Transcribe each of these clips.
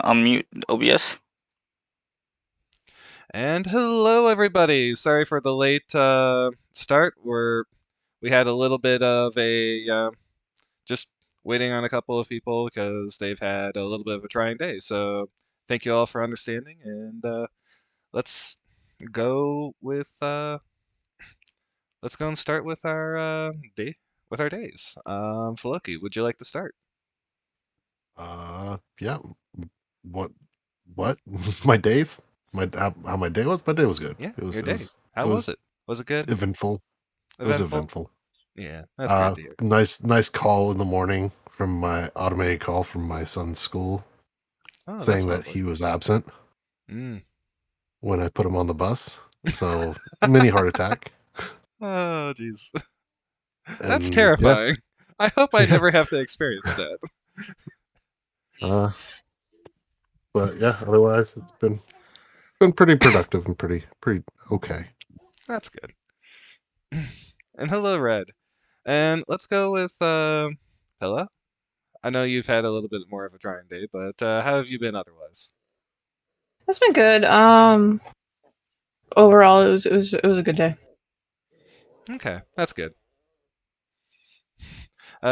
unmute OBS. And hello, everybody. Sorry for the late start. We had a little bit of a just waiting on a couple of people because they've had a little bit of a trying day. So thank you all for understanding, and let's go with let's go and start with our days. Floki, would you like to start? Yeah. What? My days? How my day was? My day was good. Yeah, It was. your It day. was. How It was was it? Was it good? eventful. It was eventful. Yeah, that's great to hear. Nice call in the morning from my automated call from my son's school, saying that he was absent when I put him on the bus. So mini heart attack. Oh, jeez. That's terrifying. Yeah. I hope I never have to experience that. But yeah, otherwise it's been pretty productive and pretty okay. That's good. And hello, Red. And let's go with Pilla. I know you've had a little bit more of a trying day, but how have you been otherwise? It's been good. Overall, it was a good day. Okay, that's good.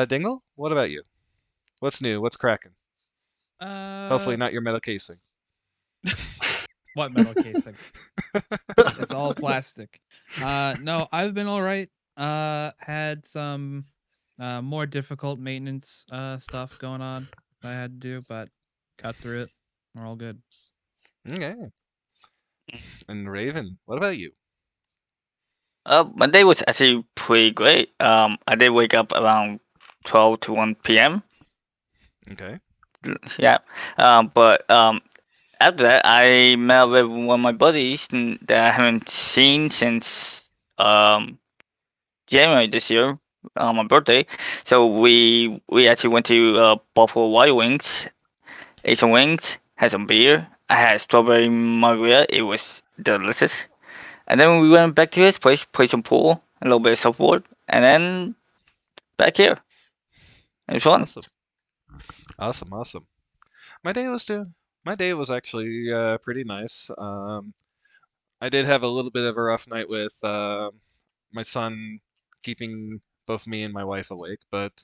Dingle, what about you? What's new? What's cracking? Hopefully not your metal casing. What metal casing? It's all plastic. No, I've been all right. Had some more difficult maintenance stuff going on that I had to do, but got through it. We're all good. Okay. And Raven, what about you? My day was actually pretty great. I did wake up around 12 to 1 p.m. Okay. Yeah. But after that, I met up with one of my buddies that I haven't seen since January this year, my birthday. So we actually went to Buffalo Wild Wings, ate some wings, had some beer. I had strawberry margarita. It was delicious. And then we went back to his place, played some pool, a little bit of surfboard, and then back here. It was fun. Awesome. My day was actually pretty nice. I did have a little bit of a rough night with my son keeping both me and my wife awake, but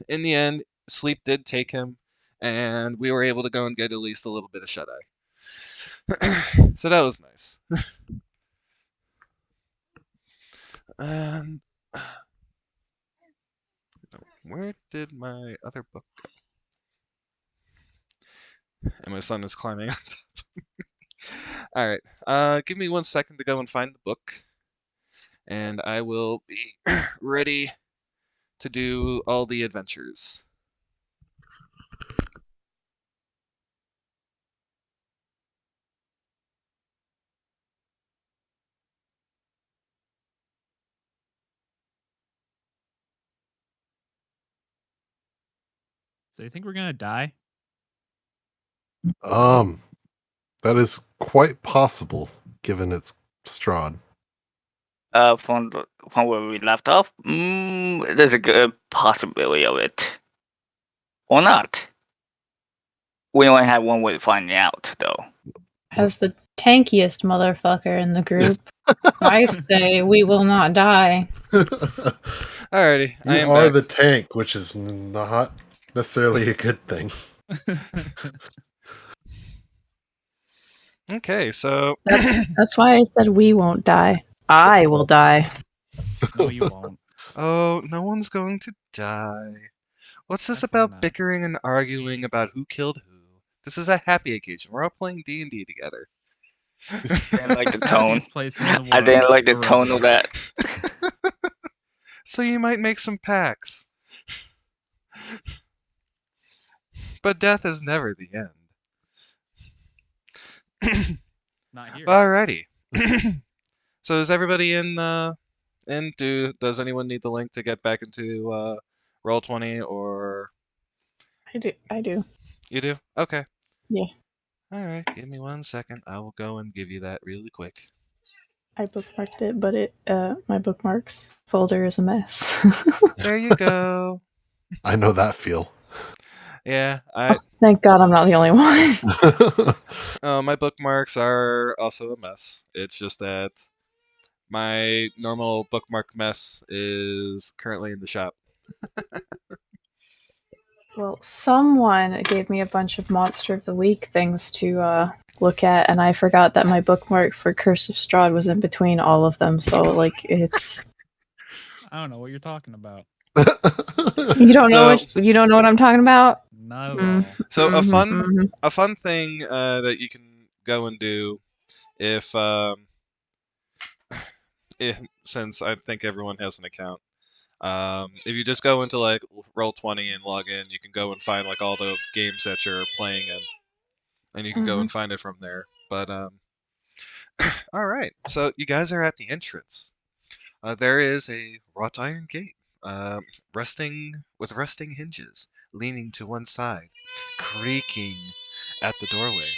in the end, sleep did take him, and we were able to go and get at least a little bit of shut-eye. So that was nice. And where did my other book go? And my son is climbing on top. All right, give me 1 second to go and find the book, and I will be ready to do all the adventures. So you think we're gonna die? That is quite possible, given it's Strahd. From where we left off, there's a good possibility of it, or not. We only have one way of finding out, though. As the tankiest motherfucker in the group, I say we will not die. Alrighty, you are the tank, which is not necessarily a good thing. Okay, so that's why I said we won't die. I will die. No, you won't. Oh, no one's going to die. What's this about bickering and arguing about who killed who? This is a happy occasion. We're all playing D&D together. I didn't like the tone. I didn't like the tone of that. So you might make some pacts. But death is never the end. Not here. Alrighty. So is everybody in? Does anyone need the link to get back into Roll20 or? I do. You do? Okay. Yeah. All right. Give me 1 second. I will go and give you that really quick. I bookmarked it, but my bookmarks folder is a mess. There you go. I know that feel. Yeah, thank God I'm not the only one. my bookmarks are also a mess. It's just that my normal bookmark mess is currently in the shop. Well, someone gave me a bunch of Monster of the Week things to look at, and I forgot that my bookmark for Curse of Strahd was in between all of them. So, like, it's I don't know what you're talking about. you don't know what I'm talking about. Not at all. So a fun thing that you can go and do if since I think everyone has an account. If you just go into like Roll20 and log in, you can go and find like all the games that you're playing in, and you can go and find it from there. But all right, so you guys are at the entrance. There is a wrought iron gate, resting hinges, leaning to one side, creaking at the doorway.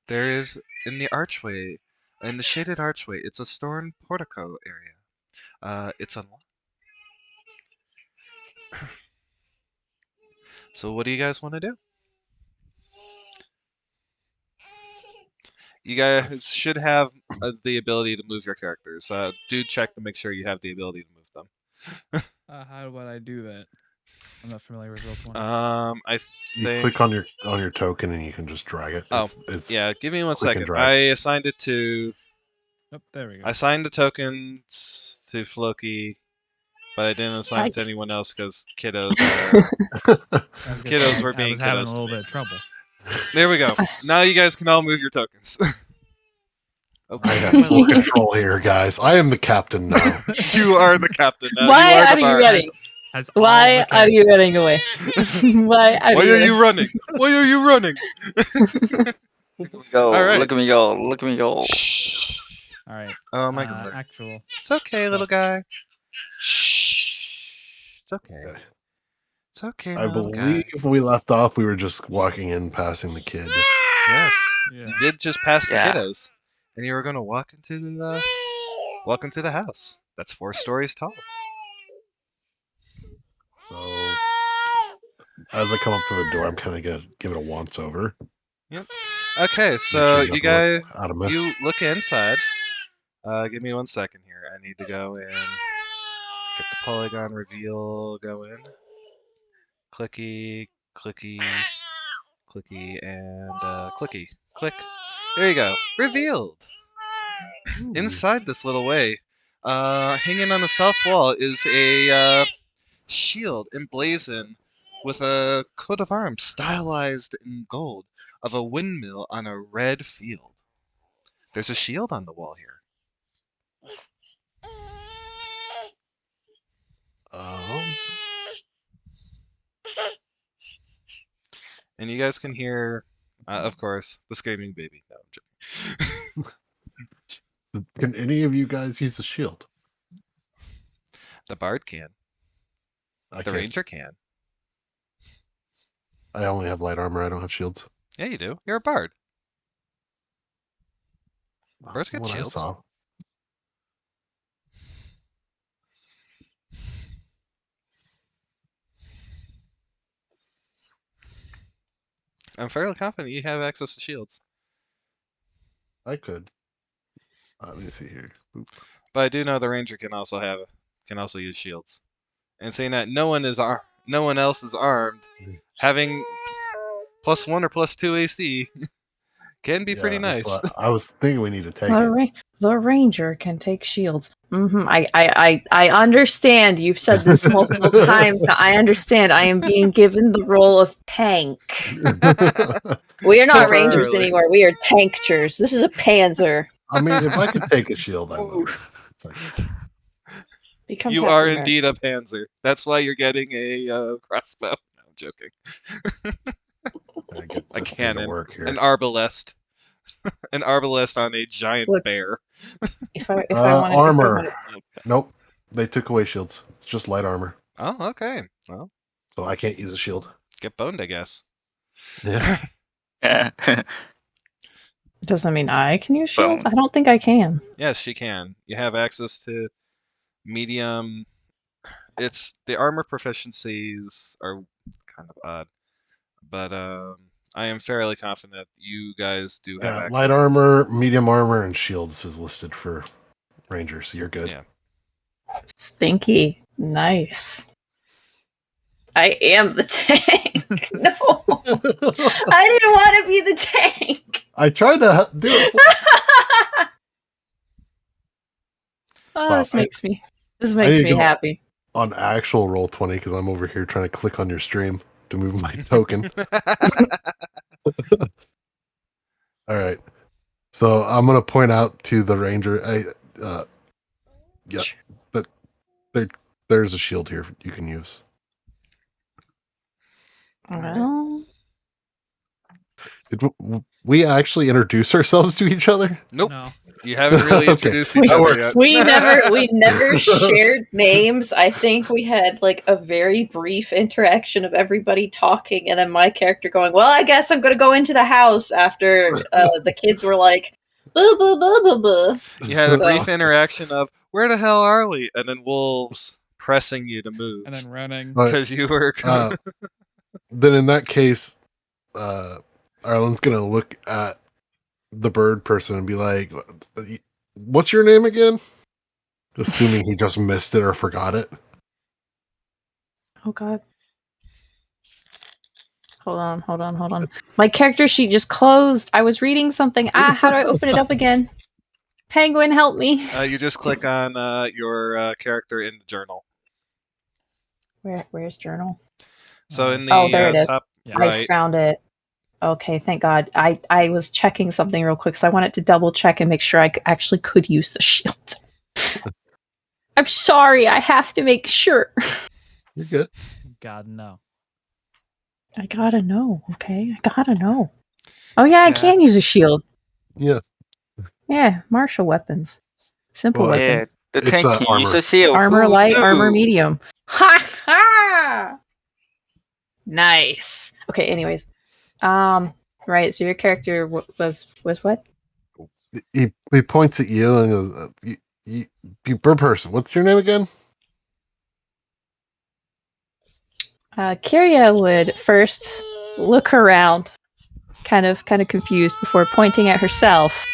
There is in the archway, in the shaded archway, it's a stone portico area. It's unlocked. So what do you guys want to do? You guys should have the ability to move your characters. Do check to make sure you have the ability to move them. How would I do that? I'm not familiar with Roll20. I think you click on your token and you can just drag it. It's yeah. Give me 1 click and second. drag. I assigned it to. Oh, there we go. I assigned the tokens to Floki, but I didn't assign it to anyone else because kiddos were being I was having a kiddos. little bit of trouble. There we go. Now you guys can all move your tokens. I have full control here, guys. I am the captain now. You are the captain now. Why you are are the you bard. running? Why are you running away? Why are you running? Why are you running? Go! All right. Look at me go! Look at me go! Shh. All right. Oh my god. Actual. It's okay, little guy. Shh. It's okay. It's okay, I little believe guy. we left off. We were just walking in, passing the kid. Yes. Yeah. You did just pass the Yeah. kiddos, and you were gonna walk into the house. That's 4 stories tall. So as I come up to the door, I'm kind of gonna give it a once over. Yep. Okay, Make so sure you nothing guys, looks out of miss. you look inside. Give me 1 second here. I need to go and get the polygon reveal going. Clicky, clicky, clicky, and clicky. Click. There you go. Revealed. Inside this little way, hanging on the south wall is a shield emblazoned with a coat of arms stylized in gold of a windmill on a red field. There's a shield on the wall here. And you guys can hear, of course, the screaming baby. No, I'm joking. Can any of you guys use a shield? The bard can. The ranger can. I only have light armor. I don't have shields. Yeah, you do. You're a bard. Bards got What shields. I saw. I'm fairly confident you have access to shields. I could. Let me see here. Boop. But I do know the ranger can also use shields. And saying that no one else is armed, having +1 or +2 AC can be pretty nice. I was thinking we need to take it. The ranger can take shields. I understand. You've said this multiple times. I understand. I am being given the role of tank. We are not rangers anymore. We are tankchers. This is a panzer. I mean, if I could take a shield, I would. You are indeed a panzer. That's why you're getting a crossbow. No, I'm joking. A cannon, an arbalest. An arbalest on a giant bear. If I wanted armor. Nope. They took away shields. It's just light armor. Oh, okay. Well, so I can't use a shield. Get boned, I guess. Yeah. Does that mean I can use shields? I don't think I can. Yes, she can. You have access to medium. It's the armor proficiencies are kind of odd, but I am fairly confident that you guys do have access. Light armor, medium armor, and shields is listed for Rangers. So you're good. Yeah. Stinky. Nice. I am the tank. No. I didn't want to be the tank. I tried to do it for Oh, this makes me happy. On actual Roll20 because I'm over here trying to click on your stream to move my token. All right. So I'm going to point out to the ranger. That there's a shield here you can use. Well, Did we actually introduce ourselves to each other? Nope. No. You haven't really introduced each other yet. we never shared names. I think we had like a very brief interaction of everybody talking, and then my character going, "Well, I guess I'm gonna go into the house," after the kids were like, "Blah blah blah blah blah." You had a brief interaction of "Where the hell are we?" and then wolves pressing you to move, And then running. because you were. Then in that case, Arlen's gonna look at the bird person and be like, "What's your name again?" Assuming he just missed it or forgot it. Oh god. Hold on. My character sheet just closed. I was reading something. How do I open it up again? Penguin, help me. You just click on your character in the journal. Where's journal? So in the there it is. top Yeah. right. I found it. Okay, thank God. I was checking something real quick, so I wanted to double check and make sure I actually could use the shield. I'm sorry, I have to make sure. You're good. God, no. I gotta know, okay? I gotta know. Oh yeah, I can use a shield. Yeah. Yeah, martial weapons. Simple Well, weapons. The It's, tank can armor. use a shield. Armor Who light, knew? armor medium. Ha ha! Nice. Okay, anyways. Right, so your character was what? He points at you and goes, you bird person, what's your name again? Kiria would first look around, kind of confused before pointing at herself.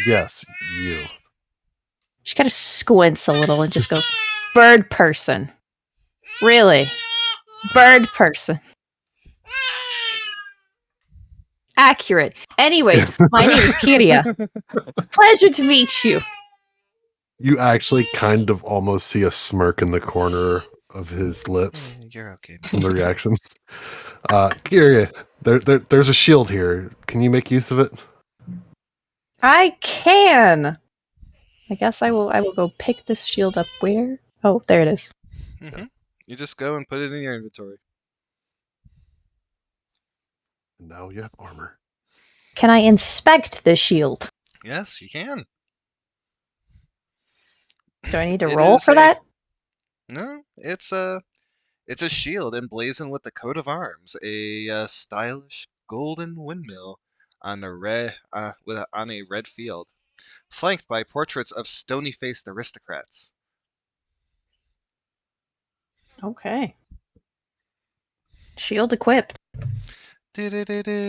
Yes, you. She kind of squints a little and just goes, "Bird person. Really? Bird person." Accurate. Anyways, my name is Kiria. Pleasure to meet you. You actually kind of almost see a smirk in the corner of his lips You're okay. from the reaction. Kiria, there's a shield here. Can you make use of it? I can. I guess I will go pick this shield up. Where? Oh, there it is. Mm-hmm. You just go and put it in your inventory. Now you have armor. Can I inspect the shield? Yes, you can. Do I need to roll for that? No, it's a shield emblazoned with the coat of arms, a stylish golden windmill on a red field, flanked by portraits of stony-faced aristocrats. Okay. Shield equipped. Kiria.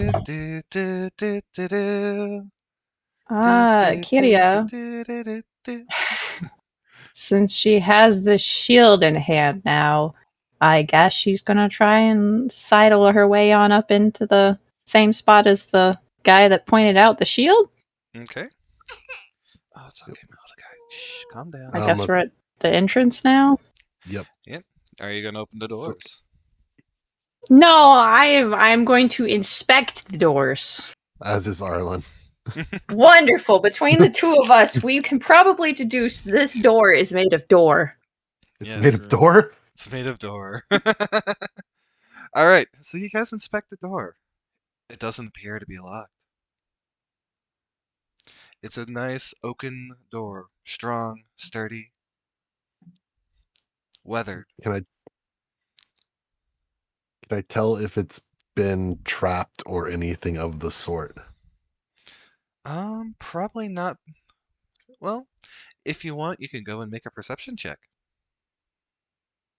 Since she has the shield in hand now, I guess she's gonna try and sidle her way on up into the same spot as the guy that pointed out the shield. Okay. Oh, it's okay, little guy. Shh, calm down. I guess we're at the entrance now. Yep. Are you gonna open the doors? No, I'm going to inspect the doors. As is Arlen. Wonderful. Between the two of us, we can probably deduce this door is made of door. It's made of door? It's made of door. All right, so you guys inspect the door. It doesn't appear to be locked. It's a nice oaken door, strong, sturdy, weathered. Can I tell if it's been trapped or anything of the sort? Probably not. Well, if you want, you can go and make a perception check.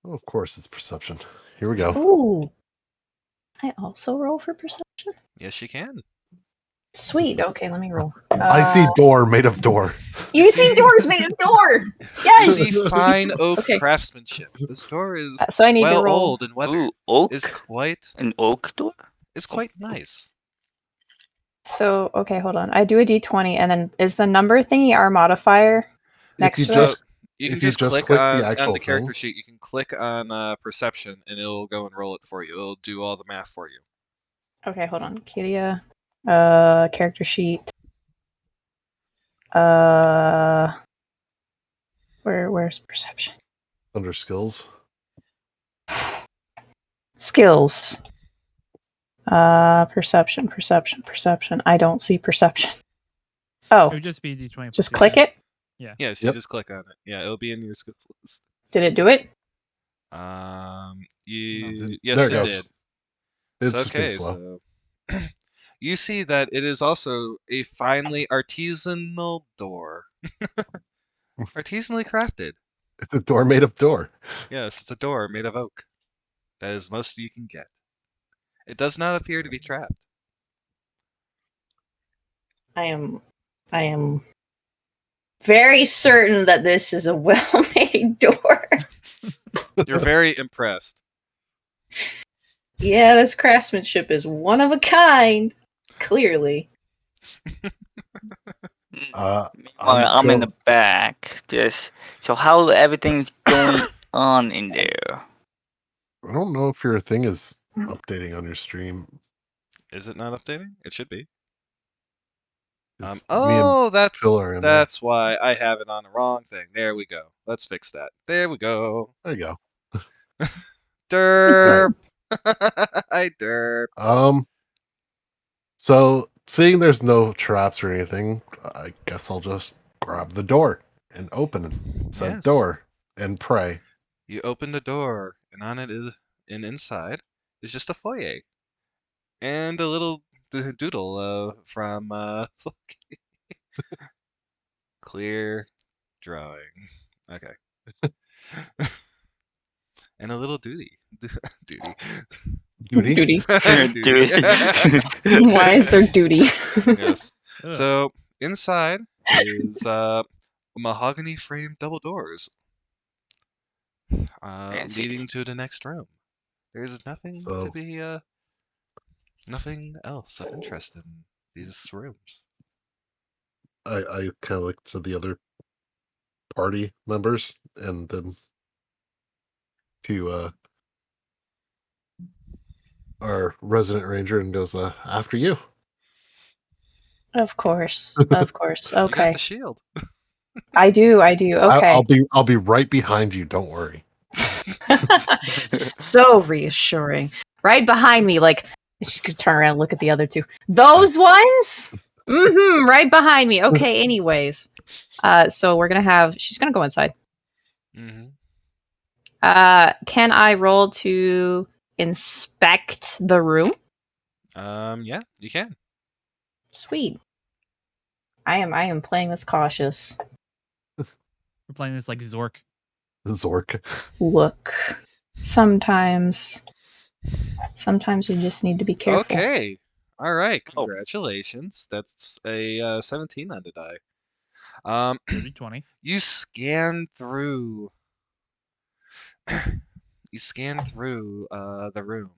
Oh, of course, it's perception. Here we go. Ooh. I also roll for perception? Yes, you can. Sweet. Okay, let me roll. I see door made of door. You see doors made of door! You Yes! see fine oak Okay. craftsmanship. This door is So I need to well roll. old and weathered. Ooh, oak? Is quite An oak door? nice. So, okay, hold on. I do a d20, and then is the number thingy our modifier next you to just it? You can if you just just click click on the actual the character thing. sheet. You can click on perception, and it'll go and roll it for you. It'll do all the math for you. Okay, hold on. Kiria. Character sheet. Where's perception? Under skills. Skills. Perception. I don't see perception. Oh, It would just be D20. just click it? Yeah. Yes, you just click on it. Yeah, it'll be in your skills list. Did it do it? Yes, There it it goes. did. It's So, just being okay, slow. so you see that it is also a finely artisanal door. Artisanally crafted. It's a door made of door. Yes, it's a door made of oak. That is most you can get. It does not appear to be trapped. I am very certain that this is a well-made door. You're very impressed. Yeah, this craftsmanship is one of a kind. Clearly. Uh, I'm in the back. Just so how everything's going on in there. I don't know if your thing is updating on your stream. Is it not updating? It should be. 'Cause me and Oh, Phil are in there. that's why I have it on the wrong thing. There we go. Let's fix that. There we go. There you go. Derp. I derped. So seeing there's no traps or anything, I guess I'll just grab the door and open said Yes. door and pray. You open the door, and on it is, and inside is just a foyer and a little doodle from clear drawing. Okay. And a little duty. Duty. Duty. Duty. Why is there duty? Yes. Ugh. So inside is mahogany framed double doors Fancy. leading to the next room. There's nothing So- to be nothing else of interest in these rooms. I kind of look to the other party members and then to our resident ranger and goes, after you. Of course. You got Okay. the shield. I do. Okay. I'll be right behind you. Don't worry. So reassuring. Right behind me, like she's gonna turn around and look at the other two. Those ones? Mm-hmm. Right behind me. Okay, anyways. So we're gonna have she's gonna go inside. Mm-hmm. Can I roll to inspect the room? Yeah, you can. Sweet. I am playing this cautious. We're playing this like Zork. Zork. Look. Sometimes you just need to be careful. Okay. All right. Oh. Congratulations. That's a 17 on the die. 20. You scan through. You scan through the room.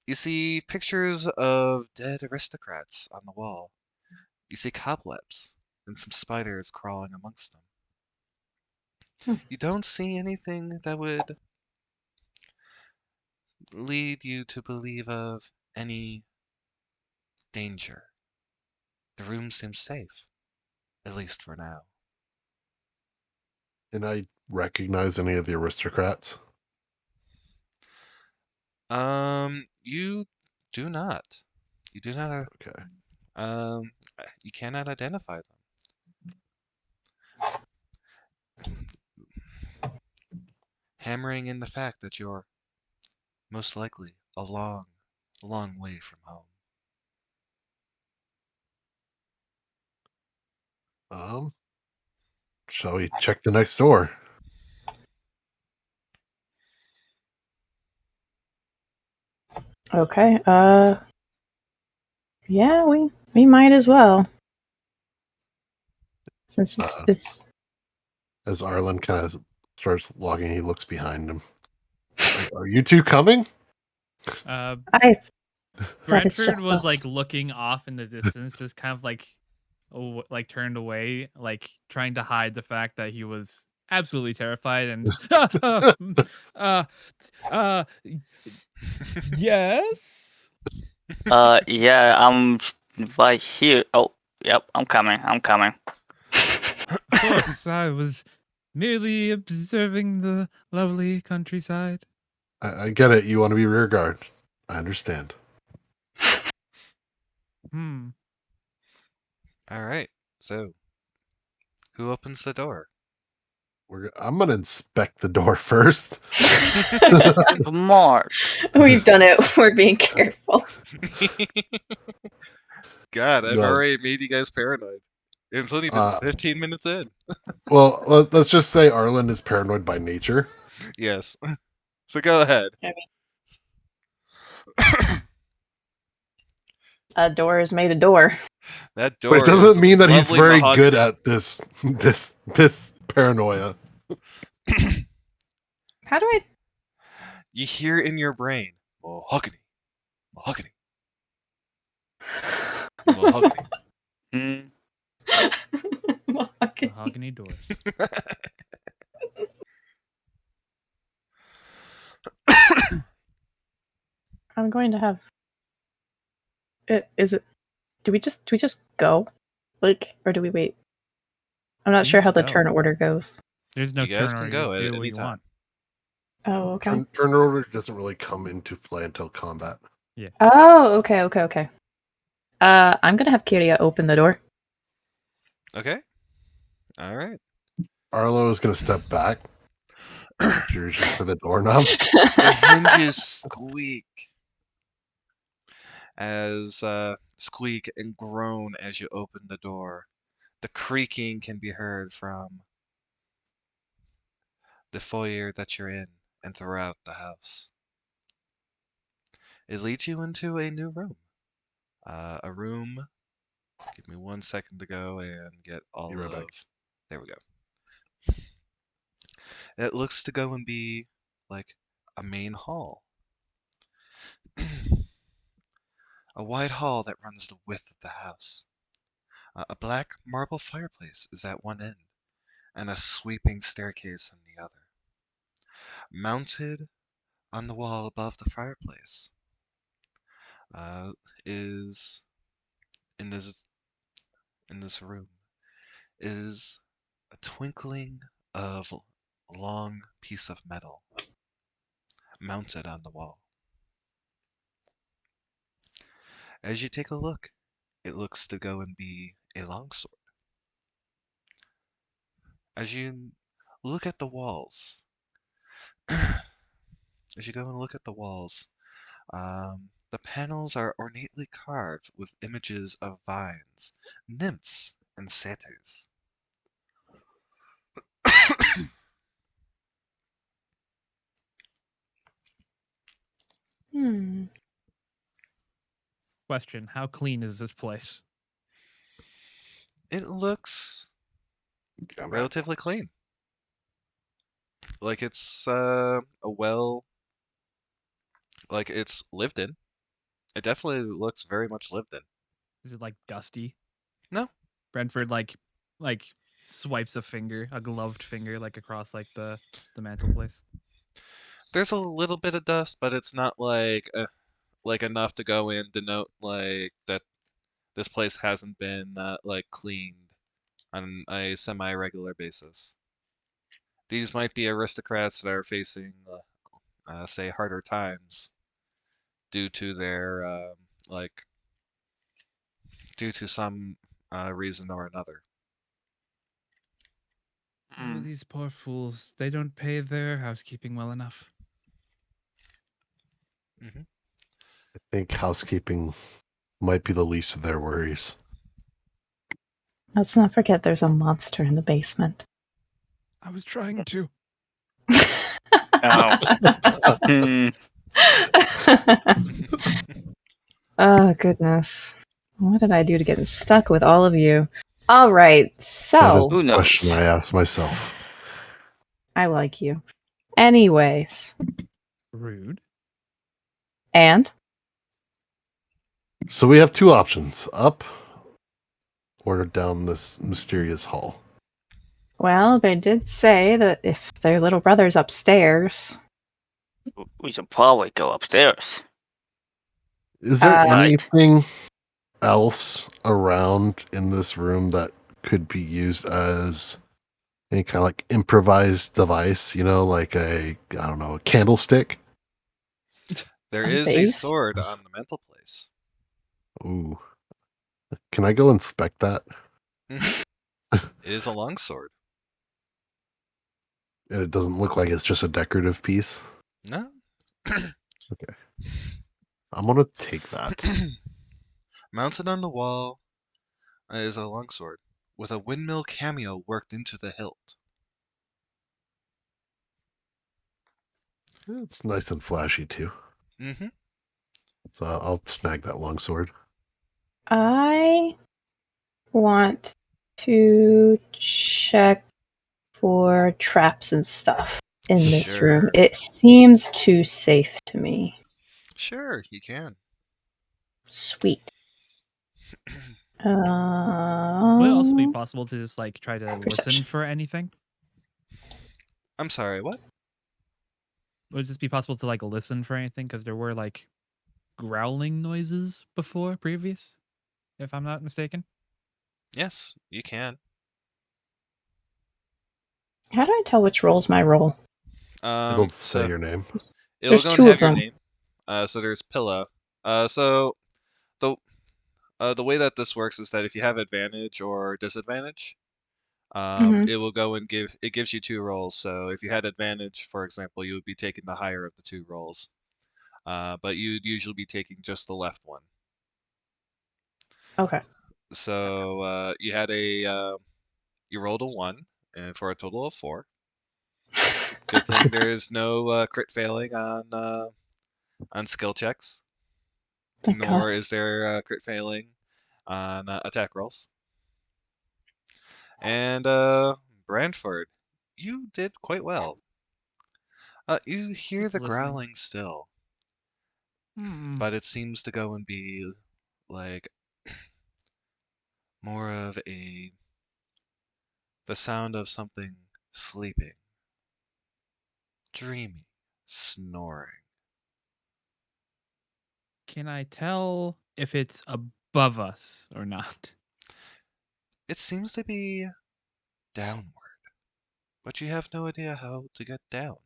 You see pictures of dead aristocrats on the wall. You see cobwebs and some spiders crawling amongst them. You don't see anything that would lead you to believe of any danger. The room seems safe, at least for now. Can I recognize any of the aristocrats? You do not. You do not. Okay. You cannot identify them. Hammering in the fact that you're most likely a long way from home. Shall we check the next door? Okay. Yeah, we might as well. Since it's as Arlen kind of starts logging, he looks behind him. Are you two coming? I thought it's Brentford just was us. like looking off in the distance, just kind of like turned away, like trying to hide the fact that he was absolutely terrified and yes. Yeah, I'm right here. Oh, yep, I'm coming. I'm coming. Of course, I was merely observing the lovely countryside. I get it. You want to be rear guard. I understand. All right. So, who opens the door? I'm gonna inspect the door first. Smart. We've done it. We're being careful. God, I've already made you guys paranoid. It's only been 15 minutes in. Well, let's just say Arlen is paranoid by nature. Yes. So go ahead. A door is made a door. That door. But it doesn't mean that he's very mahogany. good at this paranoia. How do I? You hear in your brain, mahogany, mahogany, mahogany. Mahogany doors. I'm going to have. Is it? Do we just go, like, or do we wait? I'm not sure how the turn order goes. There's no You guys turn can order. go You at do what any you time. want. Oh, okay. Turn order doesn't really come into play until combat. Yeah. Oh, okay. I'm gonna have Kiria open the door. Okay. All right. Arlo is gonna step back. Cheers for the doorknob. The hinges squeak squeak and groan as you open the door. The creaking can be heard from the foyer that you're in and throughout the house. It leads you into a new room. A room. Give me 1 second to go and get all of. Back. There we go. It looks to go and be like a main hall. A wide hall that runs the width of the house. A black marble fireplace is at one end, and a sweeping staircase in the other. Mounted on the wall above the fireplace is in this room is a twinkling of a long piece of metal mounted on the wall. As you take a look, it looks to go and be a longsword. As you look at the walls, the panels are ornately carved with images of vines, nymphs, and satyrs. Question: how clean is this place? It looks relatively clean. Like it's like it's lived in. It definitely looks very much lived in. Is it like dusty? No. Brentford like swipes a gloved finger, like across like the mantelpiece. There's a little bit of dust, but it's not like enough to go in denote like that this place hasn't been like cleaned on a semi-regular basis. These might be aristocrats that are facing say harder times due to their due to some reason or another. Oh, these poor fools. They don't pay their housekeeping well enough. Mm-hmm. I think housekeeping might be the least of their worries. Let's not forget there's a monster in the basement. I was trying to. Oh. Hmm. Oh, goodness. What did I do to get stuck with all of you? All right, That is so the Who knows? question I asked myself. I like you. Anyways, Rude. and So we have two options: up or down this mysterious hall. well, they did say that if their little brother's upstairs, We should probably go upstairs. Is there Right. anything else around in this room that could be used as any kind of like improvised device? You know, like a a candlestick. There A is a vase? sword on the mantel place. Ooh, can I go inspect that? It is a longsword. And it doesn't look like it's just a decorative piece. No. Okay, I'm gonna take that. Mounted on the wall is a longsword with a windmill cameo worked into the hilt. It's nice and flashy too. Mm-hmm. So I'll snag that longsword. I want to check for traps and stuff in this room. Sure. It seems too safe to me. Sure, you can. Sweet. Would it also be Um, possible to just like try to listen Perception. for anything? I'm sorry, what? Would it just be possible to like listen for anything? Because there were like growling noises previous, if I'm not mistaken. Yes, you can. how do I tell which roll's my roll? It'll say So your name. it'll There's go and two have of your them. name. So there's Pilla. So the way that this works is that if you have advantage or disadvantage, Mhm. it will go and gives you two rolls. So if you had advantage, for example, you would be taking the higher of the two rolls. But you'd usually be taking just the left one. Okay. So you had you rolled a 1, and for a total of 4. Good thing there's no crit failing on skill checks, Thank nor God. is there crit failing on attack rolls. And Brantford, you did quite well. You hear Just the listening. growling still, Mm-mm. but it seems to go and be like more of the sound of something sleeping, dreaming, snoring. Can I tell if it's above us or not? It seems to be downward, but you have no idea how to get down.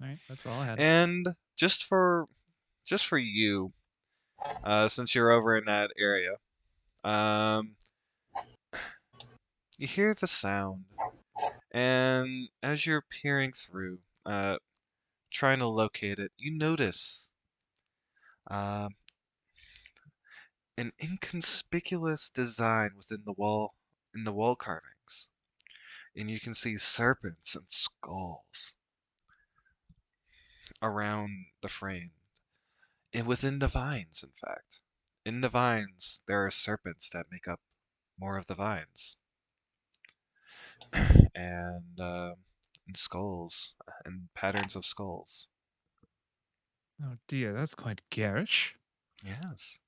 All right, that's all I had. And just for you, since you're over in that area, um, you hear the sound, and as you're peering through, trying to locate it, you notice uh, an inconspicuous design within the wall carvings, and you can see serpents and skulls around the frame, and within the vines, in fact. In the vines, there are serpents that make up more of the vines. And skulls and patterns of skulls. Oh dear, that's quite garish. Yes.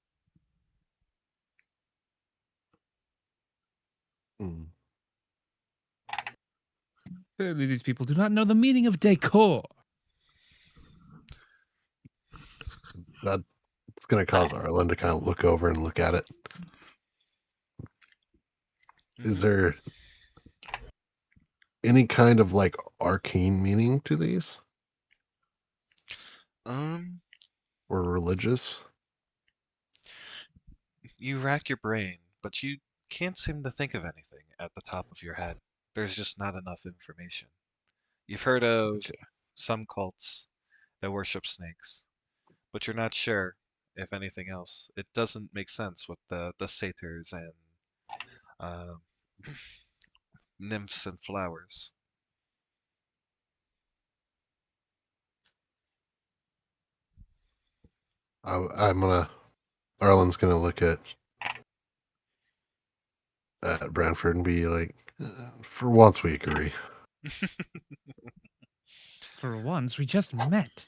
Mm. Clearly, these people do not know the meaning of decor. That's gonna cause Arlen to kind of look over and look at it. Is there any kind of like arcane meaning to these? Um, Or religious? you rack your brain, but you can't seem to think of anything at the top of your head. There's just not enough information. You've heard of Okay. some cults that worship snakes, but you're not sure if anything else. It doesn't make sense with the satyrs and uh, nymphs and flowers. Arlen's gonna look at Branford and be like, for once we agree. For once, we just met.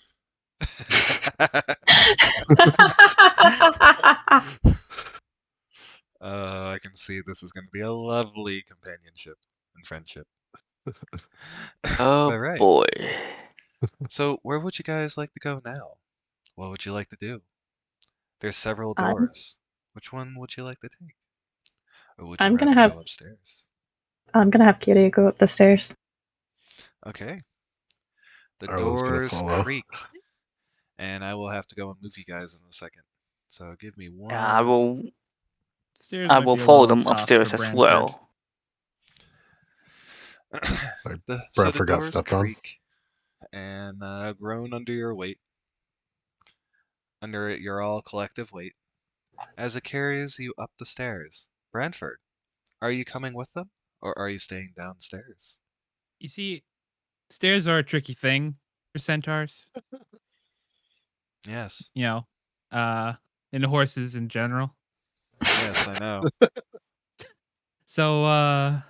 I can see this is going to be a lovely companionship and friendship. Oh All right. boy. So, where would you guys like to go now? What would you like to do? There's several doors. Which one would you like to take? Or would you rather go upstairs? I'm gonna have Kitty go up the stairs. Okay. The Arlen's gonna doors follow. creak, and I will have to go and move you guys in a second. So give me one. I will. Stairs I might will be a follow little them tough upstairs for as Branford. well. So the Branford got doors stepped on. creak and groan under your weight, under your all collective weight, as it carries you up the stairs. Branford, are you coming with them, or are you staying downstairs? You see, stairs are a tricky thing for centaurs. Yes. You know, and horses in general. Yes, I know. So, I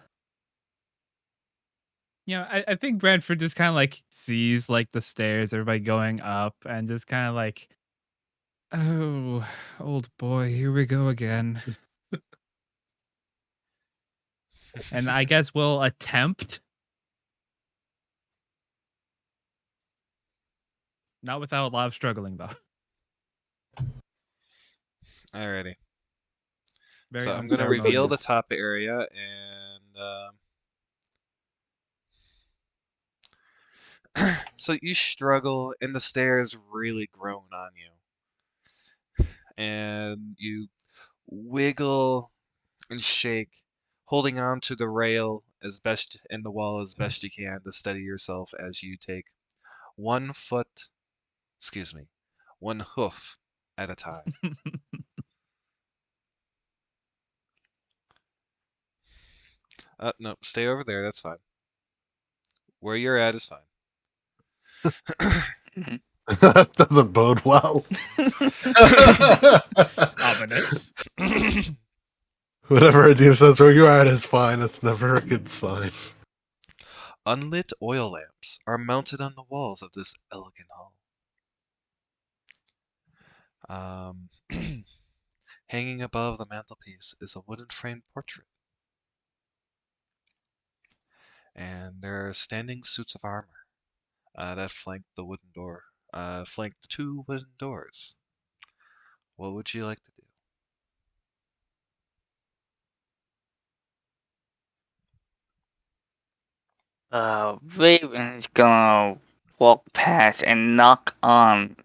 think Branford just kind of like sees like the stairs, everybody going up, and just kind of like, oh, old boy, here we go again. And I guess we'll attempt, not without a lot of struggling though. Alrighty. Very So I'm going to reveal the unceremonious. top area, and so you struggle, and the stairs really groan on you, and you wiggle and shake, holding on to the rail as best and the wall as best you can to steady yourself as you take 1 foot, excuse me, 1 hoof at a time. No, stay over there. That's fine. Where you're at is fine. That doesn't bode well. Ominous. Whatever a DM says where you are at is fine. That's never a good sign. Unlit oil lamps are mounted on the walls of this elegant hall. Hanging above the mantelpiece is a wooden framed portrait. And there are standing suits of armor that flank the wooden door, flank the 2 wooden doors. What would you like to do? Raven's gonna walk past and knock on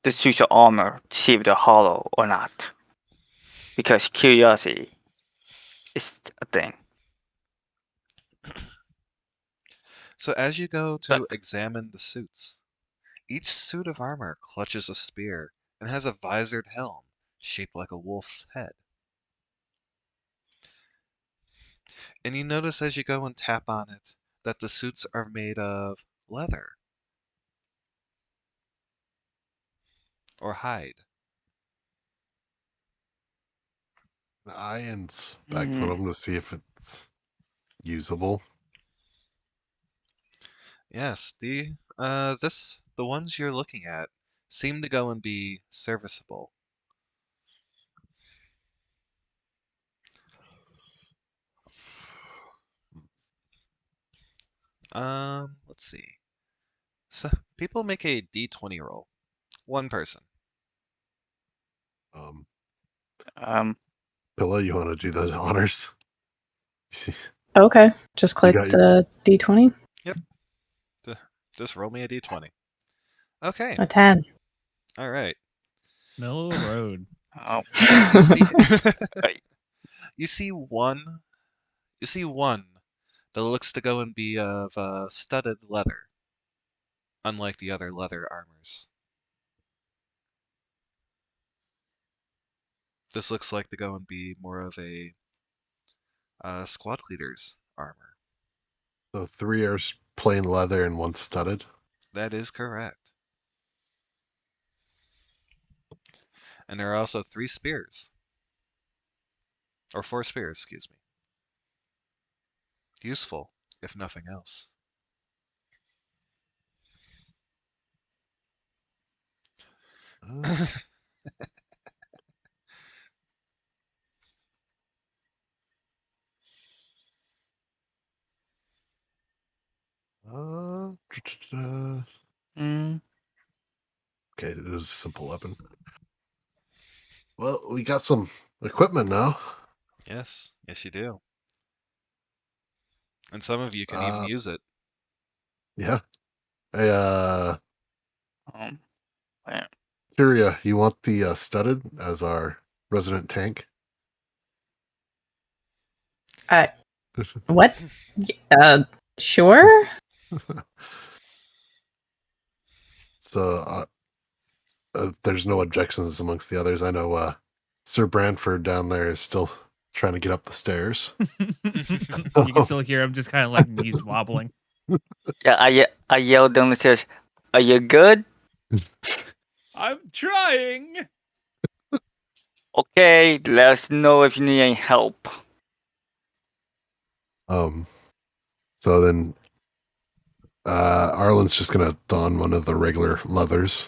the suits of armor to see if they're hollow or not. Because curiosity is a thing. So as you go to examine the suits, each suit of armor clutches a spear and has a visored helm shaped like a wolf's head. And you notice as you go and tap on it that the suits are made of leather or hide. I inspect one of them to see if it's usable. Yes, the ones you're looking at seem to go and be serviceable. Let's see. So people make a D20 roll. 1 person. Pilla, you want to do the honors? See, Okay, just click the D20. Yep. Just roll me a D20. Okay. A 10. All right. Middle of the road. Oh. You see one that looks to go and be of studded leather, unlike the other leather armors. This looks like to go and be more of a squad leader's armor. So 3 are plain leather and 1 studded? That is correct. And there are also 3 spears. Or 4 spears, excuse me. Useful, if nothing else. Okay, it is a simple weapon. Well, we got some equipment now. Yes, yes you do. And some of you can even use it. Yeah. Hey, Where? Kyria, you want the studded as our resident tank? What? Sure. So there's no objections amongst the others. I know Sir Brantford down there is still trying to get up the stairs. You can still hear him just kind of like knees wobbling. Yeah, I yelled down the stairs, "Are you good?" I'm trying. Okay, let us know if you need any help. So then Arlen's just gonna don one of the regular leathers.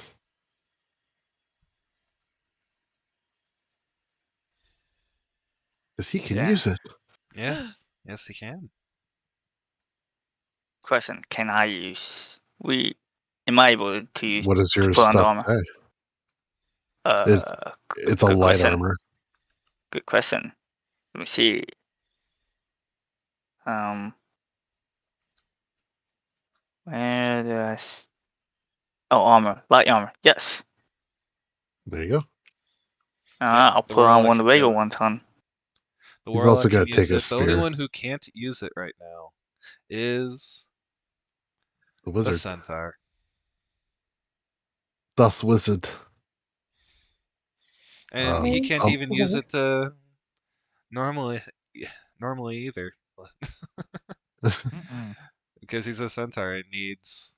Because he can use it. Yes, yes he can. Question: can I use? Am I able to use? What does your put on the stuff armor? say? It's a Good light question. armor. Good question. Let me see. Where does? Oh, armor, light armor. Yes. There you go. I'll the put on warlock one of the can regular go. ones on. The He's also warlock gonna can use take a it. The only spear. one who can't use it right now is The the wizard. centaur. Thus wizard. And he can't Oh. even use it normally either. Because he's a centaur, it needs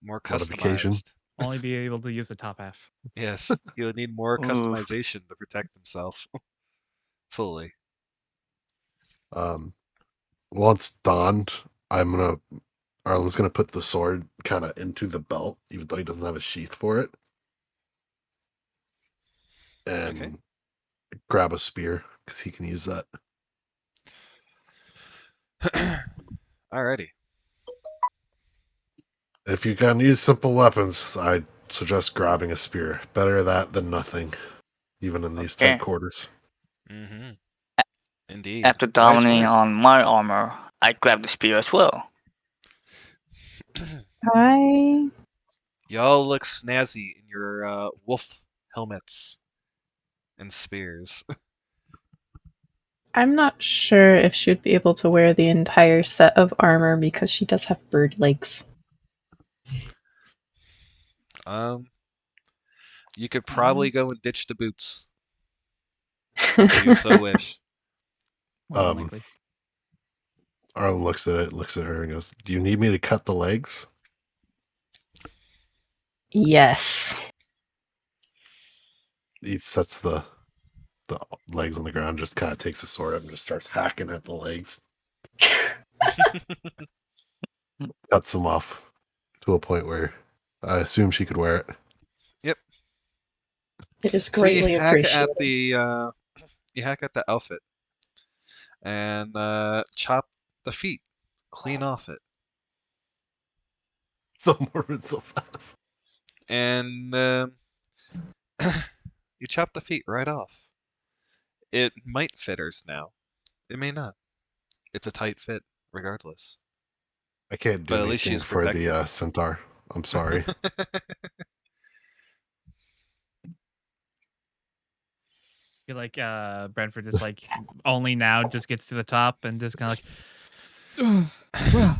more Modification. customized. Only be able to use the top half. Yes, he would need more Oof. customization to protect himself fully. Once donned, Arlen's gonna put the sword kind of into the belt, even though he doesn't have a sheath for it, and grab a spear because he can use that. Alrighty. If you can use simple weapons, I suggest grabbing a spear. Better that than nothing, even in these tight quarters. Mm-hmm. Indeed. After dominating on my armor, I grabbed the spear as well. Hi. Y'all look snazzy in your wolf helmets and spears. I'm not sure if she'd be able to wear the entire set of armor because she does have bird legs. You could probably go and ditch the boots. If you so wish. Likely. Arlen looks at her and goes, "Do you need me to cut the legs?" Yes. He sets the legs on the ground, just kind of takes the sword up and just starts hacking at the legs. Cuts them off to a point where I assume she could wear it. Yep. It is So you greatly hack appreciated. at the outfit and chop the feet clean off it. So morbid, so fast. And you chop the feet right off. It might fit hers now. It may not. It's a tight fit, regardless. I can't do But at least anything she's for protected. the centaur. I'm sorry. Feel like Brentford just like only now just gets to the top and just kind of like, Well,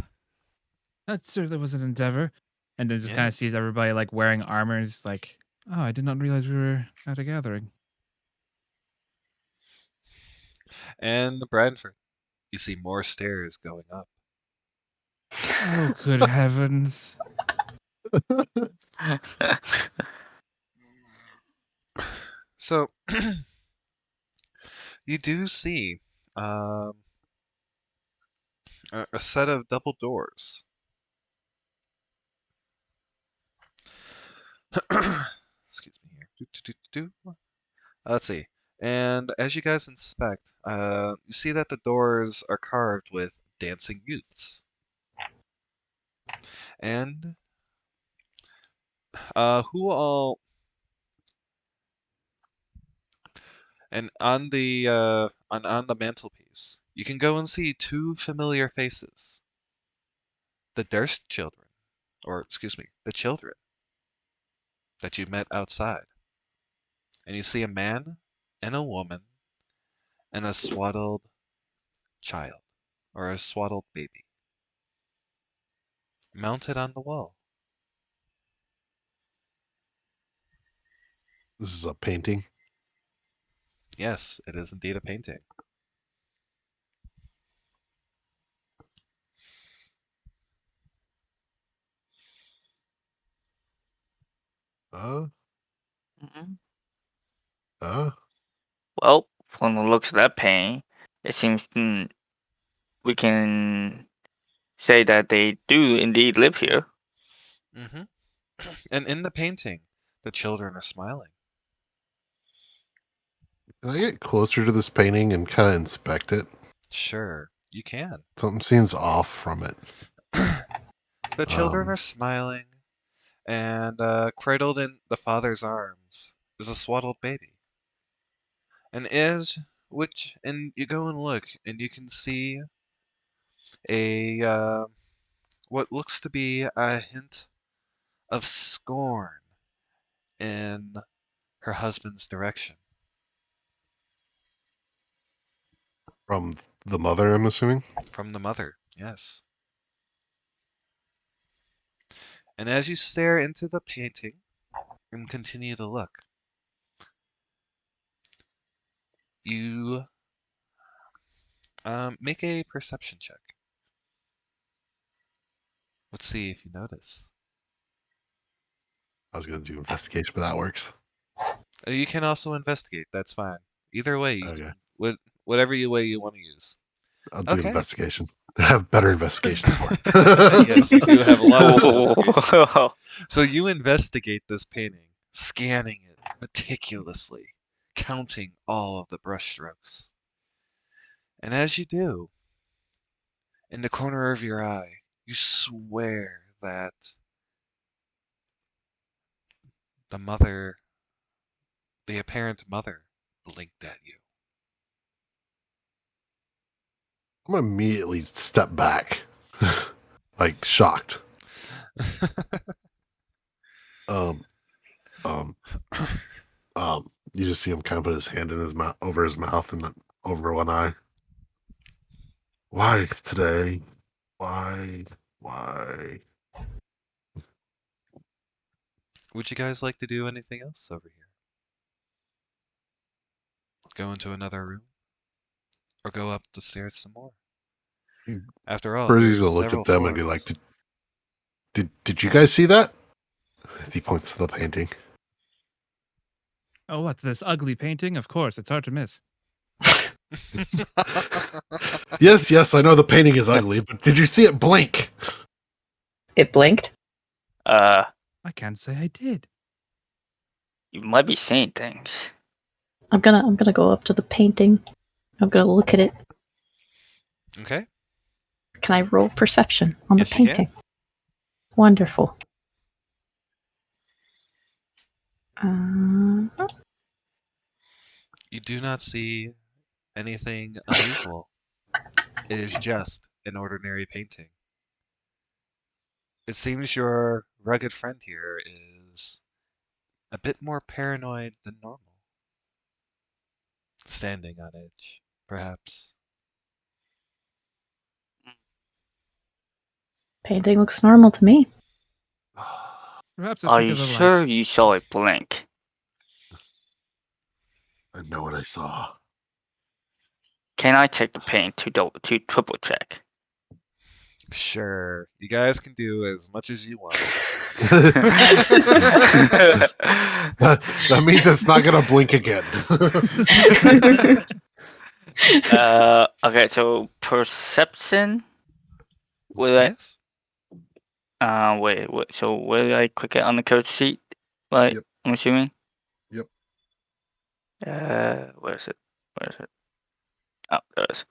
that certainly was an endeavor. And then just kind of Yes. sees everybody like wearing armor and is like, oh, I did not realize we were at a gathering. And Bradford, you see more stairs going up. Oh, good heavens. So, you do see a set of double doors. Excuse me here. Let's see. And as you guys inspect, you see that the doors are carved with dancing youths. And who all? And on the on the mantelpiece, you can go and see two familiar faces. The Durst children, or excuse me, the children that you met outside. And you see a man and a woman and a swaddled child, or a swaddled baby, mounted on the wall. This is a painting. Yes, it is indeed a painting. Uh, Mhm. uh, Well, from the looks of that painting, it seems we can say that they do indeed live here. Mm-hmm. And in the painting, the children are smiling. can I get closer to this painting and kind of inspect it? Sure, you can. Something seems off from it. The children are smiling, and cradled in the father's arms is a swaddled baby. And you go and look, and you can see a what looks to be a hint of scorn in her husband's direction. From the mother, I'm assuming? From the mother, yes. And as you stare into the painting and continue to look, you make a perception check. Let's see if you notice. I was going to do investigation, but that works. You can also investigate. That's fine. Either way, you Okay. can whatever way you want to use. I'll do Okay. investigation. I have better investigation score. Yes, you do have lots of investigation. Oh. So you investigate this painting, scanning it meticulously, counting all of the brushstrokes. And as you do, in the corner of your eye, you swear that the apparent mother, blinked at you. I'm going to immediately step back, like shocked. You just see him kind of put his hand in his mouth, over his mouth, and over one eye. Why today? Why? Would you guys like to do anything else over here? Go into another room? Or go up the stairs some more? After all, Brady's there's gonna look several at them and be like, floors. did you guys see that? He points to the painting. Oh, what's this ugly painting? Of course, it's hard to miss. Yes, I know the painting is ugly, but did you see it blink? It blinked. I can't say I did. You might be saying things. I'm gonna go up to the painting. I'm gonna look at it. Okay. Can I roll perception on Yes, the you can. painting? Wonderful. You do not see anything unusual. It is just an ordinary painting. It seems your rugged friend here is a bit more paranoid than normal. Standing on edge, perhaps. Painting looks normal to me. Perhaps Are you sure you saw it blink? I know what I saw. Can I check the paint to triple check? Sure. You guys can do as much as you want. That means it's not gonna blink again. Okay, so perception. Yes. Wait. So where did I click it on the code sheet? Right. Yep. I'm assuming. Yep. Where is it? Oh, there it is.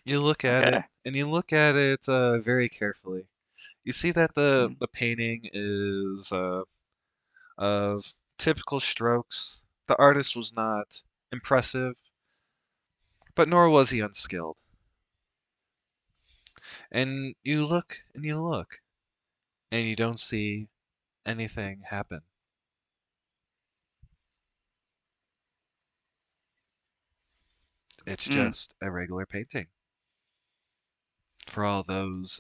You look at it, and you look at it very carefully. You see that the painting is of typical strokes. The artist was not impressive, but nor was he unskilled. And you look, and you look, and you don't see anything happen. It's just a regular painting. For all those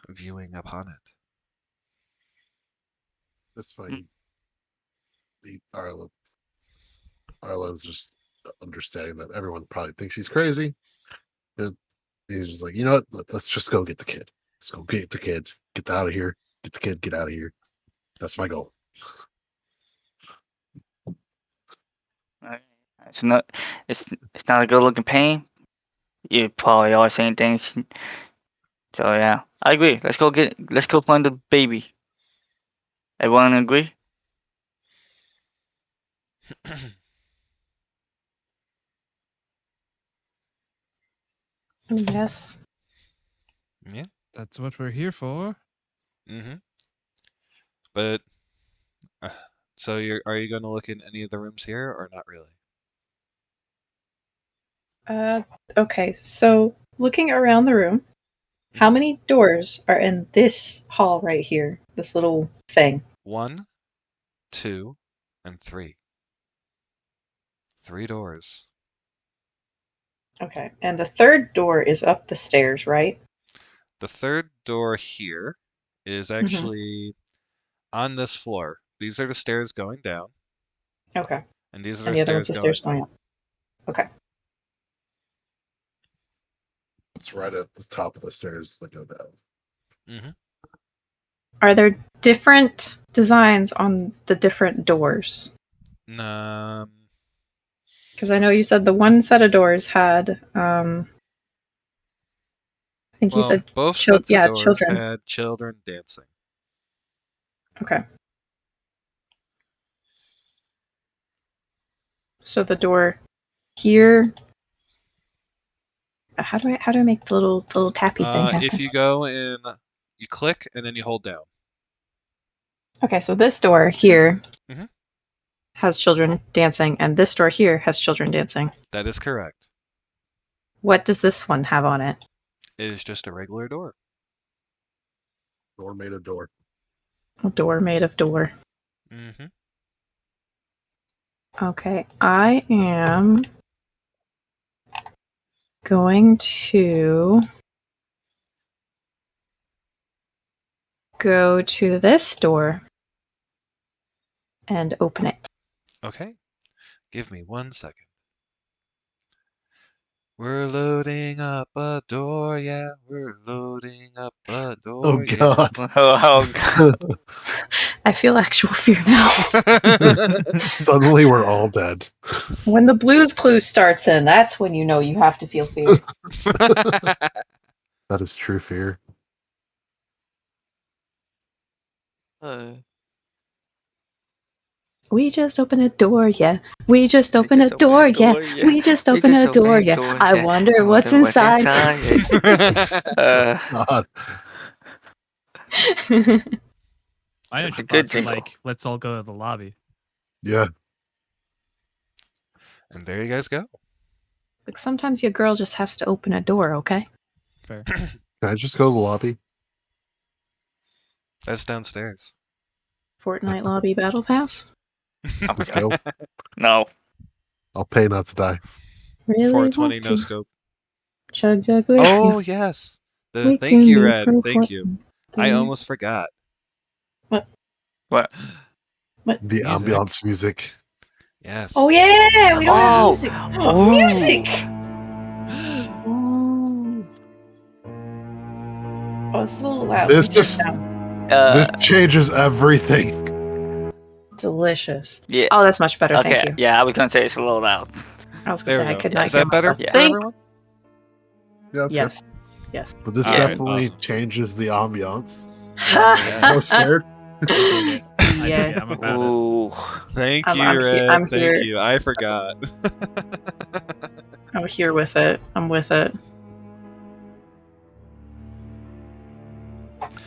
viewing upon it. That's fine. Ireland's just understanding that everyone probably thinks he's crazy. He's just like, you know what? Let's just go get the kid. Let's go get the kid. Get out of here. Get the kid. Get out of here. That's my goal. It's not a good looking paint. You probably are saying things. So yeah, I agree. Let's go find the baby. Everyone agree? Yes. Yeah. That's what we're here for. Mm-hmm. But so are you going to look in any of the rooms here or not really? Okay, so looking around the room, how many doors are in this hall right here? This little thing. 1, 2, and 3. 3 doors. Okay, and the third door is up the stairs, right? The third door here is actually on this floor. These are the stairs going down. Okay. And these are And the the other one's stairs the going stairs going up. Okay. It's right at the top of the stairs that go down. Mm-hmm. Are there different designs on the different doors? Because I know you said the one set of doors had, I think you said both sets of doors children. had children dancing. Okay. So the door here. How do I make the little tappy thing happen? If you go in, you click and then you hold down. Okay, so this door here Mm-hmm. has children dancing, and this door here has children dancing. That is correct. What does this one have on it? It is just a regular door. Door made of door. A door made of door. Mm-hmm. Okay, I am going to go to this door and open it. Okay. Give me 1 second. We're loading up a door, yeah. We're loading up a door. Oh God! Yeah. Oh God! I feel actual fear now. Suddenly, we're all dead. When the Blues Clues starts in, that's when you know you have to feel fear. That is true fear. We just opened a door, yeah. We just opened a door, yeah. We just opened a door, yeah. I wonder what's inside. God. I know That's a your good thoughts were jingle. like, let's all go to the lobby. Yeah. And there you guys go. Like sometimes your girl just has to open a door, okay? Fair. Can I just go to the lobby? That's downstairs. Fortnite lobby battle pass? Let's go. No. I'll pay not to die. Really 420 want no to scope. chug jug with Oh you. yes. We Thank can you, be Red. pro Thank you. I thing. almost forgot. What? The Music. ambiance music. Yes. Oh yeah, we don't have Oh, music. oh. Music. Oh, it's a little loud. This Let me turn just- it down. This changes everything. Delicious. Yeah. Oh, that's much better. Okay. Thank you. Yeah, I was gonna say it's a little loud. I was gonna There say we I go. could not Is hear that better myself for think. everyone? Yeah, that's Yes. good. But this All right, definitely awesome. changes the ambiance. Yes. No scared. I dig it. I dig Yeah. it. I'm about it. Ooh. Thank I'm you, he- Red. I'm Thank here. you. I forgot. I'm here with it. I'm with it.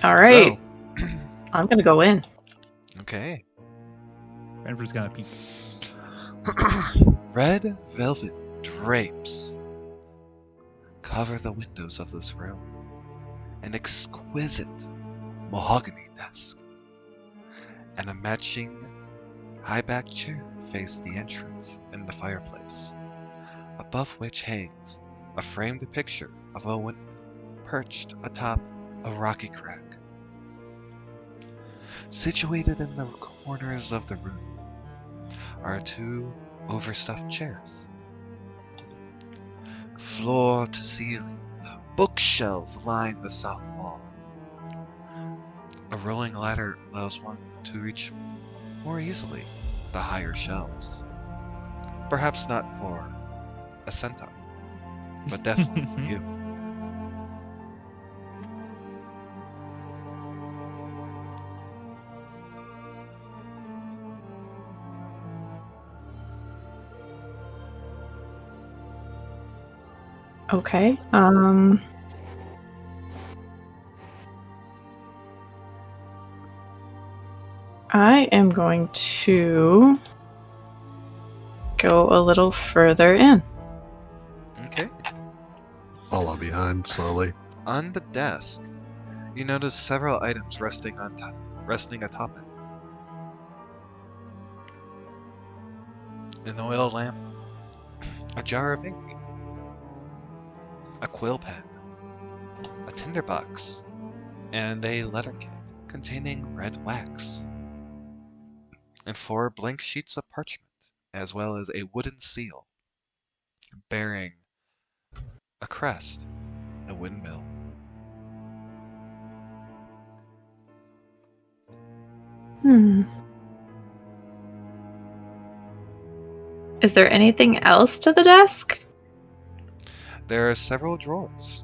All right. So, I'm gonna go in. okay. Renfrew's gonna peek. Red velvet drapes cover the windows of this room. An exquisite mahogany desk and a matching high-back chair face the entrance in the fireplace, above which hangs a framed picture of a windmill perched atop a rocky crag. Situated in the corners of the room are two overstuffed chairs. Floor to ceiling, bookshelves line the south wall. A rolling ladder allows one to reach more easily the higher shelves. Perhaps not for a centaur, but definitely for you. Okay. I am going to go a little further in. Okay. Follow behind slowly. On the desk, you notice several items resting atop it. An oil lamp, a jar of ink, a quill pen, a tinderbox, and a letter kit containing red wax, and 4 blank sheets of parchment, as well as a wooden seal bearing a crest, a windmill. Is there anything else to the desk? There are several drawers.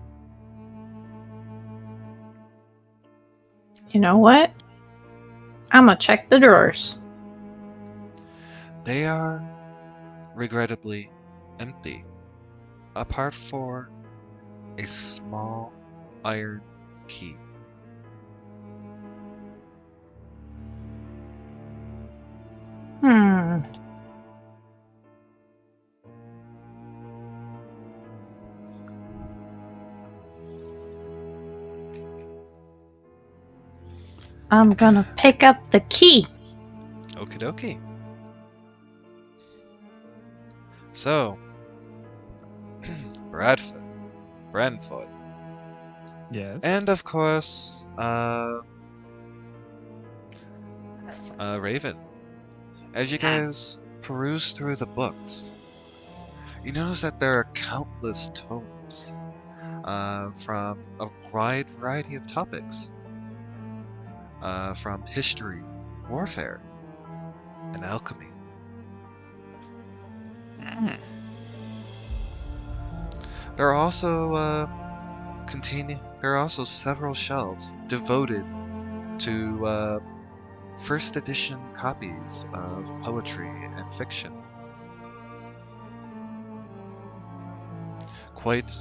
You know what? I'm gonna check the drawers. They are regrettably empty, apart for a small iron key. I'm gonna pick up the key. Okie dokie. So, Brandfoot, Yes. and of course, Raven. As you guys peruse through the books, you notice that there are countless tomes from a wide variety of topics, from history, warfare, and alchemy. There are also several shelves devoted to first edition copies of poetry and fiction. Quite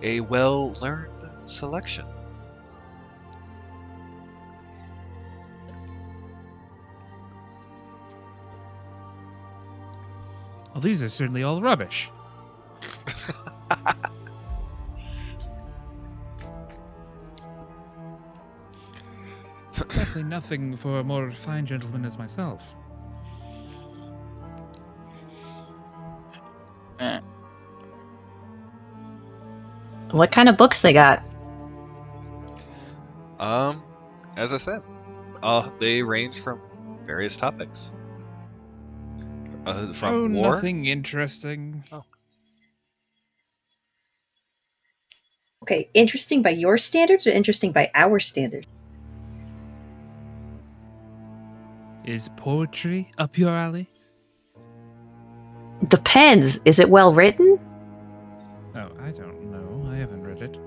a well-learned selection. Well, these are certainly all rubbish. Definitely nothing for a more fine gentleman as myself. What kind of books they got? As I said, they range from various topics. From war. Nothing interesting. Oh. Okay, interesting by your standards or interesting by our standards? Is poetry up your alley? Depends. Is it well written? Oh, I don't know. I haven't read it.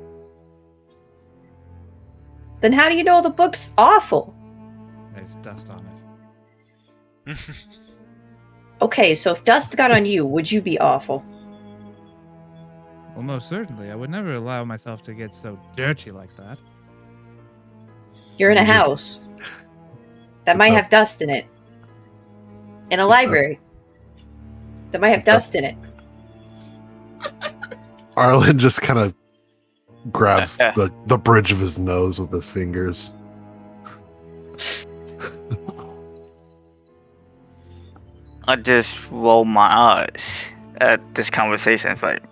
Then how do you know the book's awful? There's dust on it. Okay, so if dust got on you, would you be awful? Well, most certainly. I would never allow myself to get so dirty like that. You're in a You just- house that might have dust in it. In a library that might have dust in it. Arlen just kind of grabs the bridge of his nose with his fingers. I just roll my eyes at this conversation. It's like,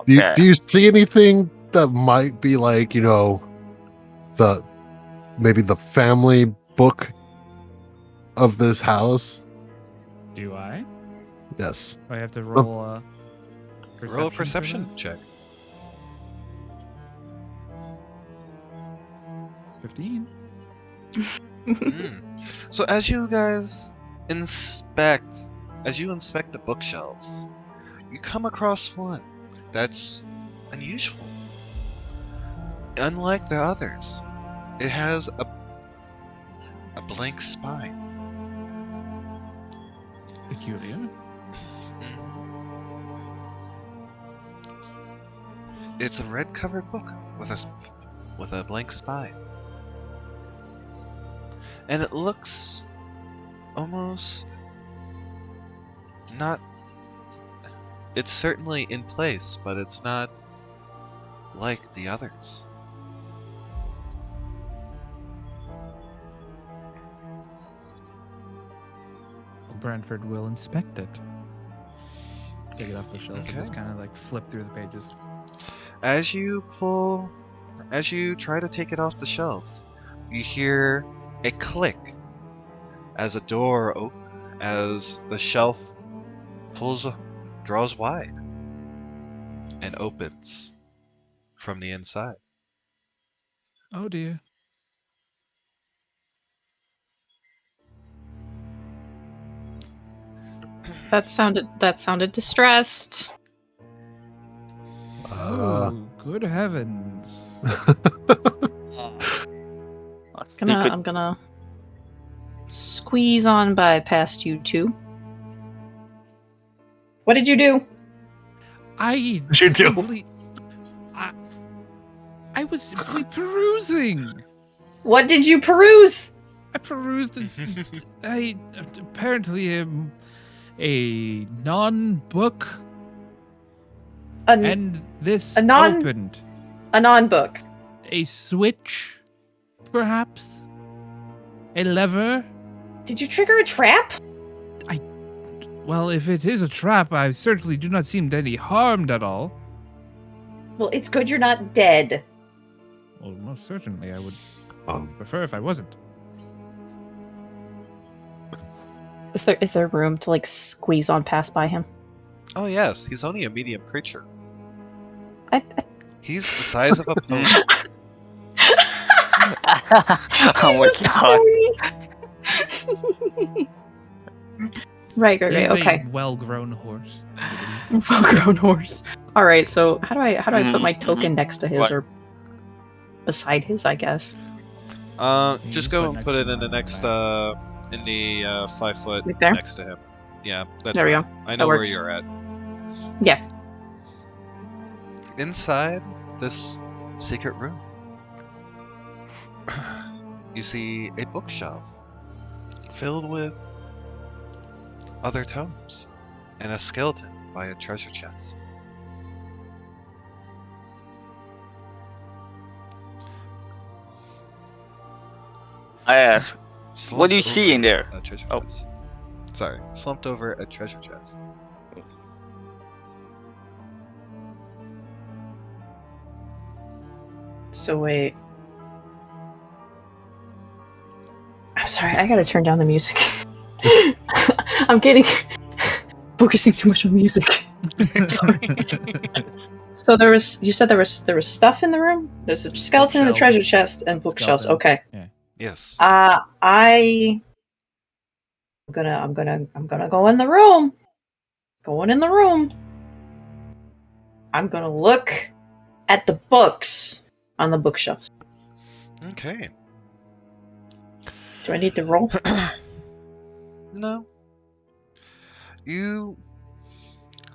okay. Do you see anything that might be like, maybe the family book of this house? Do I? Yes. I have to roll a Roll a for perception that? check. 15. So as you guys inspect the bookshelves, you come across one that's unusual. Unlike the others, it has a blank spine. Peculiar. It's a red-covered book with a blank spine. And it looks almost not... It's certainly in place, but it's not like the others. Brentford will inspect it. Take it off the shelf and Okay. just kind of like flip through the pages. As you try to take it off the shelves, you hear a click as a door as the shelf draws wide and opens from the inside. Oh dear. That sounded distressed. Oh, good heavens. I'm gonna squeeze on by past you two. What did you do? I was simply perusing. What did you peruse? I perused I apparently am a non-book, and this opened. A non-book. A switch, perhaps? A lever? Did you trigger a trap? Well, if it is a trap, I certainly do not seem any harmed at all. Well, it's good you're not dead. Well, most certainly, I would prefer if I wasn't. Is there room to like squeeze on past by him? Oh yes, he's only a medium creature. I He's the size of a pony. Oh my god. Right, He's okay. a well-grown horse. Well-grown horse. All right, so how do I put my token next to his or beside his? I guess. Just go and put it in the next in the 5 foot Right there? next to him. Yeah, that's There we right. go. I That know where works. you're at. Yeah. Inside this secret room, you see a bookshelf filled with other tomes and a skeleton by a treasure chest. I asked, what do you Slumped see in over there? A treasure Oh. chest. Sorry, slumped over a treasure chest. So wait. I'm sorry, I gotta turn down the music. I'm getting focusing too much on music. Sorry. So you said there was stuff in the room? There's a skeleton in the treasure chest and bookshelves. Skeleton. Okay. Yeah. Yes. I'm gonna go in the room. Going in the room. I'm gonna look at the books on the bookshelves. Okay. Do I need to roll? No.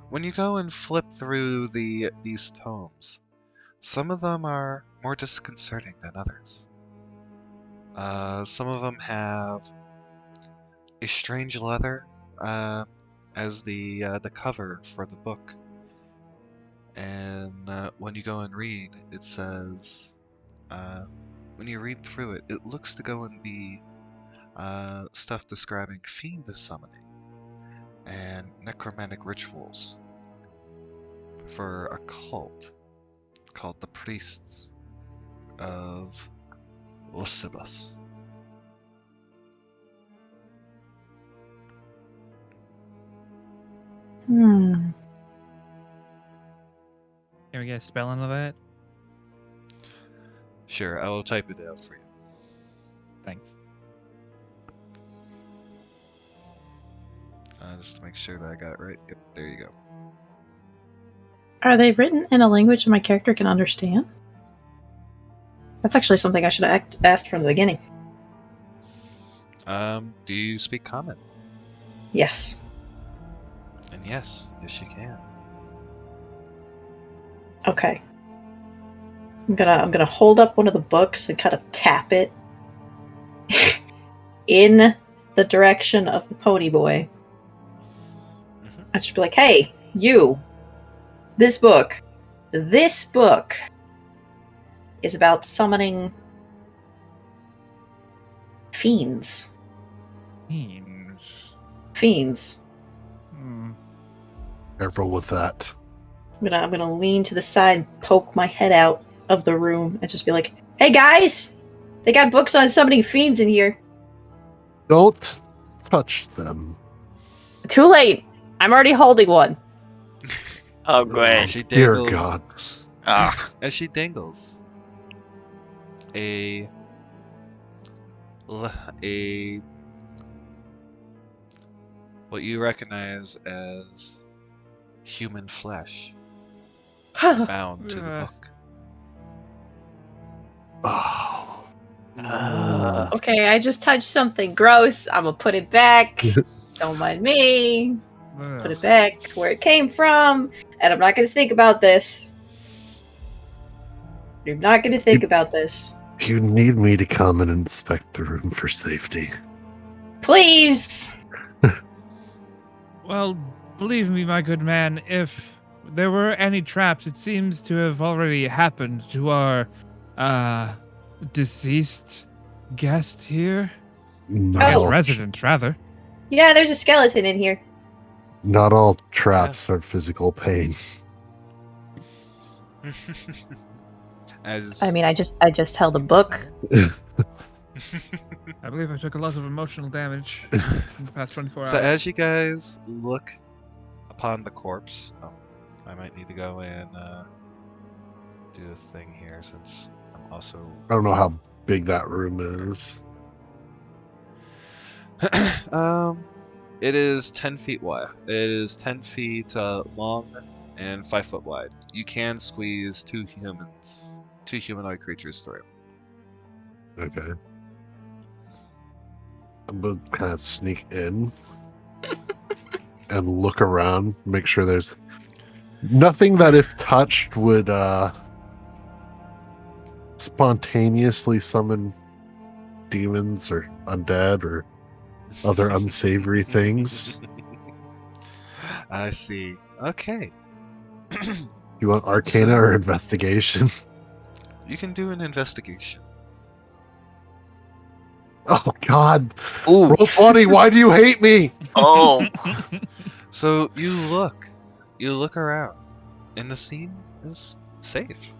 When you go and flip through these tomes, some of them are more disconcerting than others. Some of them have a strange leather as the cover for the book, and when you go and read, it says when you read through it, it looks to go and be stuff describing fiend summoning and necromantic rituals for a cult called the Priests of Osibus. Hmm. Can we get a spelling of that? Sure, I will type it out for you. Thanks. Just to make sure that I got it right. Yep, there you go. Are they written in a language that my character can understand? That's actually something I should have asked from the beginning. Do you speak Common? Yes. And yes you can. Okay. I'm gonna hold up one of the books and kind of tap it in the direction of the pony boy. Mm-hmm. I should be like, hey, you, this book is about summoning fiends. Fiends. Hmm. Careful with that. I'm gonna lean to the side, poke my head out of the room, and just be like, hey guys! They got books on summoning fiends in here. Don't touch them. Too late! I'm already holding one. Oh, great. She Dear dangles, gods. Ah, as she dangles a what you recognize as human flesh bound to the book. Oh. Okay, I just touched something gross. I'm gonna put it back. Don't mind me. Put it back where it came from. And I'm not gonna think about this. I'm not gonna think about this. You need me to come and inspect the room for safety. Please! Well, believe me, my good man, if there were any traps, it seems to have already happened to our deceased guest here. Not I guess all, resident, rather. Yeah, there's a skeleton in here. not all traps are physical pain. As I mean, I just held a book. I believe I took a lot of emotional damage in the past 24 hours. so as you guys look upon the corpse, I might need to go and do a thing here since I'm also. I don't know how big that room is. It is 10 feet wide. It is 10 feet long and 5 foot wide. You can squeeze two humanoid creatures through. Okay. I'm gonna kind of sneak in and look around, make sure there's nothing that if touched would spontaneously summon demons or undead or other unsavory things. I see. Okay. You want Arcana or Investigation? You can do an investigation. Oh God! ooh. Roll 20. Why do you hate me? Oh. So you look around, and the scene is safe.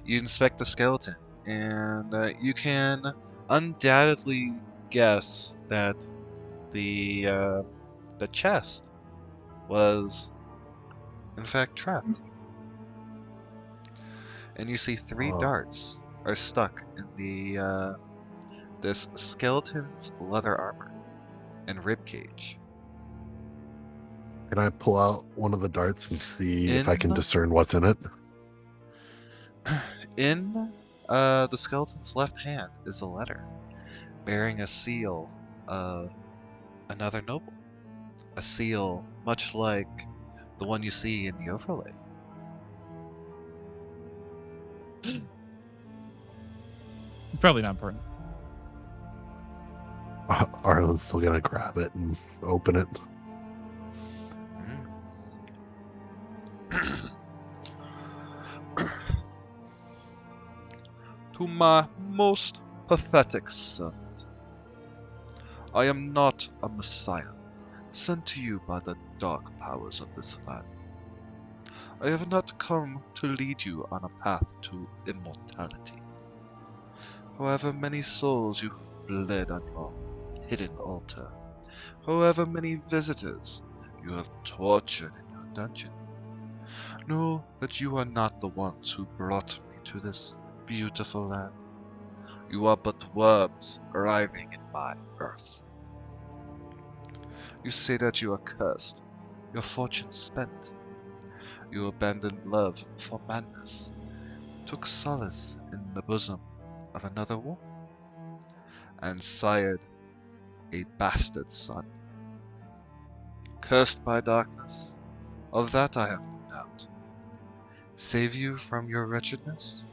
You inspect the skeleton, and you can undoubtedly guess that the chest was, in fact, trapped. And you see 3 darts are stuck in the this skeleton's leather armor and rib cage. Can I pull out one of the darts and see if I can discern what's in it? In the skeleton's left hand is a letter bearing a seal of another noble. A seal much like the one you see in the overlay. Probably not important. Arlen's still gonna grab it and open it. To my most pathetic servant, I am not a messiah sent to you by the dark powers of this land. I have not come to lead you on a path to immortality. However many souls you've bled on your hidden altar, however many visitors you have tortured in your dungeon, know that you are not the ones who brought me to this beautiful land. You are but worms arriving in my earth. You say that you are cursed, your fortune spent. You abandoned love for madness, took solace in the bosom of another woman, and sired a bastard son. Cursed by darkness, of that I have no doubt. Save you from your wretchedness?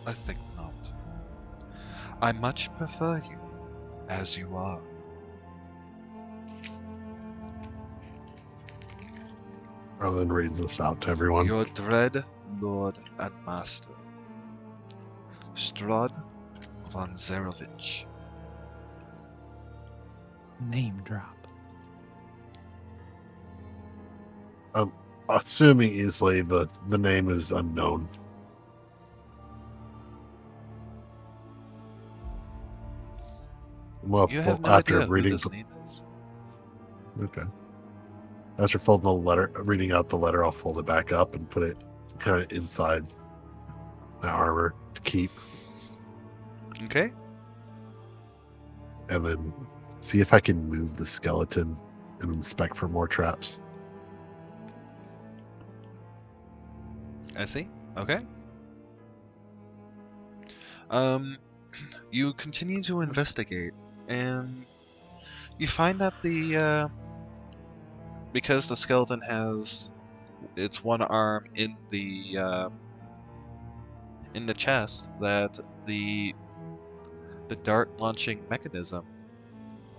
I think not. I much prefer you as you are. Arlen reads this out to everyone. Your dread lord and master, Strahd von Zarovich. Name drop. I'm assuming easily the name is unknown. Well, You have no after idea reading who this name is. Okay. After folding the letter, reading out the letter, I'll fold it back up and put it kind of inside my armor to keep. Okay. And then see if I can move the skeleton and inspect for more traps. I see. Okay. You continue to investigate, and you find that because the skeleton has its one arm in the chest, that the dart launching mechanism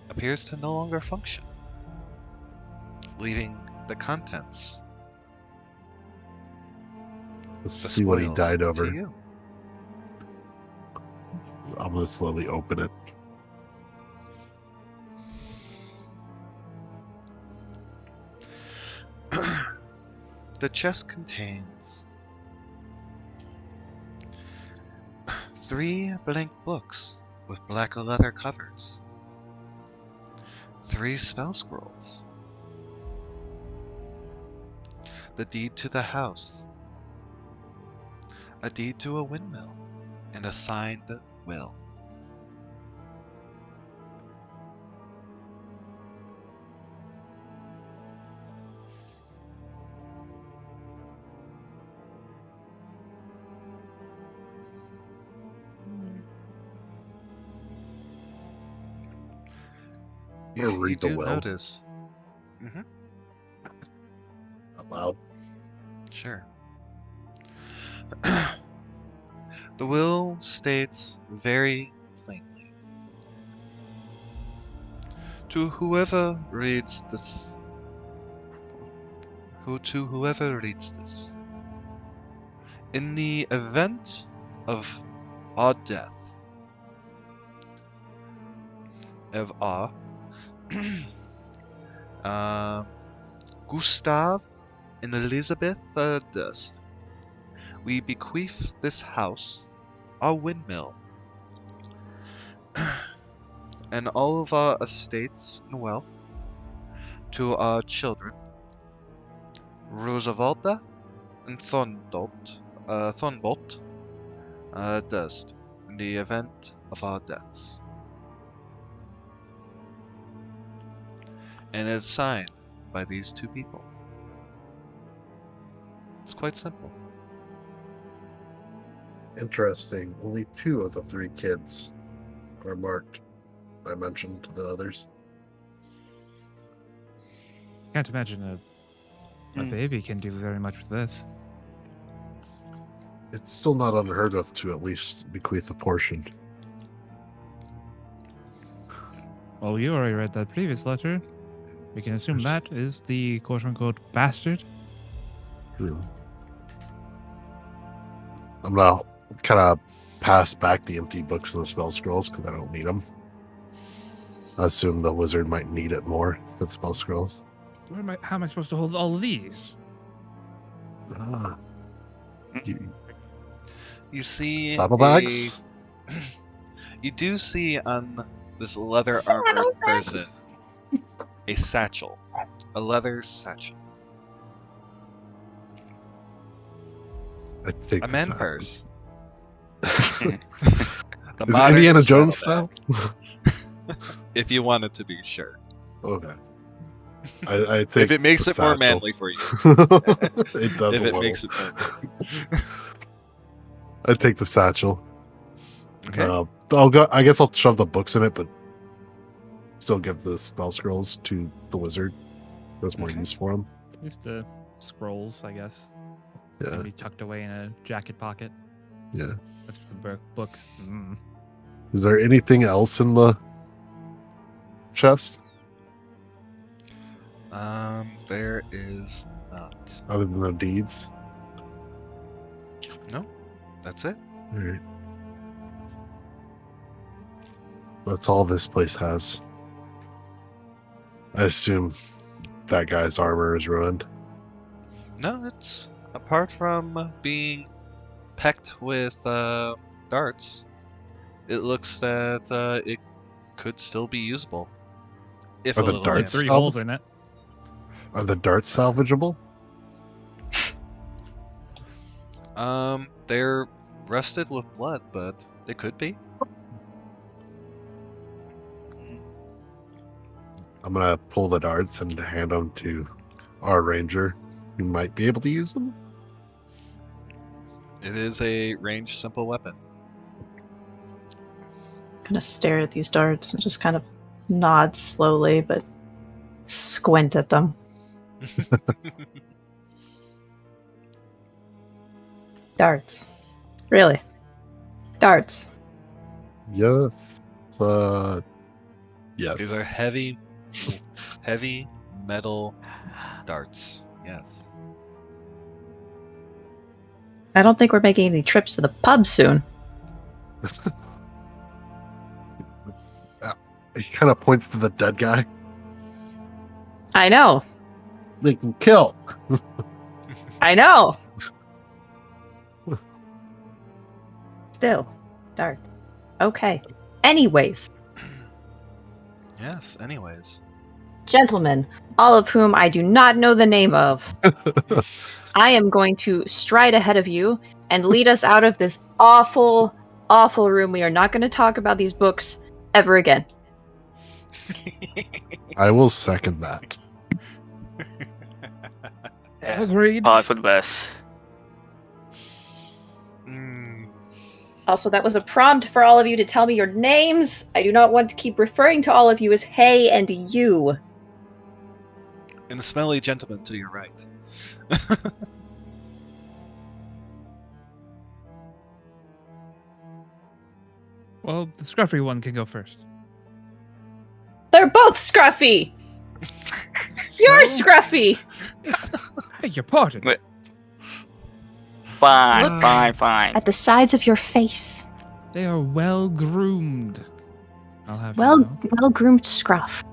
appears to no longer function, leaving the contents. Let's see what he died over. To you. I'm going to slowly open it. The chest contains 3 blank books with black leather covers, 3 spell scrolls, the deed to the house, a deed to a windmill, and a signed will. You do notice. Out loud. Sure. The will states very plainly, to whoever reads this, in the event of our death, of our Gustav and Elizabeth Durst, we bequeath this house, our windmill, and all of our estates and wealth to our children, Roosevelta and Thornbolt, Dust, in the event of our deaths. And it's signed by these two people. It's quite simple. Interesting. Only 2 of the 3 kids are marked. I mentioned to the others. Can't imagine a baby can do very much with this. It's still not unheard of to at least bequeath a portion. Well, you already read that previous letter. We can assume that is the quote-unquote bastard. True. I'm gonna kind of pass back the empty books and the spell scrolls because I don't need them. I assume the wizard might need it more than spell scrolls. How am I supposed to hold all of these? You see saddlebags? You do see on this leather armored person a satchel. A leather satchel. I think A man purse. Is it Indiana Jones style? If you want it to be, sure. Okay. I think if it makes it more satchel. manly for you. It does if a it little. makes it more manly. I'd take the satchel. Okay. I'll go. I guess I'll shove the books in it, but still give the spell scrolls to the wizard. There's more use for him. Just scrolls, I guess. Yeah. Maybe tucked away in a jacket pocket. Yeah. That's for the books. Mm. Is there anything else in the chest There is not. other than the deeds? No, that's it. All right. That's all this place has. I assume that guy's armor is ruined. No, it's apart from being pecked with darts. It looks that it could still be usable. If Are a the little darts- Three Oh. holes in it. Are the darts salvageable? They're rusted with blood, but they could be. I'm gonna pull the darts and hand them to our ranger, who might be able to use them. It is a ranged, simple weapon. Gonna stare at these darts and just kind of nod slowly, but squint at them. Darts. Really? Darts. Yes. Yes. These are heavy metal darts. Yes. I don't think we're making any trips to the pub soon. He kind of points to the dead guy. I know. They can kill. I know. Still, darts. Okay. Anyways, Yes, anyways. gentlemen, all of whom I do not know the name of, I am going to stride ahead of you and lead us out of this awful, awful room. We are not going to talk about these books ever again. I will second that. Yeah. Agreed. Probably for the best. Also, that was a prompt for all of you to tell me your names. I do not want to keep referring to all of you as hey and you. And the smelly gentleman to your right. Well, the scruffy one can go first. They're both scruffy! You're So? scruffy! Beg your pardon. Wait. Fine, Look fine. At the sides of your face. They are well groomed. I'll have Well you know. groomed scruff.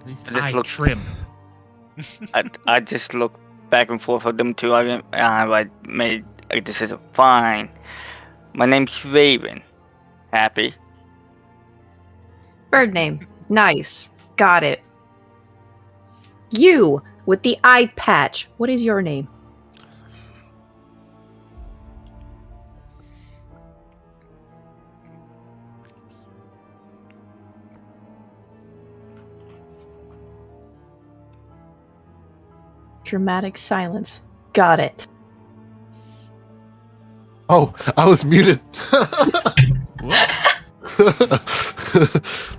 At least I just eye look- trim. I just look back and forth with them two. I made a decision. Fine. My name's Raven. Happy. Bird name. Nice. Got it. You with the eye patch. What is your name? Dramatic silence. Got it. Oh, I was muted.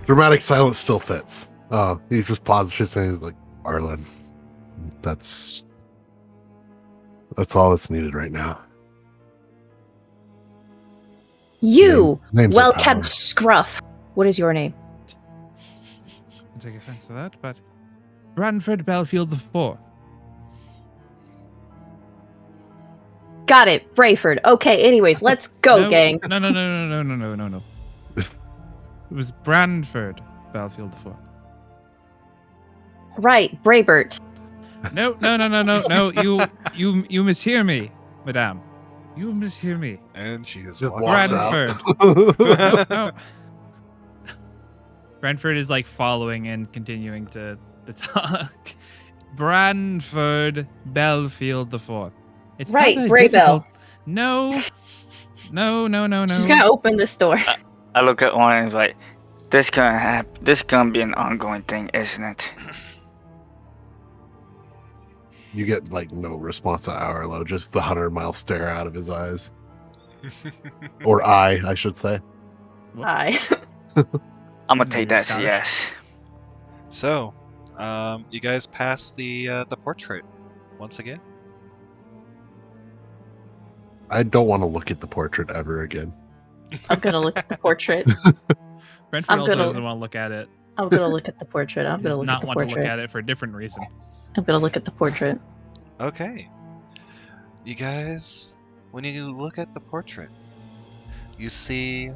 Dramatic silence still fits. He just pauses and he's like, Arlen, that's all that's needed right now. You, Names are well-kept power. scruff. What is your name? I take offense to that, but Branford Belfield IV. Got it, Brayford. Okay, anyways, let's go, No, gang. No. It was Branford Belfield IV. Right, Braybert. No. You mishear me, madame. You mishear me. And she is Just walking walks Branford. out. No. Branford is like following and continuing to talk. Branford Belfield IV. It's Right, not that Braybell. difficult. No. She's gonna open this door. I look at one and it's like, this gonna be an ongoing thing, isn't it? You get like no response to Arlo, just the 100-mile stare out of his eyes. Or I should say. Hi. I'm gonna take that as Scottish. yes. So, you guys pass the portrait once again. I don't want to look at the portrait ever again. I'm gonna look at the portrait. Brentford I'm also gonna- doesn't want to look at it. I'm gonna look at the portrait. I'm He gonna does look not at the want to portrait. look at it for a different reason. I'm gonna look at the portrait. Okay. You guys, when you look at the portrait, you see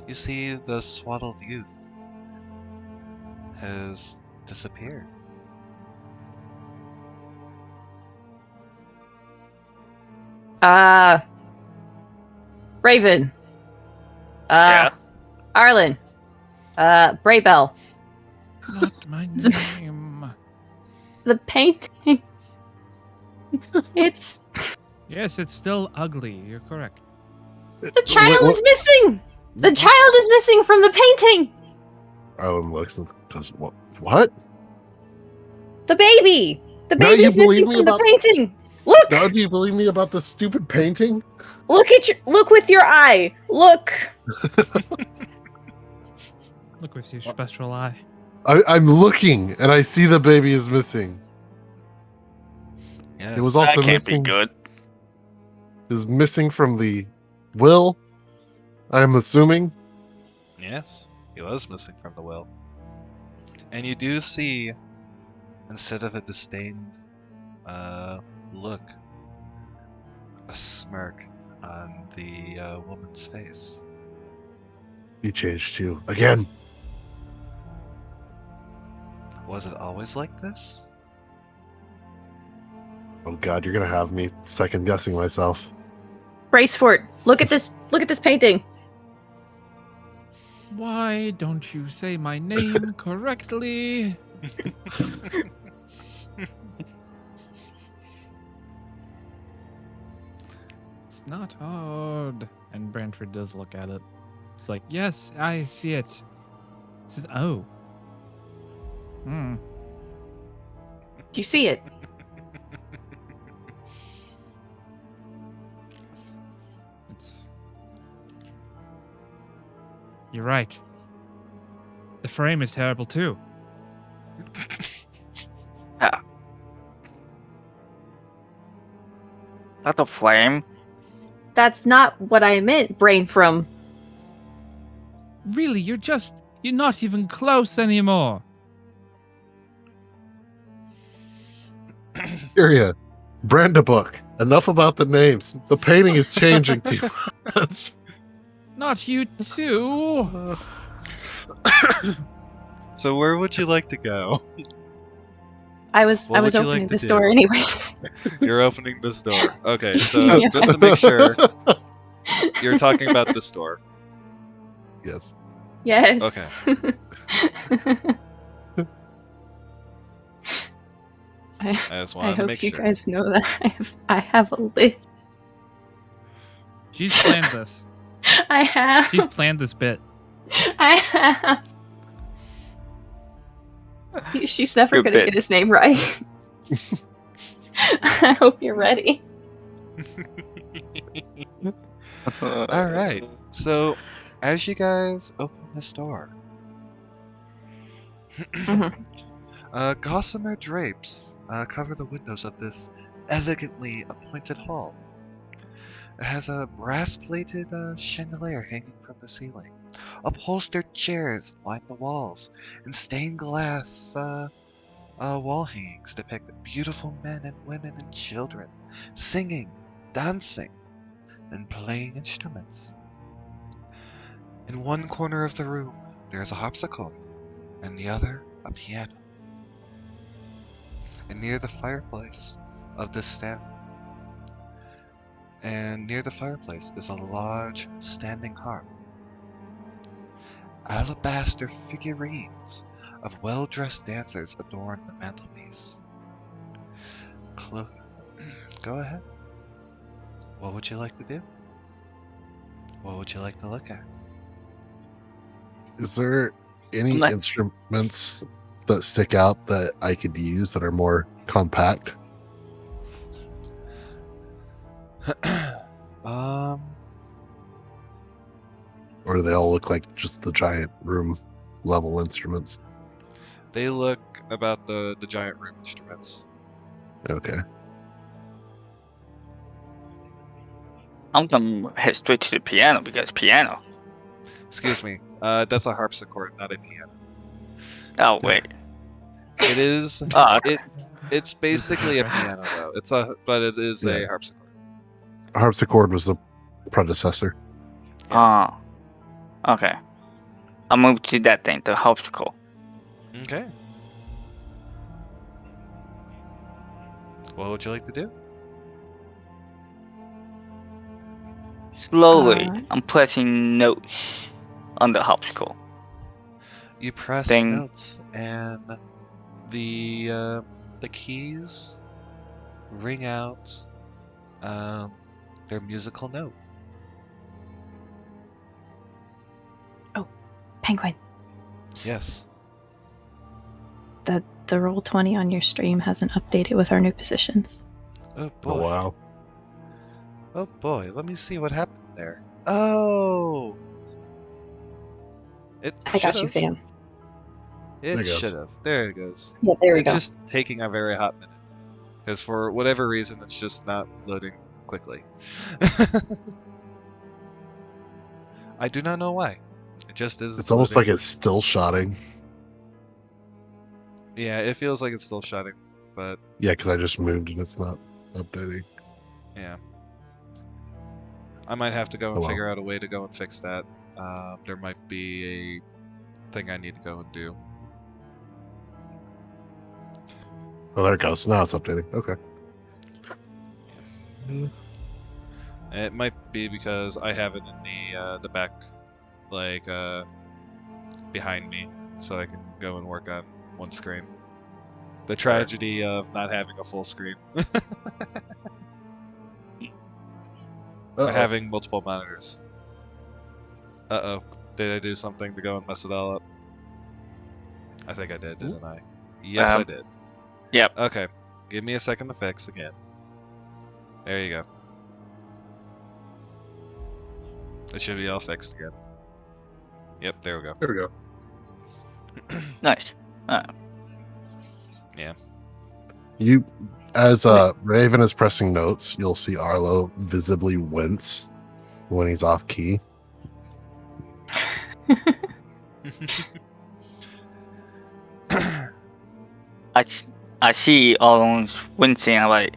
the swaddled youth has disappeared. Raven. Yeah. Arlen. Braybell. Not my name. The painting. It's Yes, it's still ugly. You're correct. the child is missing. The child is missing from the painting. Arlen looks and goes, what? The baby. The Now baby you is missing believe me from the about- painting. Look. Now do you believe me about this stupid painting? Look with your eye. Look. Look with your special eye. I'm looking and I see the baby is missing. Yes. It was That also can't missing. be good. It was missing from the will. I'm assuming. Yes, he was missing from the will. And you do see, instead of a disdained look, a smirk on the woman's face. He changed too. Again. Was it always like this? Oh God, you're gonna have me second guessing myself. Brace for it. Look at this. Look at this painting. Why don't you say my name correctly? It's not hard. And Branford does look at it. It's like, yes, I see it. It's, oh. Hmm. Do you see it? It's. You're right. The frame is terrible too. Not a flame. That's not what I meant, brain from. Really, you're not even close anymore. Syria, brand a book. Enough about the names. The painting is changing too much. Not you too. So where would you like to go? I was What would you opening like to this do? door anyways. You're opening this door. Okay, so just to make sure, you're talking about this door. Yes. Yes. Okay. I just I wanted to hope make you sure. guys know that I have a list. She's planned this. I have. She's planned this bit. I have. She's never Good gonna bit. get his name right. I hope you're ready. All right. So, as you guys open this door, gossamer drapes cover the windows of this elegantly appointed hall. It has a brass-plated chandelier hanging from the ceiling. Upholstered chairs line the walls, and stained glass wall hangings depict beautiful men and women and children singing, dancing, and playing instruments. In one corner of the room, there is a harpsichord, and the other, a piano. And near the fireplace of this stand, is a large standing harp. Alabaster figurines of well-dressed dancers adorn the mantelpiece. Go ahead. What would you like to do? What would you like to look at? Is there any I'm like- instruments that stick out that I could use that are more compact? Or do they all look like just the giant room level instruments? They look about the giant room instruments. Okay. I'm gonna head straight to the piano because piano. Excuse me. That's a harpsichord, not a piano. Oh wait. It is. Okay. It's basically a piano though. But it is a harpsichord. Harpsichord was the predecessor. Okay. I'll move to that thing, the harpsichord. Okay. What would you like to do? Slowly, I'm pressing notes on the harpsichord. You press Ding. notes, and the keys ring out their musical note. Penguin. Yes. The Roll20 on your stream hasn't updated with our new positions. Oh boy. Oh, wow. Oh boy. Let me see what happened there. Oh. I got you, fam. It There it goes. should have. There it goes. Yeah, there we It's go. just taking a very hot minute. Because for whatever reason, it's just not loading quickly. I do not know why. It just is. It's almost loading. like it's still shotting. Yeah, it feels like it's still shutting, but Yeah, because I just moved and it's not updating. yeah. I might have to go and Oh, well. figure out a way to go and fix that. There might be a thing I need to go and do. Oh, there it goes. Now it's updating. Okay. It might be because I have it in the back, like behind me, so I can go and work on one screen. The tragedy of not having a full screen. Or having multiple monitors. Uh-oh. Did I do something to go and mess it all up? I think I did, didn't I? Yes, I did. Yep. Okay. Give me a second to fix again. There you go. It should be all fixed again. Yep, there we go. There we go. Nice. Yeah. You, as Raven is pressing notes, you'll see Arlo visibly wince when he's off key. I see Arlon's wincing. I'm like,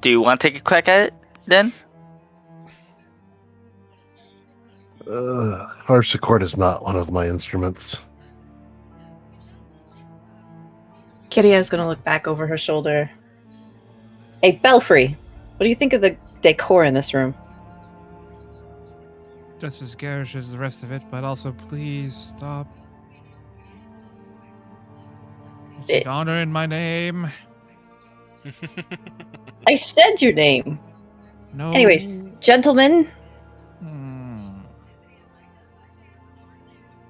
do you want to take a crack at it then? Harpsichord is not one of my instruments. Kiria's gonna look back over her shoulder. Hey, Belfry, what do you think of the decor in this room? Just as garish as the rest of it, but also please stop. Take honor in my name. I said your name. No. Anyways, gentlemen,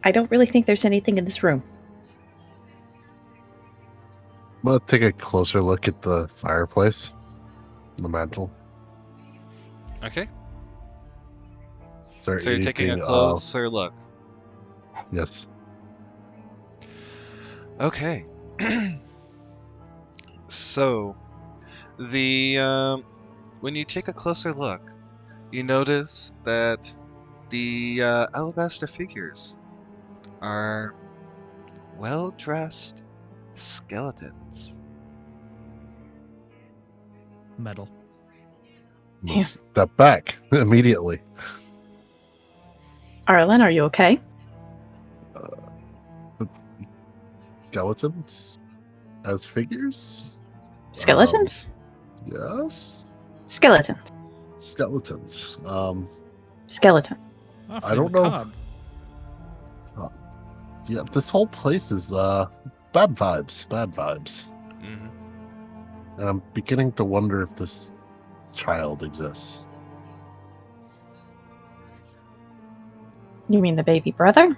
I don't really think there's anything in this room. I'm gonna take a closer look at the fireplace, the mantle. Okay. So you're taking a closer look. Yes. Okay. So, when you take a closer look, you notice that the alabaster figures are well-dressed skeletons. Metal. Yeah. Step back immediately. Arlen, are you okay? Skeletons as figures? Skeletons? Yes. Skeleton. Skeletons. Skeleton. I don't know. Yeah, this whole place is bad vibes. Bad vibes. Mm-hmm. And I'm beginning to wonder if this child exists. You mean the baby brother?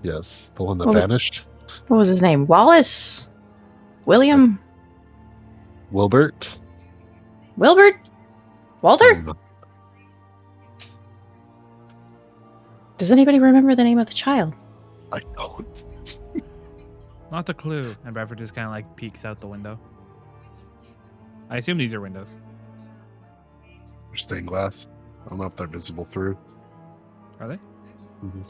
Yes, the one that vanished. What was his name? Wallace? William? Wilbert? Wilbert? Walter? Does anybody remember the name of the child? I don't. Not a clue. And Bradford just kind of like peeks out the window. I assume these are windows. They're stained glass. I don't know if they're visible through. Are they? Mm-hmm.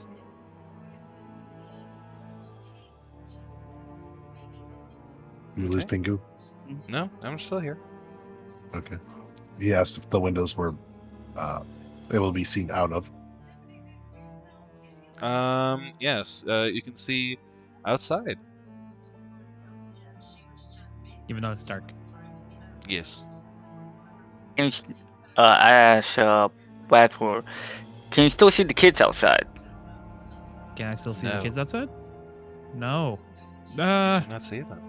You lose Pingu? No, I'm still here. Okay. He asked if the windows were able to be seen out of. Yes. You can see outside. Even though it's dark. Yes. I asked Bradford, can you still see the kids outside? Can I still see the No. kids outside? No. Do not see them.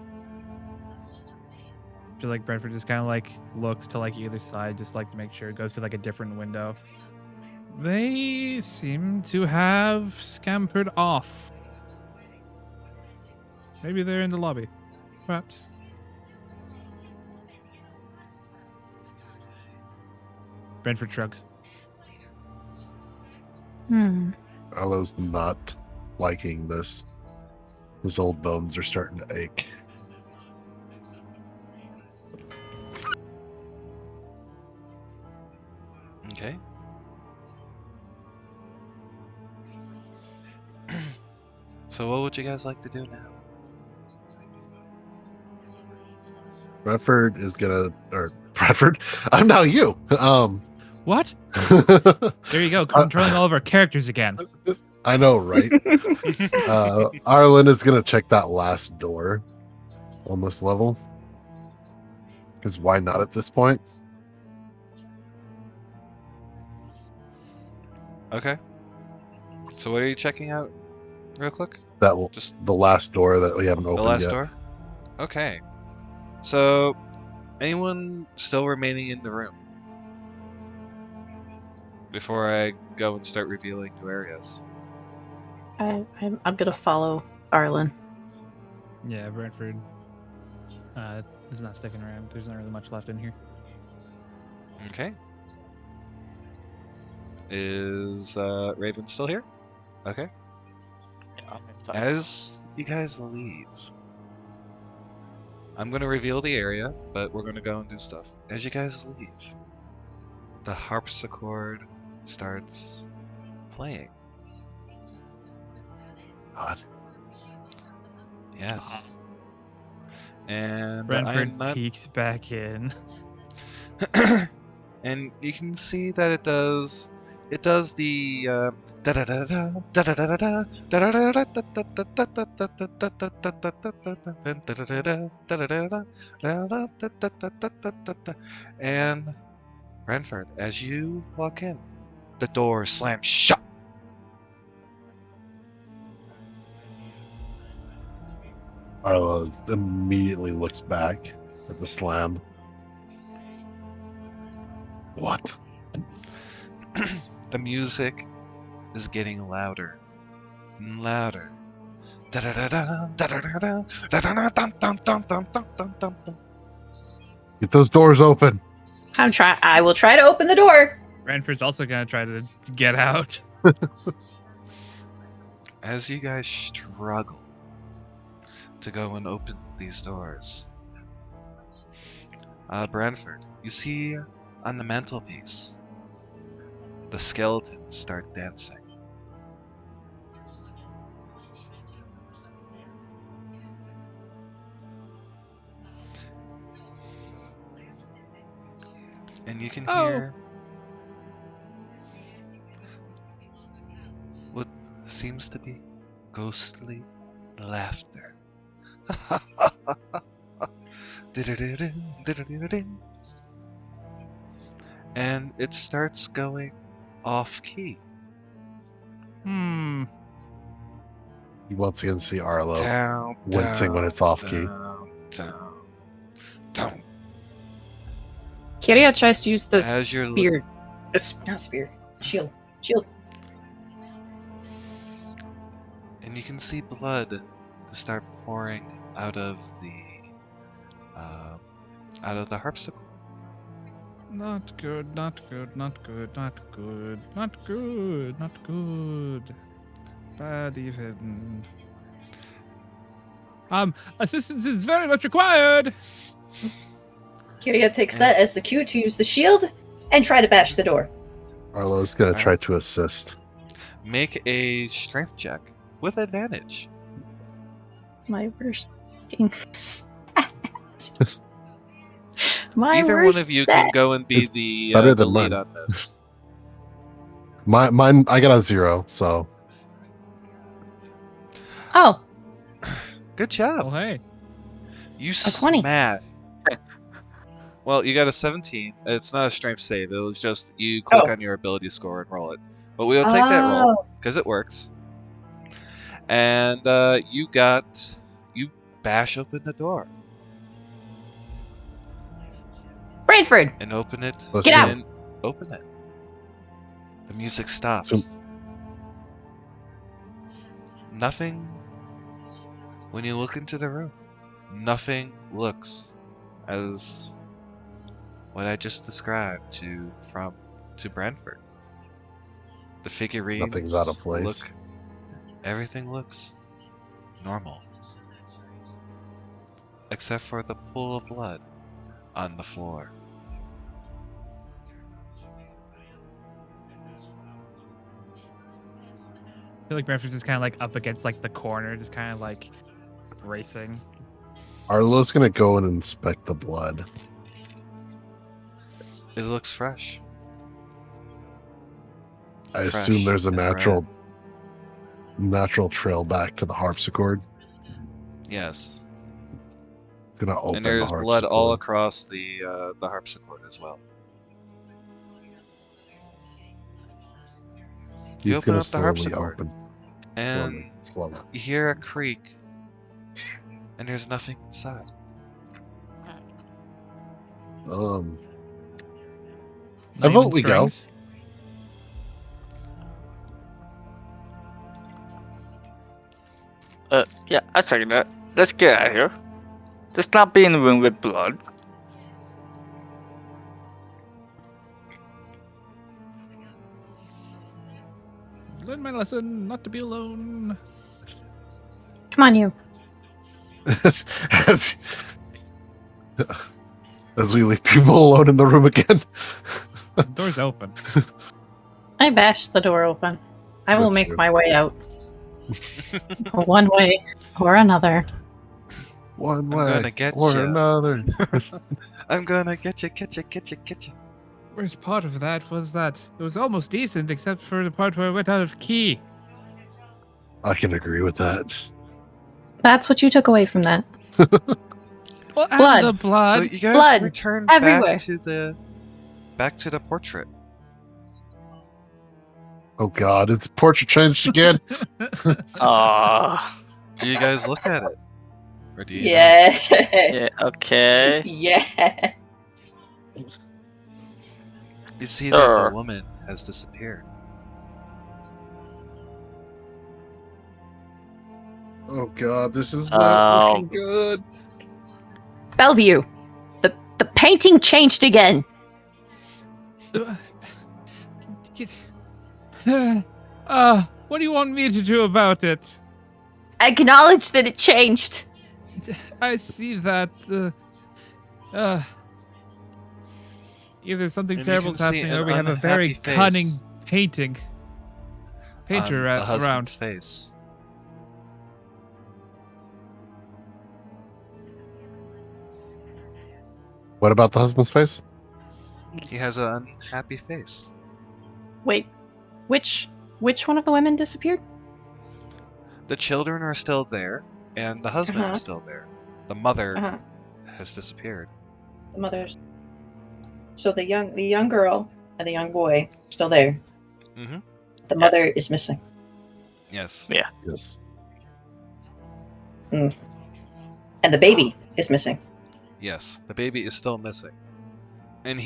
I feel like Bradford just kind of like looks to like either side, just like to make sure it goes to like a different window. They seem to have scampered off. Maybe they're in the lobby. Perhaps. Brentford shrugs. Arlo's not liking this. His old bones are starting to ache. Okay. So what would you guys like to do now? Bradford is gonna, or Bradford, I'm now you. What? There you go, controlling all of our characters again. I know, right? Arlen is gonna check that last door on this level. Because why not at this point? Okay. So what are you checking out, real quick? Just the last door that we haven't opened yet. The last door? Okay. So, anyone still remaining in the room? Before I go and start revealing new areas. I'm gonna follow Arlen. Yeah, Brentford is not sticking around. There's not really much left in here. Okay. Is Raven still here? Okay. Yeah, As you guys leave, I'm going to reveal the area, but we're going to go and do stuff. As you guys leave, the harpsichord starts playing. God. Yes. And Brentford peeks back in. And you can see that it does It does the and Renford, as you walk in, the door slams shut. Arlo immediately looks back at the slam. What? The music is getting louder and louder. Get those doors open. I will try to open the door. Ranford's also gonna try to get out. As you guys struggle to go and open these doors, Branford, you see on the mantelpiece, the skeletons start dancing. And you can hear what seems to be ghostly laughter. And it starts going off key. Hmm. You once again see Arlo Down, wincing when it's off key. Down. Kiria tries to use the As you're spear. It's not spear. Shield. And you can see blood to start pouring out of the harpsichord. Not good, not good, not good, not good, not good, not good. Bad even. Assistance is very much required. Kiria takes that as the cue to use the shield and try to bash the door. Arlo's gonna try to assist. Make a strength check with advantage. My worst stat. My Either worst one of you stat. can go and be It's the better the than lead mine. on this. Mine, I got a 0, so Oh, Good job. Oh hey. You 20. smash. Well, you got a 17. It's not a strength save. It was just you click on your ability score and roll it. But we'll take that roll because it works. And you bash open the door Brainford. and open it. Get out. And open it. The music stops. Nothing. When you look into the room, nothing looks as what I just described to Brantford. The figurines Nothing's out of place. Everything looks normal. Except for the pool of blood on the floor. I feel like Brantford's just kind of like up against like the corner, just kind of like bracing. Arlo's gonna go and inspect the blood. It looks fresh. I assume there's a natural trail back to the harpsichord. Yes. Gonna open And there's the harpsichord. blood all across the harpsichord as well. You He's open gonna up the slowly harpsichord, open. and Slowly. you hear a creak, and there's nothing inside. I vote we go. Yeah, I second that. Let's get out of here. Let's not be in the room with blood. Learn my lesson, not to be alone. Come on, you. as we leave people alone in the room again. The door's open. I bashed the door open. I will That's make true. my way out. One way or another. One I'm way gonna get or ya. another. I'm gonna get you. worst part of that was that it was almost decent, except for the part where I went out of key. I can agree with that. That's what you took away from that. Well, Blood. and the blood. So you guys Blood. return Everywhere. back to the portrait. Oh God, it's portrait changed again. Ah. Do you guys look at it? Or do you Yeah. Yeah. Okay. Yeah. not? You see that the Sure. woman has disappeared. Oh God, this is not looking good. Bellevue. The painting changed again. What do you want me to do about it? Acknowledge that it changed. I see that either something And you terrible's can see happening an or we have a unhappy very cunning face painter on the husband's around. face. What about the husband's face? He has an unhappy face. Wait, which one of the women disappeared? The children are still there, and the husband Uh-huh. is still there. The mother Uh-huh. has disappeared. The mother's. So the young girl and the young boy are still there. Mm-hmm. The mother is missing. Yes. Yeah. Yes. And the baby is missing. Yes. The baby is still missing. And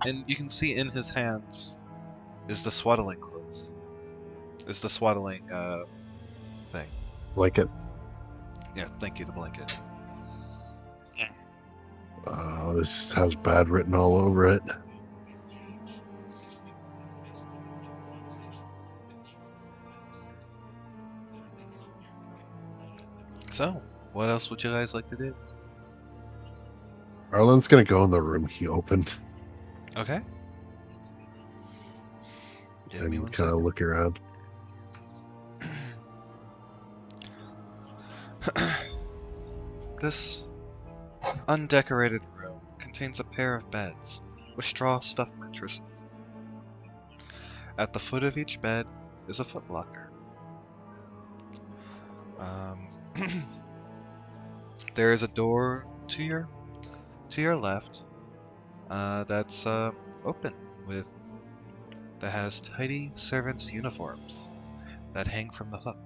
and you can see in his hands is the swaddling clothes. Is the swaddling thing. Blanket. Yeah, thank you, the blanket. Oh, this has bad written all over it. So, what else would you guys like to do? Arlen's gonna go in the room he opened Okay. Give me and one kind of second. look around. This undecorated room contains a pair of beds with straw stuffed mattresses. At the foot of each bed is a footlocker. There is a door to your left that's open that has tidy servants' uniforms that hang from the hook.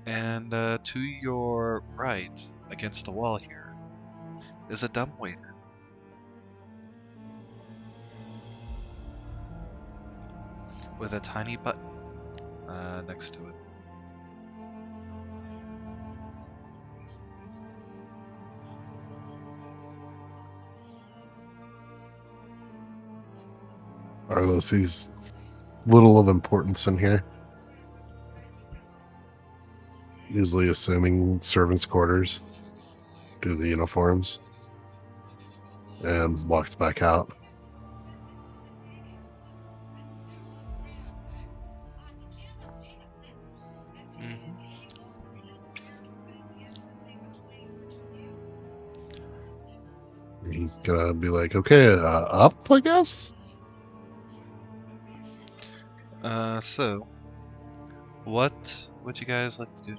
And to your right, against the wall here, is a dumbwaiter. With a tiny button next to it. Arlo sees little of importance in here. Usually assuming servants' quarters, do the uniforms, and walks back out. He's gonna be like, okay, up, I guess? So, what would you guys like to do?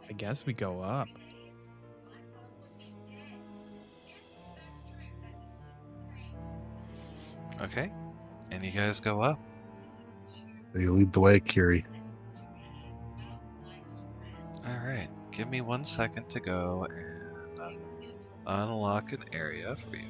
I guess we go up. Okay, and you guys go up. You lead the way, Kiri. Alright, give me 1 second to go and unlock an area for you.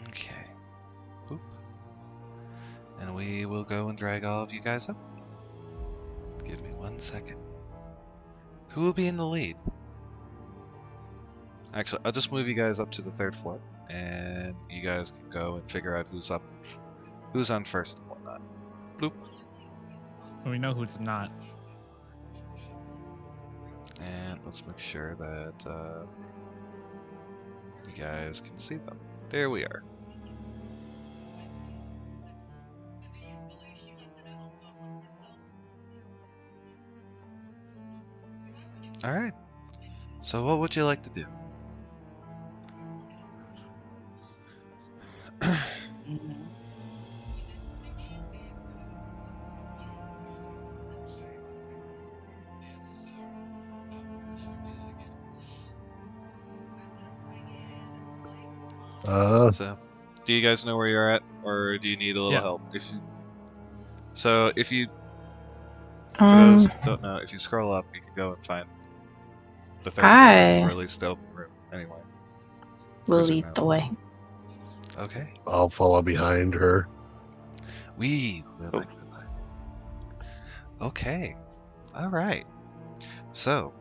Okay. Boop. And we will go and drag all of you guys up. Give me 1 second. Who will be in the lead? Actually, I'll just move you guys up to the 3rd floor, and you guys can go and figure out who's on first and whatnot. Bloop. We know who's not. And let's make sure that you guys can see them. There we are. Alright. So what would you like to do? So, do you guys know where you're at, or do you need a little help? If you for those who don't know, if you scroll up, you can go and find the 3rd floor, or at least the open room. Anyway, we'll lead the way. Okay. I'll follow behind her. We will like the way. Okay. All right. So.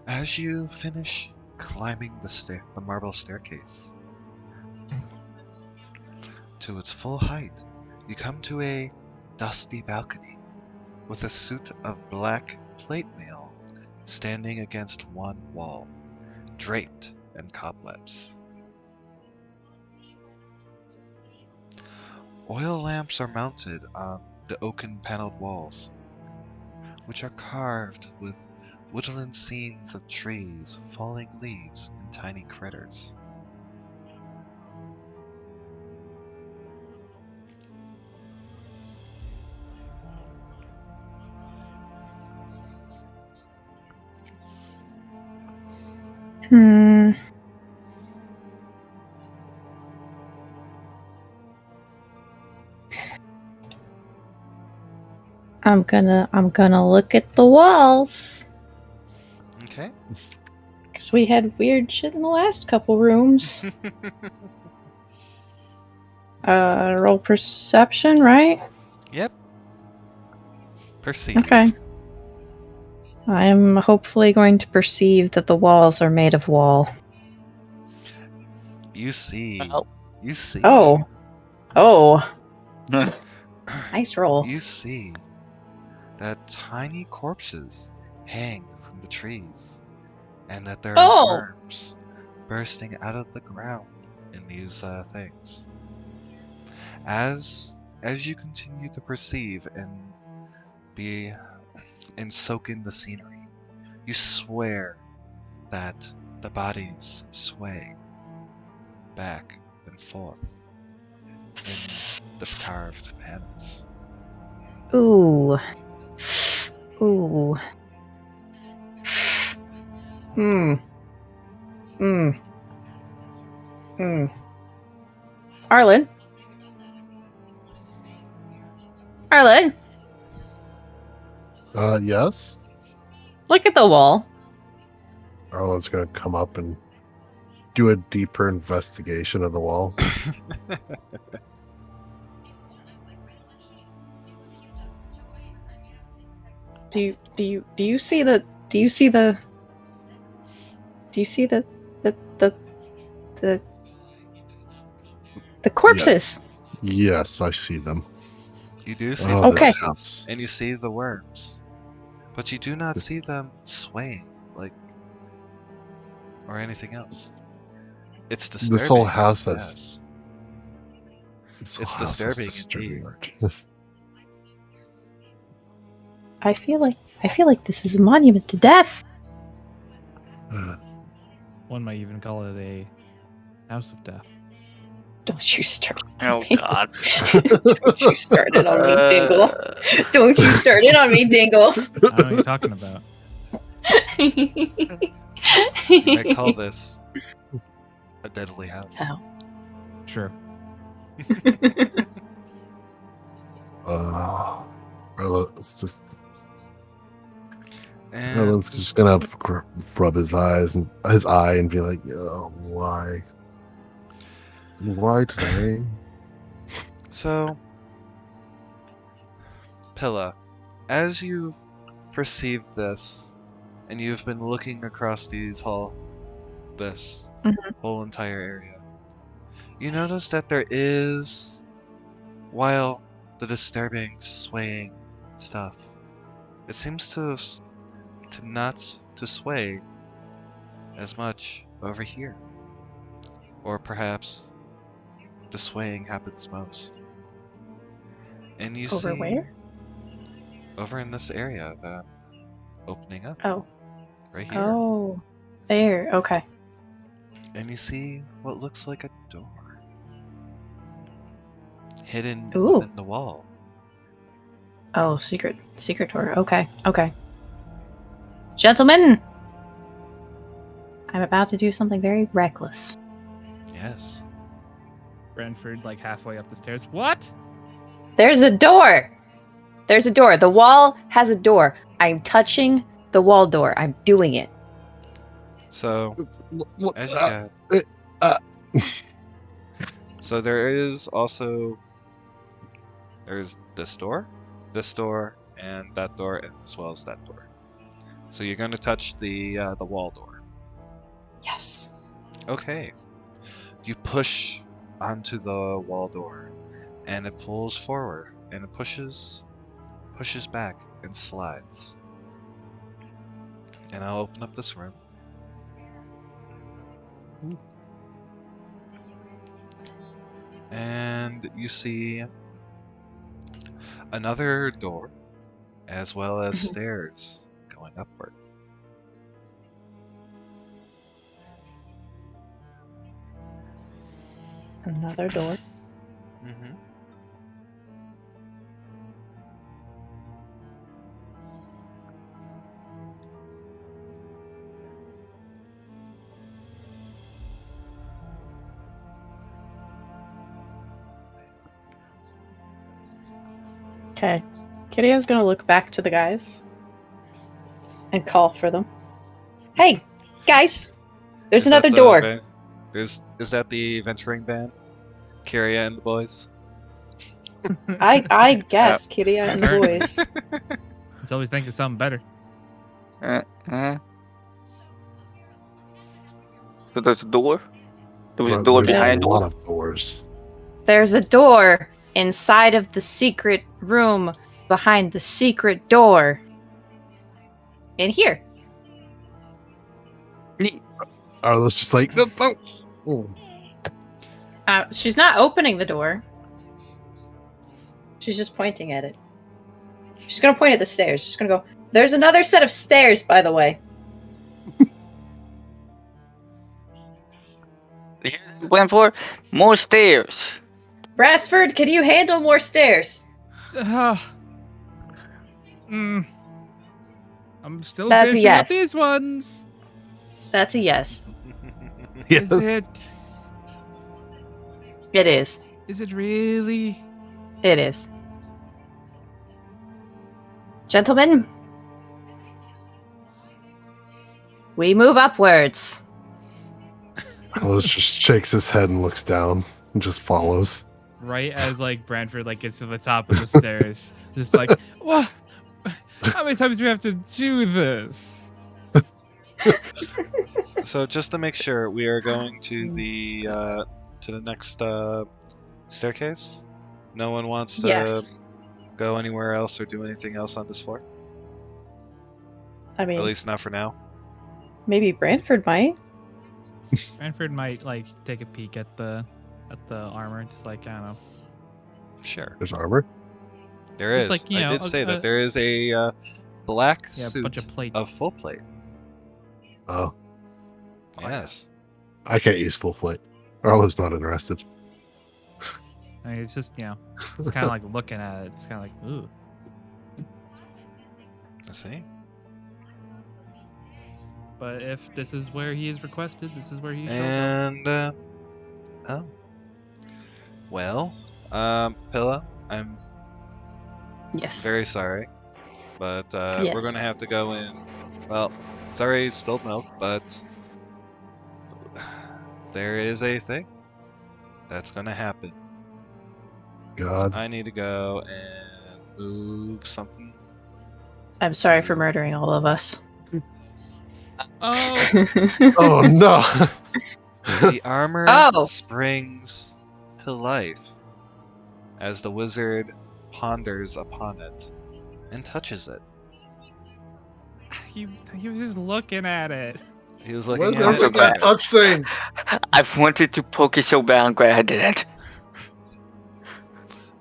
As you finish climbing the marble staircase to its full height, you come to a dusty balcony with a suit of black plate mail standing against one wall, draped in cobwebs. Oil lamps are mounted on the oaken paneled walls, which are carved with woodland scenes of trees, falling leaves, and tiny critters. I'm gonna look at the walls. Okay. Because we had weird shit in the last couple rooms. Roll perception, right? Yep. Perceive. Okay. I'm hopefully going to perceive that the walls are made of wall. You see. Oh. You see. Oh. Nice roll. You see that tiny corpses hang from the trees, and that there are worms bursting out of the ground in these things. As you continue to perceive and soak in the scenery, you swear that the bodies sway back and forth in the carved panels. Ooh. Arlen? Yes? Look at the wall. Arlen's gonna come up and do a deeper investigation of the wall. Do you see the corpses? Yes, I see them. You do see Oh, the okay. corpses, and you see the worms, but you do not see them swaying or anything else. It's disturbing. This whole house yes. It's disturbing indeed. I feel like this is a monument to death. One might even call it a house of death. Don't you start. Oh God! Don't you start it on me, Dingle. Don't you start it on me, Dingle. I don't know what you're talking about. You might call this a deadly house. Oh. Sure. Arlen's just. And Arlen's just gonna rub his eyes and his eye and be like, "Oh, why? Why today?" So, Pilla, as you've perceived this, and you've been looking across this whole entire area, you notice that there is, while the disturbing, swaying stuff, it seems to not to sway as much over here. Or perhaps the swaying happens most. And you Over see where? over in this area that I'm opening up. Oh. Right here. Oh. There. Okay. And you see what looks like a door. Hidden Ooh. within the wall. Oh, secret door. Okay. Okay. Gentlemen, I'm about to do something very reckless. Yes. Brentford, like halfway up the stairs. What? There's a door. There's a door. The wall has a door. I'm touching the wall door. I'm doing it. So, as you got... So there is also... There's this door, and that door, and as well as that door. So you're going to touch the wall door. Yes. Okay. You push onto the wall door, and it pulls forward, and it pushes back, and slides. And I'll open up this room. And you see another door, as well as stairs going upward. Another door. Mm-hmm. Okay. Kirio's gonna look back to the guys and call for them. Hey, guys! There's another door. Is that the venturing band? Kiria and the boys? I guess Kiria and the boys. It's always thinking something better. So there's a door? There was a door There's behind a the lot door? of doors. There's a door inside of the secret room behind the secret door. In here. Arlo's just like, no, no. Oh. She's not opening the door. She's just pointing at it. She's gonna point at the stairs. She's gonna go, there's another set of stairs, by the way. Went for more stairs. Brassford, can you handle more stairs? I'm still That's a finishing up yes. these ones. That's a yes. Yes. Is it? It is. Is it really? It is. Gentlemen, we move upwards. Arlo just shakes his head and looks down and just follows. Right as like Brantford like gets to the top of the stairs, just like, what? How many times do we have to do this? So just to make sure, we are going to the next staircase. No one wants to Yes. go anywhere else or do anything else on this floor. I mean, At least not for now. maybe Brantford might. Brantford might like take a peek at the armor, just like, I don't know. Sure. There's armor. There It's is. like, you I know, did say that there is a black Yeah, a suit bunch of plate. of full plate. Oh, Yes. I can't use full plate. Arlo's not interested. I mean, it's just, you know, it's kind of like looking at it. It's kind of like, ooh. I see. But if this is where he is requested, this is where he should go. And oh. Well, Pilla, I'm Yes. very sorry, but Yes. we're gonna have to go in. Well, sorry, spilled milk, but there is a thing that's gonna happen. God. I need to go and move something. I'm sorry for murdering all of us. Oh, Oh no! The armor Oh. springs to life as the wizard ponders upon it and touches it. he was just looking at it. He was looking Where's at everybody it. got touch things? I wanted to poke it so bad, I'm glad I didn't.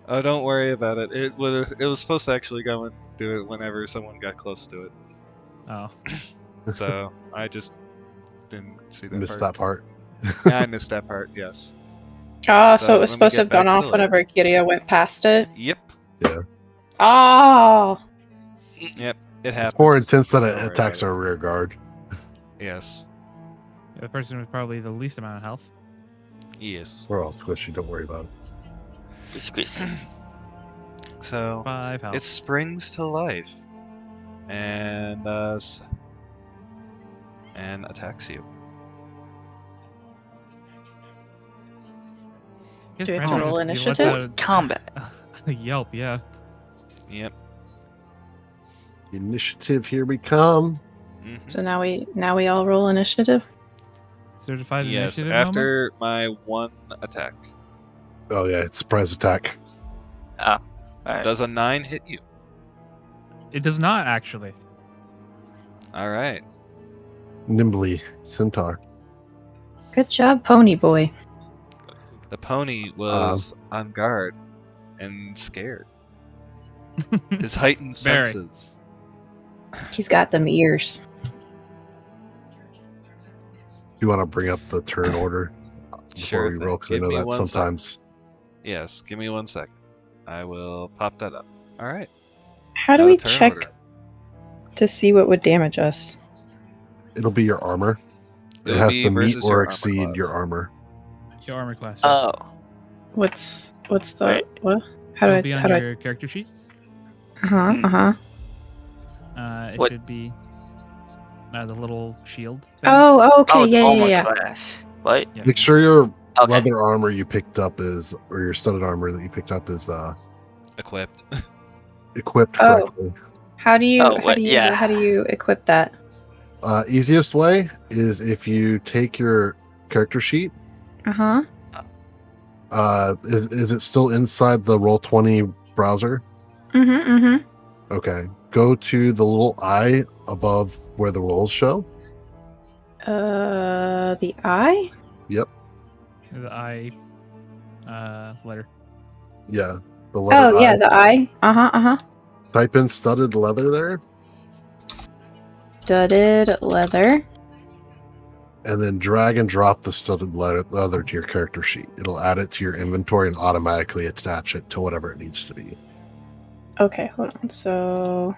Oh, don't worry about it. It was supposed to actually go and do it whenever someone got close to it. Oh, So I just didn't see that Missed part. that part. Yeah, I missed that part. Yes. Oh, So so it let was me supposed to get have gone back to off the whenever Kiria went past it? Yep. Oh! Yep. It happens. It's more intense that Don't it worry attacks about our rear guard. it. Yes. the person with probably the least amount of health. Yes. We're all squishy, don't worry about it. Squish. So 5 health. it springs to life and attacks you. Do we have to roll He lets initiative? out Combat. a yelp, yeah. Yep. Initiative, here we come. Mhm. So now we all roll initiative? Certified Yes, initiative moment? after my one attack. Oh yeah, it's surprise attack. Alright. Does a 9 hit you? It does not, actually. All right. Nimbly centaur. Good job, Pony Boy. The pony was on guard and scared. His heightened Very. senses. He's got them ears. You want to bring up the turn order before Sure we thing. roll? Because I Give know me that 1 sometimes. Yes, give me 1 second. I will pop that up. All right. How do Now we the turn check order. to see what would damage us? It'll be your armor. It It'll has be to meet versus your or armor exceed class. your armor. Your armor class. Yeah. Oh. What's the Right. what? How It'll do be I on how do I your character sheet. uh-huh. It What? should be the little shield thing. Oh, okay, Oh, the armor yeah. class. Right? Yes. Make sure your Okay. leather armor you picked up is, or your studded armor that you picked up is Equipped. equipped Oh. correctly. How do you Oh, wait, yeah. how do you equip that? Easiest way is if you take your character sheet. Uh-huh. Is it still inside the Roll20 browser? Mm-hmm. Okay. Go to the little eye above where the rolls show. The eye? Yep. The I letter. Yeah. The letter Oh, yeah, I. the eye. Uh-huh. Type in studded leather there, Studded leather. and then drag and drop the studded leather to your character sheet. It'll add it to your inventory and automatically attach it to whatever it needs to be. Okay, hold on. So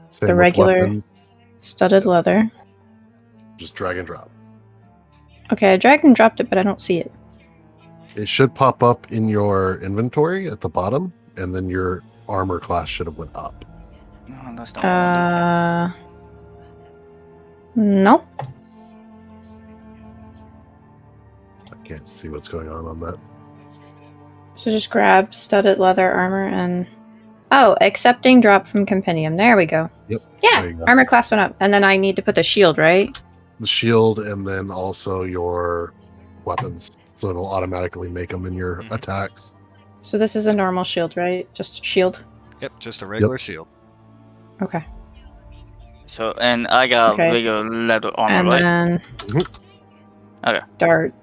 Same The with regular- weapons. studded leather. Just drag and drop. Okay, I dragged and dropped it, but I don't see it. It should pop up in your inventory at the bottom, and then your armor class should have went up. No, that's not what I No. I can't see what's going on that. So just grab studded leather armor and accepting drop from compendium. There we go. Yep. Yeah, There you go. armor class went up, and then I need to put the shield, right? The shield, and then also your weapons. So it'll automatically make them in your Mhm. attacks. So this is a normal shield, right? Just shield. Yep, just a regular shield. Okay. So, and I got Okay. regular leather armor, And right? then Okay. dart.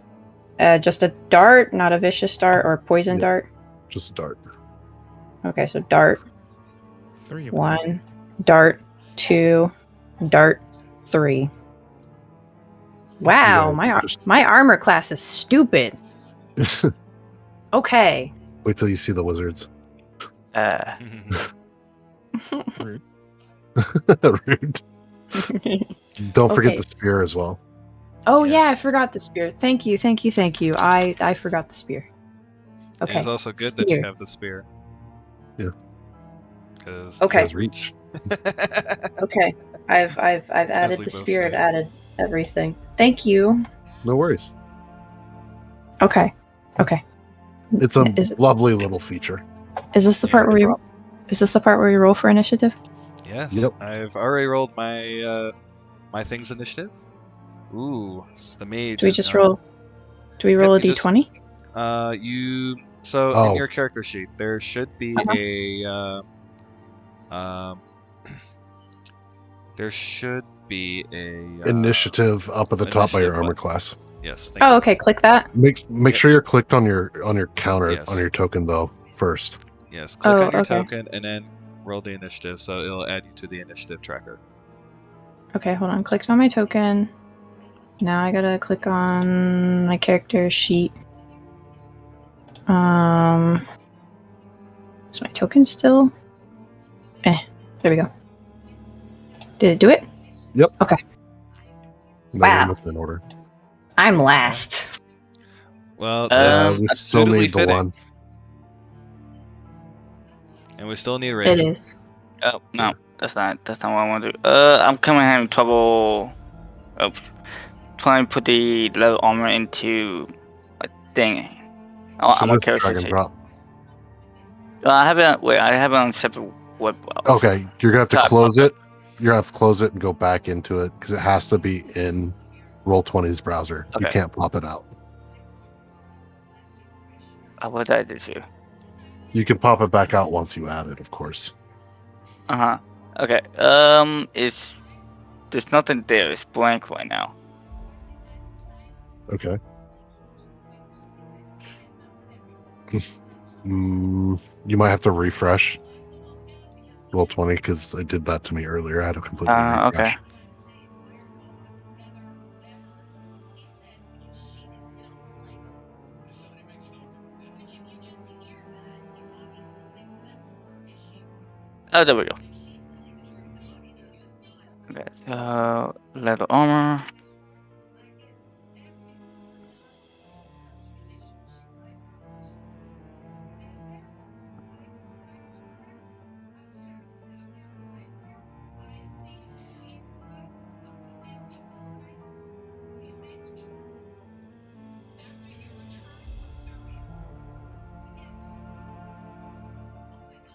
Just a dart, not a vicious dart or poison Yep. dart. Just a dart. Okay, so dart 3 of them. 1, dart 2, dart 3. Wow, Yeah, just- my armor class is stupid. Okay. Wait till you see the wizards. Rude. Rude. Don't forget Okay. the spear as well. Oh yeah, I Yes. forgot the spear. Thank you. I forgot the spear. Okay. It's also good that you spear. have the spear. Yeah. Because Okay. Has reach. Okay. I've added we the both spear. I've say. added everything. Thank you. No worries. Okay. It's a Is lovely little feature. this the Yeah, part where we drop. Is this the part where you roll for initiative? Yes. Yep. I've already rolled my my thing's initiative. Ooh, the mage. Do we just roll? Do we roll a you just- d20? In your character sheet there should be there should be a initiative up at the top by your initiative armor button. class. Yes. Thank Oh, you. okay. Click that. Make sure you're clicked on your counter Yes. on your token though first. Yes. Click Oh, on your okay. token and then roll the initiative, so it'll add you to the initiative tracker. Okay, hold on. Clicked on my token. Now I gotta click on my character sheet. Is my token still? There we go. Did it do it? Yep. Okay. No, Wow. you're looking in order. I'm last. Well, Yeah, that's we still suitably need the fitting. one. And we still need a It rating. is. Oh no, that's not what I want to do. I'm coming having trouble. Trying to put the leather armor into a thing. Oh, So I'm a just character drag and sheet. drop. I have it. Wait, I have it on separate web. Okay, you're gonna have to Top. close it. You're gonna have to close it and go back into it because it has to be in Roll20's browser. You Okay. can't pop it out. What did I do here? You can pop it back out once you add it, of course. Okay. There's nothing there. It's blank right now. Okay. You might have to refresh Roll20 because I did that to me earlier. I had to completely refresh. Okay. Oh, there we go. Okay. Leather armor.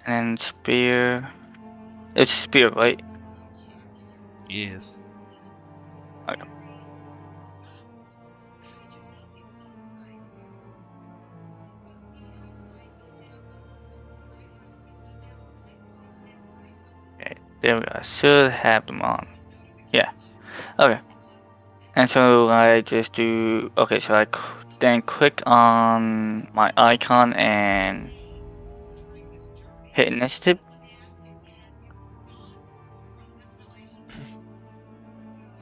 And spear. It's spear, right? Yes. Okay. Okay, there we go. I should have them on. Yeah. Okay. And so I just do. Okay, so I then click on my icon and hit initiative.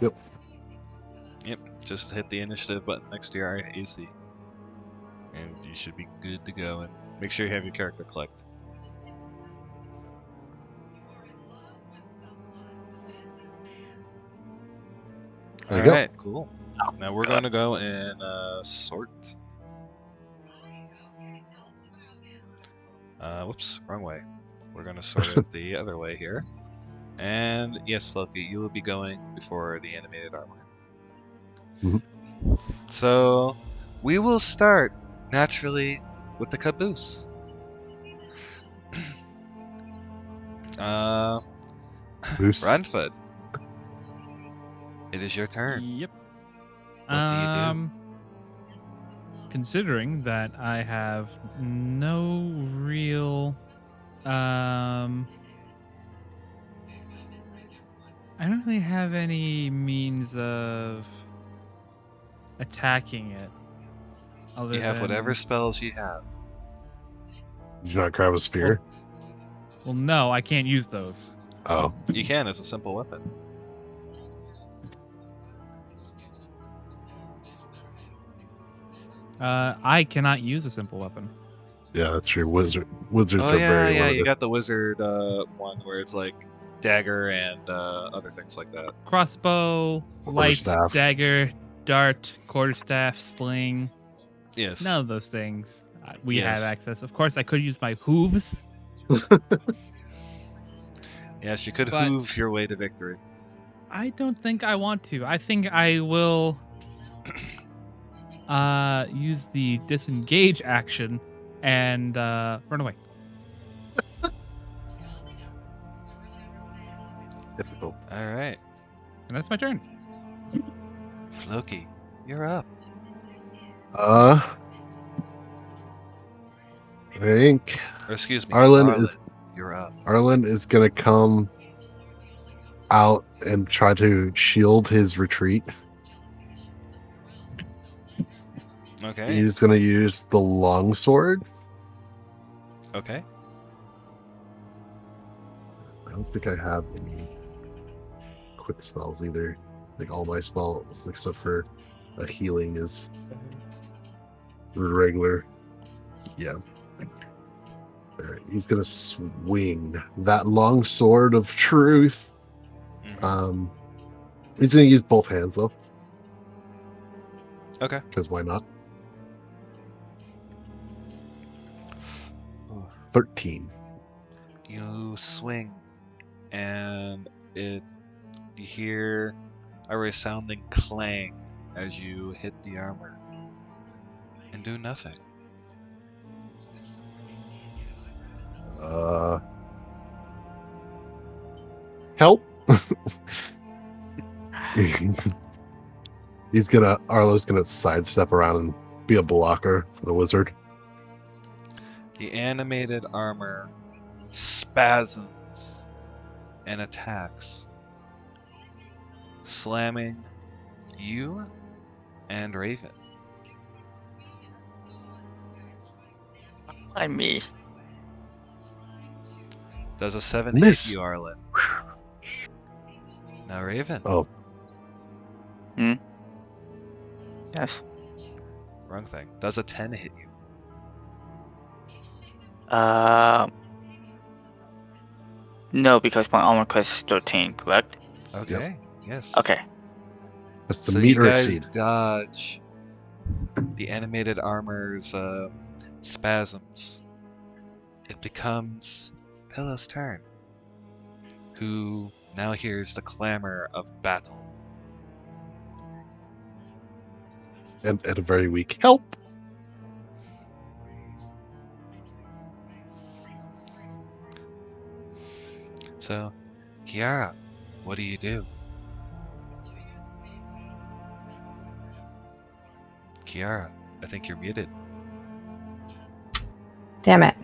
Yep. Just hit the initiative button next to your AC. And you should be good to go. And make sure you have your character clicked. There you go. Alright, cool. Now we're going to go and sort. Whoops, wrong way. We're going to sort it the other way here. And yes, Floki, you will be going before the animated armor. So we will start naturally with the caboose. Ranford, it is your turn. Yep. What do you do? Considering that I have no real I don't really have any means of attacking it. You have whatever spells you have. Did you not grab a spear? Well, no, I can't use those. Oh. You can as a simple weapon. I cannot use a simple weapon. Yeah, that's true. Wizards are yeah, very yeah. limited. You got the wizard one where it's like dagger and other things like that. Crossbow, light, Quarterstaff. dagger, dart, quarterstaff, sling. Yes. None of those things we have Yes. access. Of course, I could use my hooves. Yes, you could But- hoove your way to victory. I don't think I want to. I think I will use the disengage action and run away. Typical. All right. And that's my turn. Floki, you're up. I think Or excuse me, Arlen Arlen, is you're up. Arlen is gonna come out and try to shield his retreat. Okay. He's gonna use the longsword. Okay. I don't think I have any quick spells either. Like all my spells, except for a healing, is regular. Yeah. Alright, he's gonna swing that long sword of truth. Mhm. He's gonna use both hands though. Okay. Because why not? Ooh. 13. You swing, and you hear a resounding clang as you hit the armor, and do nothing. Help. Arlo's gonna sidestep around and be a blocker for the wizard. The animated armor spasms and attacks, slamming you and Raven. Why me? Does a 7 Miss. hit you, Arlen? Now Raven. Oh, Yes. Wrong thing. Does a 10 hit you? No, because my armor class is 13, correct? Okay. Yes. Okay. that's the So meet you or guys exceed. dodge the animated armor's spasms. It becomes Pilla's turn, who now hears the clamor of battle. And at a very weak help. So, Kiara, what do you do? Kiara, I think you're muted. Damn it.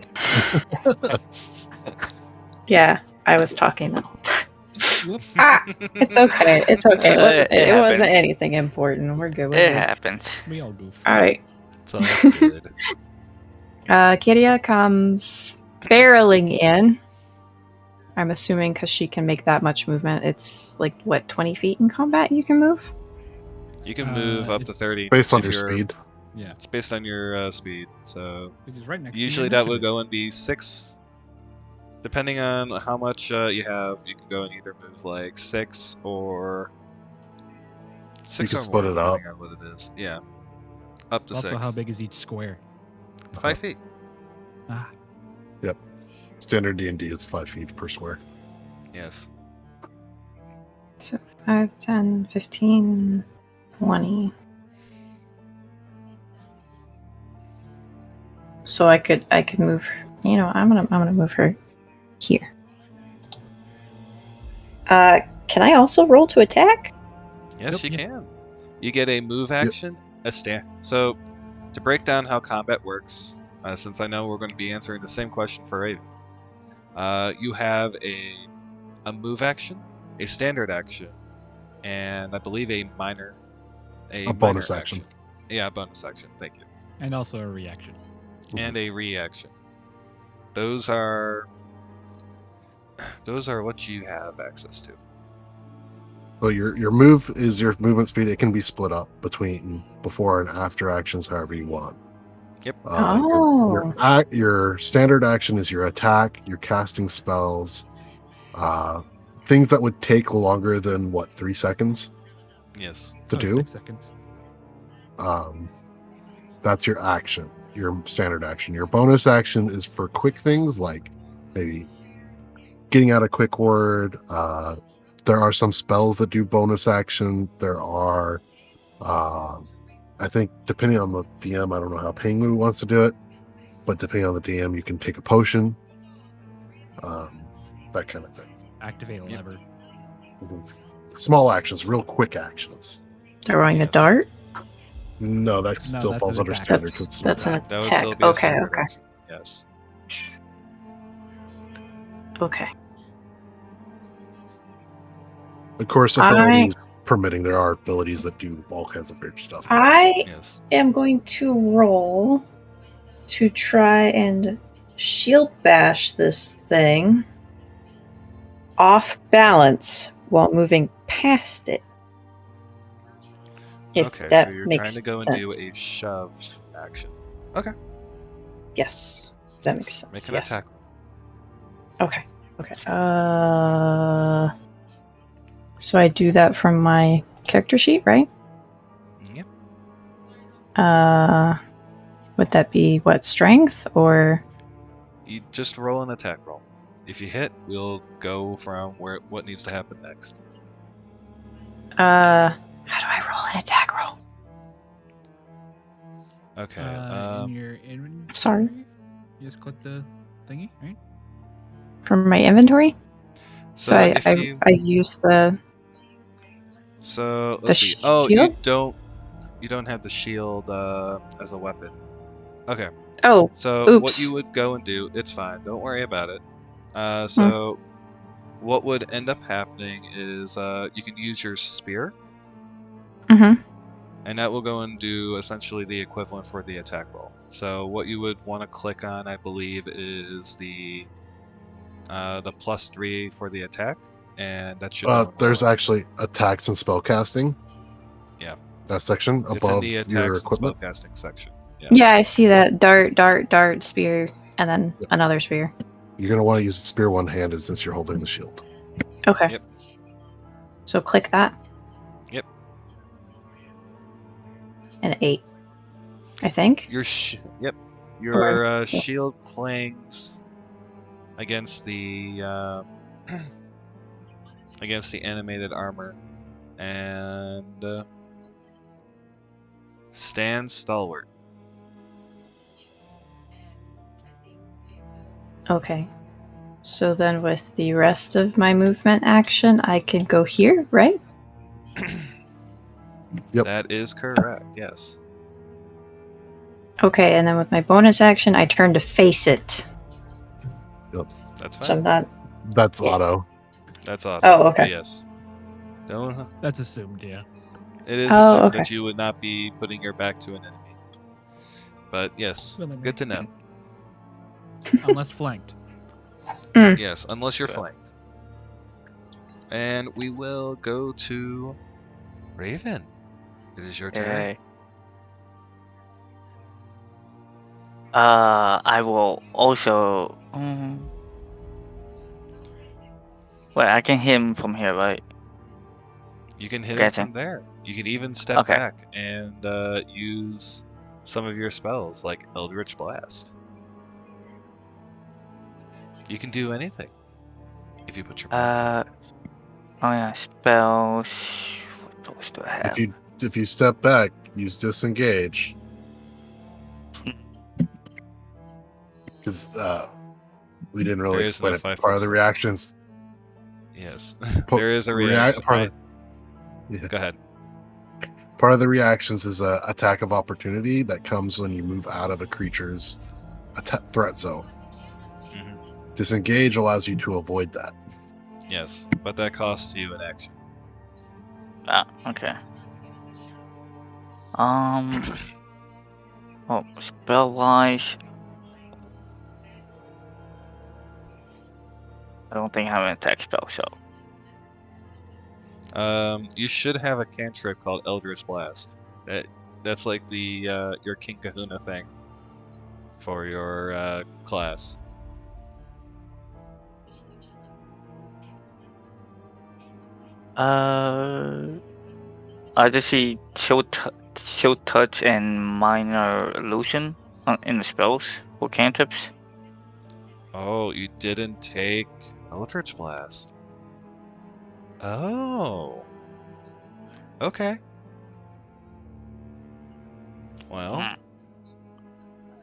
Yeah, I was talking the whole time. Whoops. It's okay. It's okay. It wasn't happens. anything important. We're good. We're It good. happens. We all goof. All right. It's all good. Kiria comes barreling in. I'm assuming because she can make that much movement. It's like, what, 20 feet in combat you can move? You can move up to 30 Based on if your you're- speed. Yeah. It's based on your speed. So Which is right next usually to your that would go initiative. and be 6. Depending on how much you have, you can go and either move like 6 or 6 can or split more, it up. depending on what it is. Yeah, up to Also, 6. how big is each square? 5 feet. Ah, Standard D&D is 5 feet per square. Yes. So 5, 10, 15, 20. So I could move. You know, I'm gonna move her here. Can I also roll to attack? Yes, Yep, you yeah. can. You get a move action, a stand. So, to break down how combat works, since I know we're going to be answering the same question for Raven, you have a move action, a standard action, and I believe a minor bonus action. Yeah, a bonus action. Thank you. and also a reaction. And a reaction. Those are what you have access to. So your move is your movement speed. It can be split up between before and after actions, however you want. Yep. Your standard action is your attack, your casting spells, things that would take longer than 3 seconds Yes. to do. 6 seconds. That's your action, your standard action. Your bonus action is for quick things like maybe getting out a quick word. There are some spells that do bonus action. There are, I think, depending on the DM, I don't know how Penguin wants to do it, but depending on the DM, you can take a potion, that kind of thing. Activate a Yep. lever. Small actions, real quick actions. Throwing a dart? No, that still that's falls an under attack. standard. That's an That would attack. still be a Okay, standard okay. action. Yes. Okay. Of course, abilities permitting, there are abilities that do all kinds of weird stuff. I Yes. am going to roll to try and shield bash this thing off balance while moving past it. If Okay, that so you're makes trying to go and sense. do a shove action. Okay. Yes, that makes sense. Make an yes. attack. Okay. Okay. So I do that from my character sheet, right? Yep. Would that be what, strength or? You just roll an attack roll. If you hit, we'll go from what needs to happen next. How do I roll an attack roll? Okay. In your inventory. Sorry. You just click the thingy, right? From my inventory? So if I you use the let's see. Oh, shield? you don't have the shield as a weapon. Okay. Oh, So oops. what you would go and do, it's fine. Don't worry about it. So what would end up happening is you can use your spear. Mm-hmm. And that will go and do essentially the equivalent for the attack roll. So what you would want to click on, I believe, is the +3 for the attack, and that should. There's actually attacks and spellcasting. Yeah. That section It's in above the attacks your and equipment. spellcasting section. Yes. Yeah, I see that. Dart, spear, and then another spear. You're going to want to use the spear one-handed since you're holding the shield. Okay. Yep. So click that. Yep. An 8, I think. Your shield clangs against the against the animated armor and stands stalwart. Okay. So then with the rest of my movement action, I can go here, right? Yep. That is correct, yes. Okay, and then with my bonus action, I turn to face it. Yep. That's fine. So I'm not... That's auto. That's auto. Oh, okay. Yes. Don't. That's assumed, yeah. It is assumed okay. that you would not be putting your back to an enemy. But yes, good to know. Unless flanked. Yes, unless you're flanked. And we will go to Raven. It is your turn. I will also. Well, I can hit him from here, right? You can hit him from there. You can even step back and use some of your spells, like Eldritch Blast. You can do anything if you put your mind to it. Oh yeah, spells. What else do I have? If you step back, use disengage. Because we didn't really explain it. Part of the reactions. Yes, there is a reaction. Go ahead. Part of the reactions is a attack of opportunity that comes when you move out of a creature's threat zone. Disengage allows you to avoid that. Yes, but that costs you an action. Ah, okay. Oh, spell-wise, I don't think I have an attack spell, so. You should have a cantrip called Eldritch Blast. That's like the your King Kahuna thing for your class. I just see Chill Touch and Minor Illusion in the spells for cantrips. Oh, you didn't take Eldritch Blast. Oh. Okay. Well,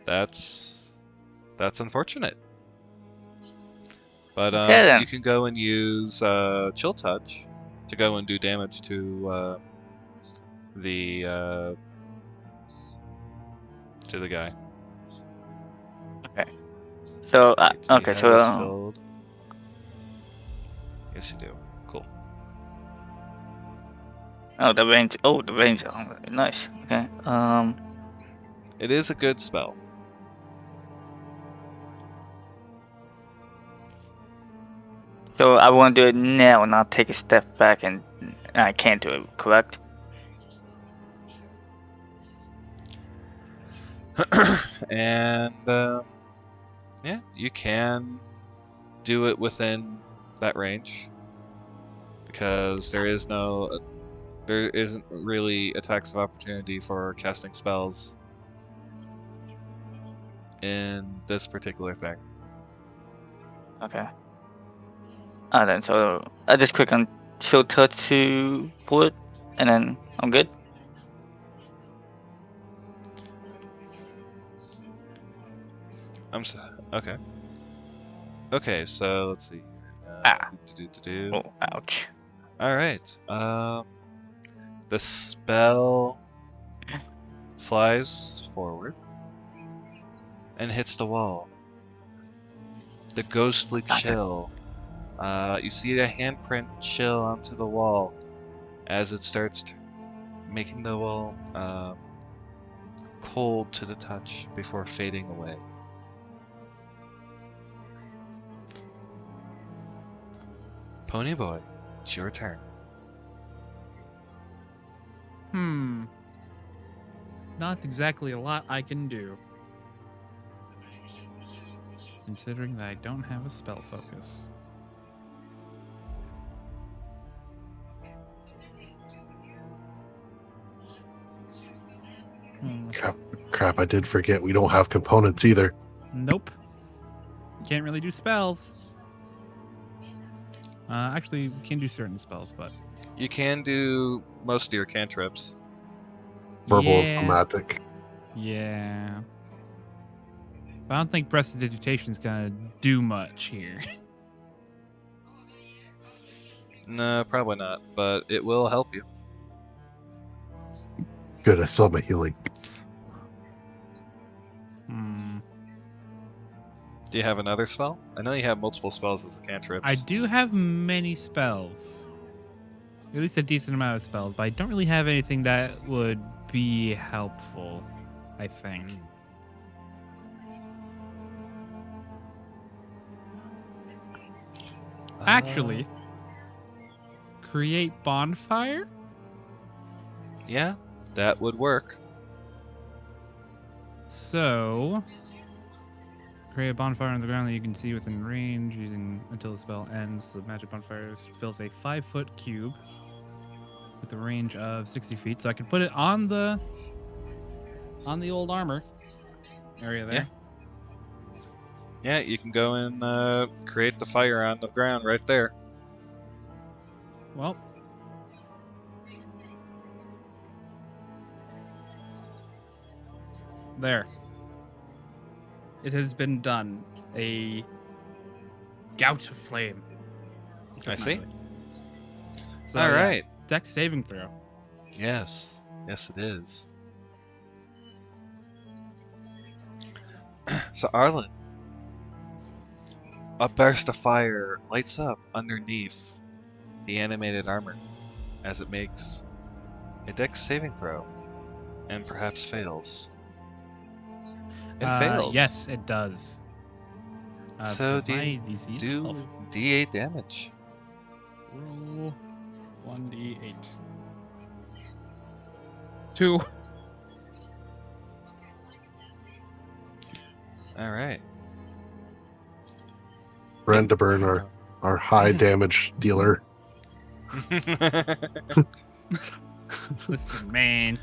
that's unfortunate. But you can go and use Chill Touch to go and do damage to the guy. Okay. So Do you okay. have So this filled? Yes, you do. Cool. oh, the range. Oh, the range. Oh, nice. Okay. It is a good spell. So I want to do it now, not take a step back, and I can't do it. Correct? And yeah, you can do it within that range because there isn't really attacks of opportunity for casting spells in this particular thing. Okay. Then so I just click on Chill Touch to pull it, and then I'm good. Okay. Okay, so let's see. Oh, ouch. All right. The spell flies forward and hits the wall. The ghostly chill. You see a handprint chill onto the wall as it starts making the wall cold to the touch before fading away. Ponyboy, it's your turn. Not exactly a lot I can do. Considering that I don't have a spell focus. Crap, I did forget we don't have components either. Nope. Can't really do spells. Actually, we can do certain spells, but... You can do most of your cantrips. Verbal and somatic. Yeah. But I don't think Prestidigitation's gonna do much here. No, probably not, but it will help you. Good, I saw my healing. Do you have another spell? I know you have multiple spells as a cantrip. I do have many spells. At least a decent amount of spells, but I don't really have anything that would be helpful, I think. Actually, create bonfire? Yeah, that would work. So, create a bonfire on the ground that you can see within range using until the spell ends. The magic bonfire fills a 5-foot cube with a range of 60 feet. So I can put it on the old armor area there. Yeah, you can go and create the fire on the ground right there. Well, there. It has been done. A gout of flame. I see. So, all right. Dex saving throw. Yes. Yes, it is. So, Arlen, a burst of fire lights up underneath the animated armor as it makes a Dex saving throw and perhaps fails. It fails. Yes, it does. So do D8 damage. Roll 1d8. 2. All right. Brendaburn, our high damage dealer. Listen, man.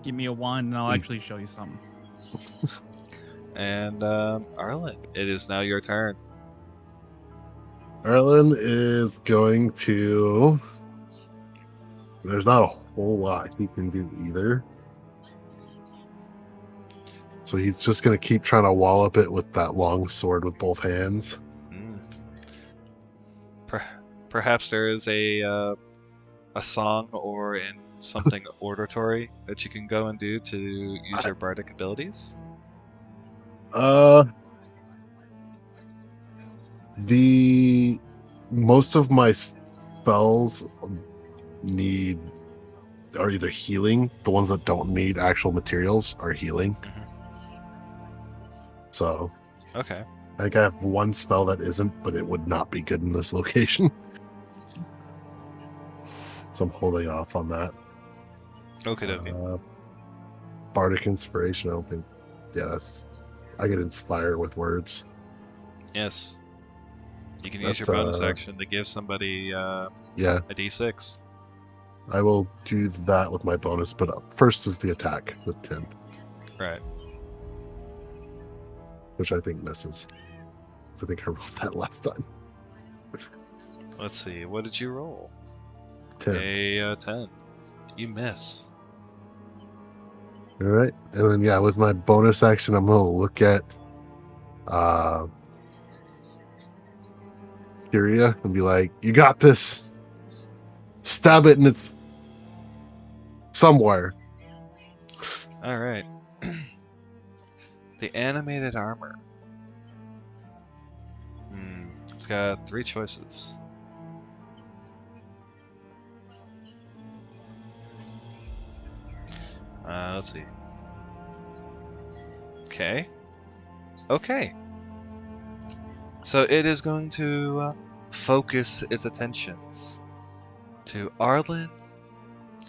Give me a wand and I'll actually show you something. And Arlen, it is now your turn. Arlen is going to... There's not a whole lot he can do either. So he's just going to keep trying to wallop it with that long sword with both hands. perhaps there is a song or in something auditory that you can go and do to use your bardic abilities? The most of my spells are either healing. The ones that don't need actual materials are healing. Mm-hmm. So, okay. I think I have one spell that isn't, but it would not be good in this location. So I'm holding off on that. Okay. Bartic Inspiration, I don't think. Yeah, I get inspire with words. Yes. You can use your bonus action to give somebody a d6. I will do that with my bonus, but first is the attack with 10. Right. Which I think misses. I think I rolled that last time. Let's see. What did you roll? 10. A 10. You miss. All right. And then, with my bonus action, I'm going to look at Kyria and be like, you got this. Stab it and it's somewhere. All right. The animated armor. It's got 3 choices. Let's see. Okay. So it is going to focus its attentions to Arlen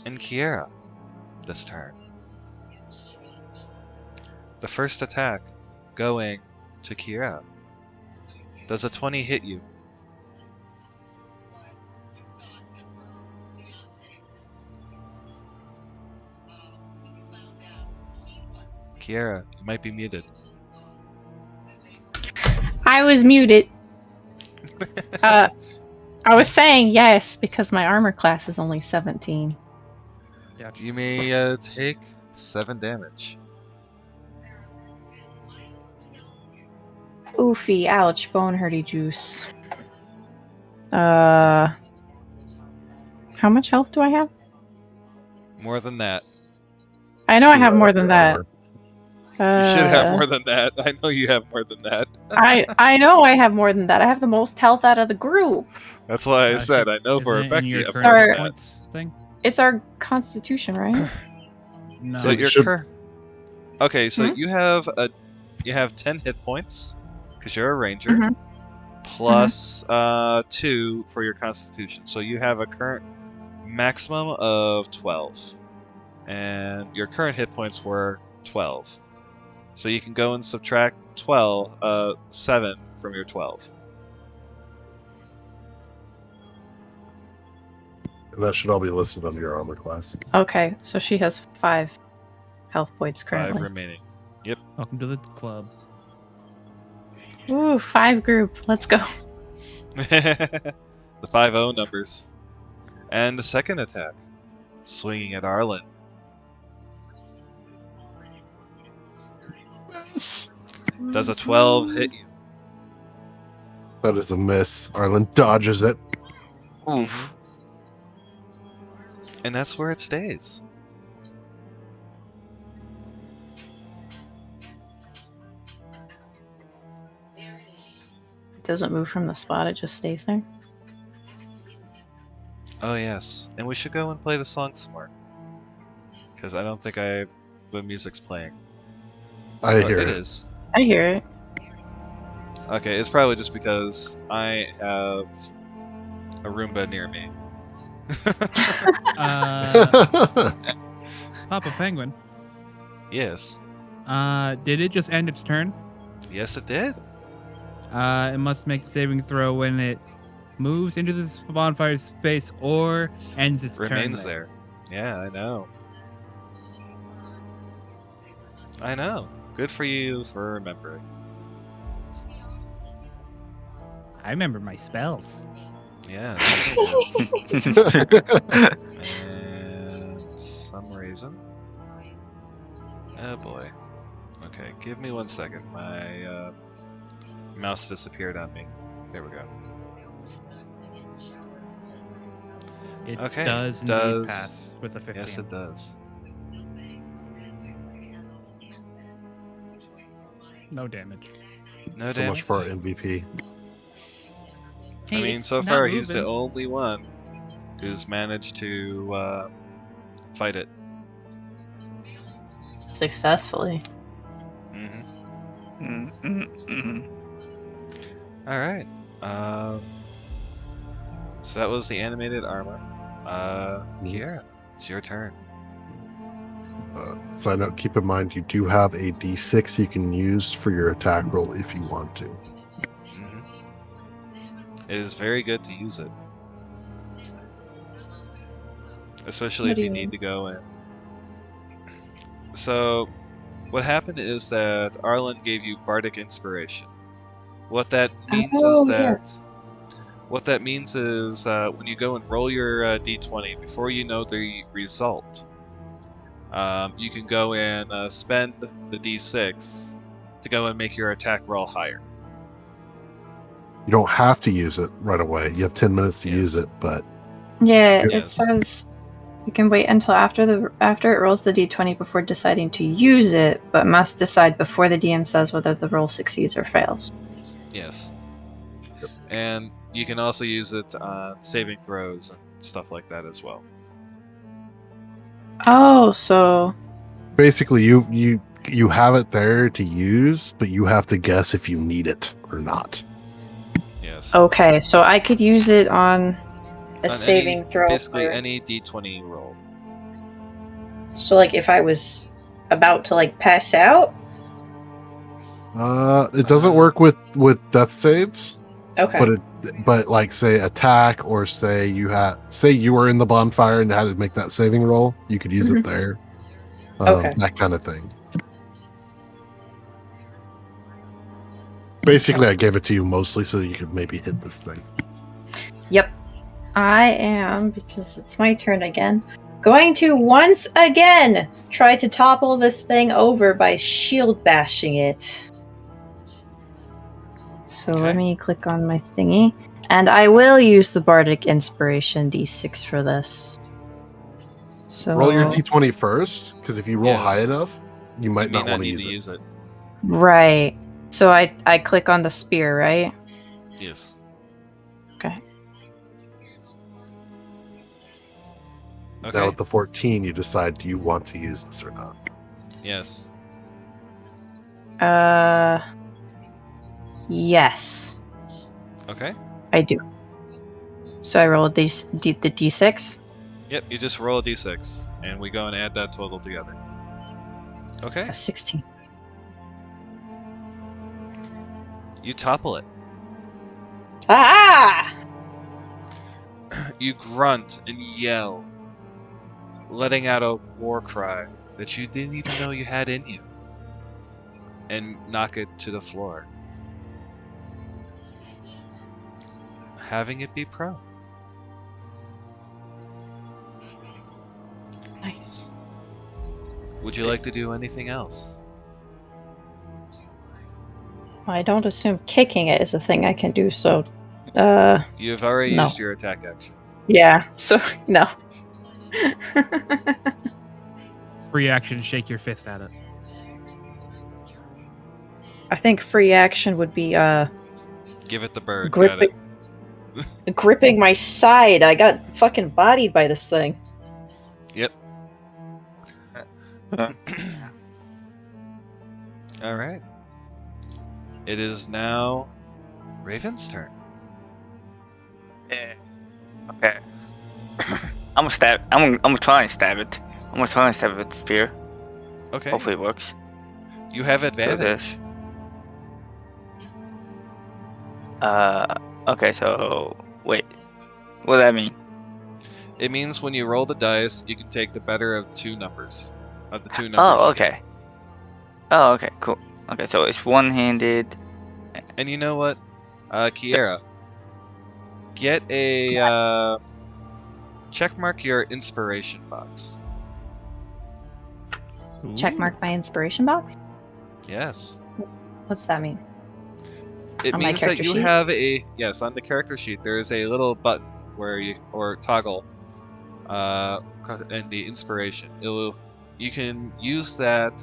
and Kiera this turn. The first attack going to Kiera. Does a 20 hit you? Kiera, you might be muted. I was muted. I was saying yes because my armor class is only 17. Yeah. You may take 7 damage. Oofy, ouch, bone hurty juice. How much health do I have? More than that. I know I have more than that. You should have more than that. I know you have more than that. I know I have more than that. I have the most health out of the group. That's why I said I know for a fact you have more than points thing? It's our constitution, right? No. So Okay, so you have 10 hit points because you're a ranger, plus 2 for your constitution. So you have a current maximum of 12, and your current hit points were 12. So you can go and subtract 7 from your 12. And that should all be listed under your armor class. Okay, so she has 5 health points currently. 5 remaining. Yep. Welcome to the club. Ooh, 5 group. Let's go. The 5-0 numbers. And the second attack. Swinging at Arlen. Does a 12 hit you? That is a miss. Arlen dodges it. Oof. And that's where it stays. It doesn't move from the spot, it just stays there. Oh yes, and we should go and play the song some more. Because I don't think the music's playing. I hear it. It it. is. I hear it. Okay, it's probably just because I have a Roomba near me. Papa Penguin. Yes. Did it just end its turn? Yes, it did. It must make the saving throw when it moves into this bonfire space or ends its turn. Remains there. Yeah, I know. I know. Good for you for remembering. I remember my spells. Yeah. And some reason. Oh boy. Okay, give me 1 second. My mouse disappeared on me. There we go. It Okay, does indeed pass with a 15. Yes, it does. No damage. No So damage. much for our MVP. I Hey, mean, it's so not far he's the moving. only one who's managed to fight it. Successfully. All right. So that was the animated armor. Kiera, it's your turn. Side note, keep in mind you do have a D6 you can use for your attack roll if you want to. It is very good to use it. Especially What if do you you need mean? to go in. So, what happened is that Arlen gave you Bartic Inspiration. What that means is that... What that means is when you go and roll your d20, before you know the result, you can go and spend the d6 to go and make your attack roll higher. You don't have to use it right away. You have 10 minutes to use it, but Yeah, it Yes. says you can wait until after it rolls the d20 before deciding to use it, but must decide before the DM says whether the roll succeeds or fails. Yes. And you can also use it on saving throws and stuff like that as well. Oh, so basically you have it there to use, but you have to guess if you need it or not. Yes. okay, so I could use it on a On saving throw. Basically for- any d20 roll. So, like, if I was about to like pass out. It doesn't work with death saves. Okay. But like say attack, or say you were in the bonfire and had to make that saving roll, you could use it there. Okay. That kind of thing. Basically, I gave it to you mostly so you could maybe hit this thing. Yep. I am, because it's my turn again, going to once again try to topple this thing over by shield bashing it. So let me click on my thingy. And I will use the Bardic Inspiration D6 for this. So roll your D20 first, because if you roll high enough, you might not want to use it. Right. So I click on the spear, right? Yes. Okay. Now with the 14, you decide, do you want to use this or not? Yes. Yes. Okay. I do. So I roll the D6? Yep, you just roll a d6, and we go and add that total together. Okay. A 16. You topple it. Ah! You grunt and yell, letting out a war cry that you didn't even know you had in you, and knock it to the floor, having it be prone. Nice. Would you like to do anything else? I don't assume kicking it is a thing I can do, so You have already no. used your attack action. Yeah, so no. Free action, shake your fist at it. I think free action would be Give it the bird. gripping, gripping my side. I got fucking bodied by this thing. Yep. All right. It is now Raven's turn. Yeah. Okay. I'm gonna try and stab it. I'm gonna try and stab it with the spear. Okay. Hopefully it works. You have So advantage. this. Okay, so wait. What does that mean? It means when you roll the dice, you can take the better of two numbers. Of the two numbers. Oh, you okay. Oh, okay, cool. Okay, so it's one-handed. get. And you know what, Kiera, get a checkmark your inspiration box. Checkmark my inspiration box? Yes. What's that mean? It On my means that character you sheet? have a on the character sheet there is a little button where you or toggle and the inspiration. You can use that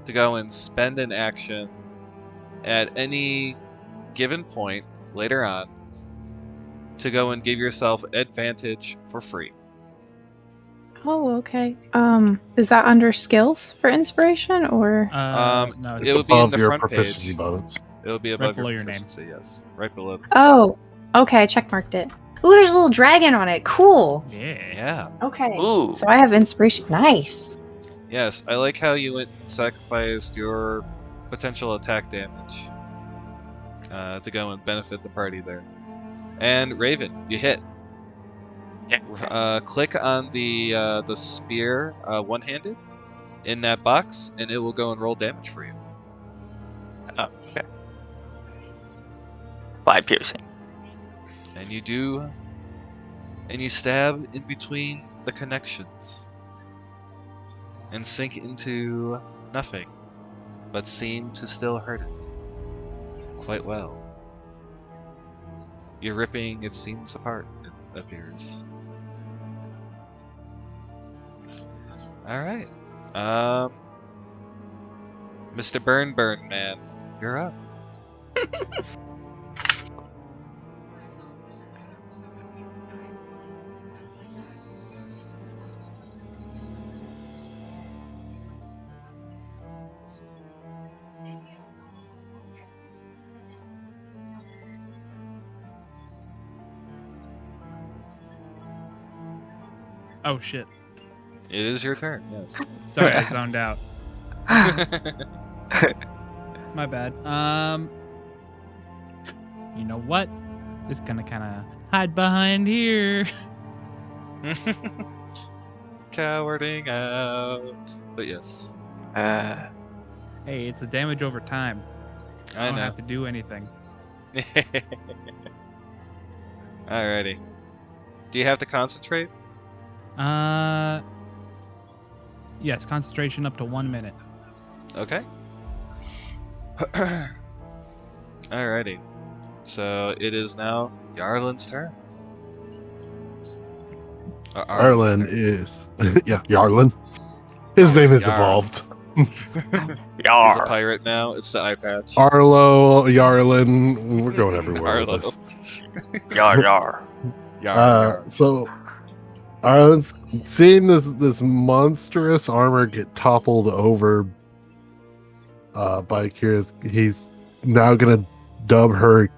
to go and spend an action at any given point later on to go and give yourself advantage for free. Oh, okay. Is that under skills for inspiration or? No, it would be in the your front proficiency page. bonus. It will be above below your your name. proficiency, yes. Right below. Oh, okay. I checkmarked it. Ooh, there's a little dragon on it. Cool. Yeah. Okay. Ooh. So I have inspiration. Nice. Yes, I like how you went and sacrificed your potential attack damage to go and benefit the party there. And Raven, you hit. Yeah. Click on the spear one-handed in that box, and it will go and roll damage for you. Oh, okay. 5 piercing. And you do, and you stab in between the connections and sink into nothing, but seem to still hurt it quite well. You're ripping its seams apart, it appears. Alright. Mr. Burn Man, you're up. Oh shit. It is your turn, yes. Sorry, I zoned out. My bad. You know what? Just gonna kind of hide behind here. Cowarding out. But yes. Hey, it's the damage over time. I don't have to do anything. Alrighty. Do you have to concentrate? Yes, concentration up to 1 minute. Okay. Alrighty. So it is now Yarlin's turn. Arlen is yeah, Yarlin. His name has Yarl. evolved. He's a Yar. pirate now. It's the eye patch. Arlo, Yarlin, we're going everywhere with Arlo. this. Yar, yar. Yar. So Arlen's seeing this monstrous armor get toppled over by Kyria. He's now gonna dub her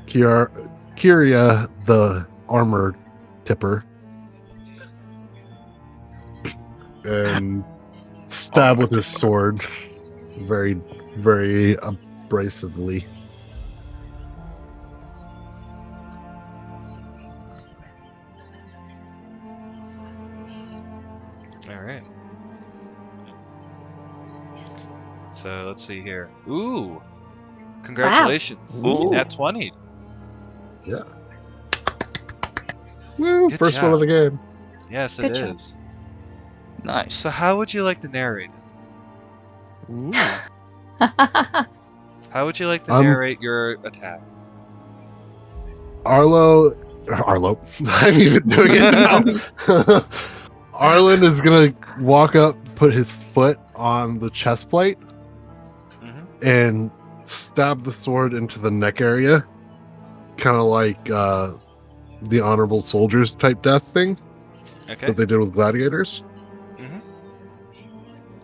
Kyria the armor tipper and stab with his sword very, very abrasively. Alright. So let's see here. Ooh! Congratulations. Wow. Ooh. Nat 20. Yeah. Woo, Good first job. one of the game. Yes, it Good job. is. Nice. So how would you like to narrate it? Ooh. How would you like to narrate your attack? Arlo, I'm even doing it now. Arlen is gonna walk up, put his foot on the chest plate, and stab the sword into the neck area, kind of like the honorable soldiers type death thing that they did with gladiators,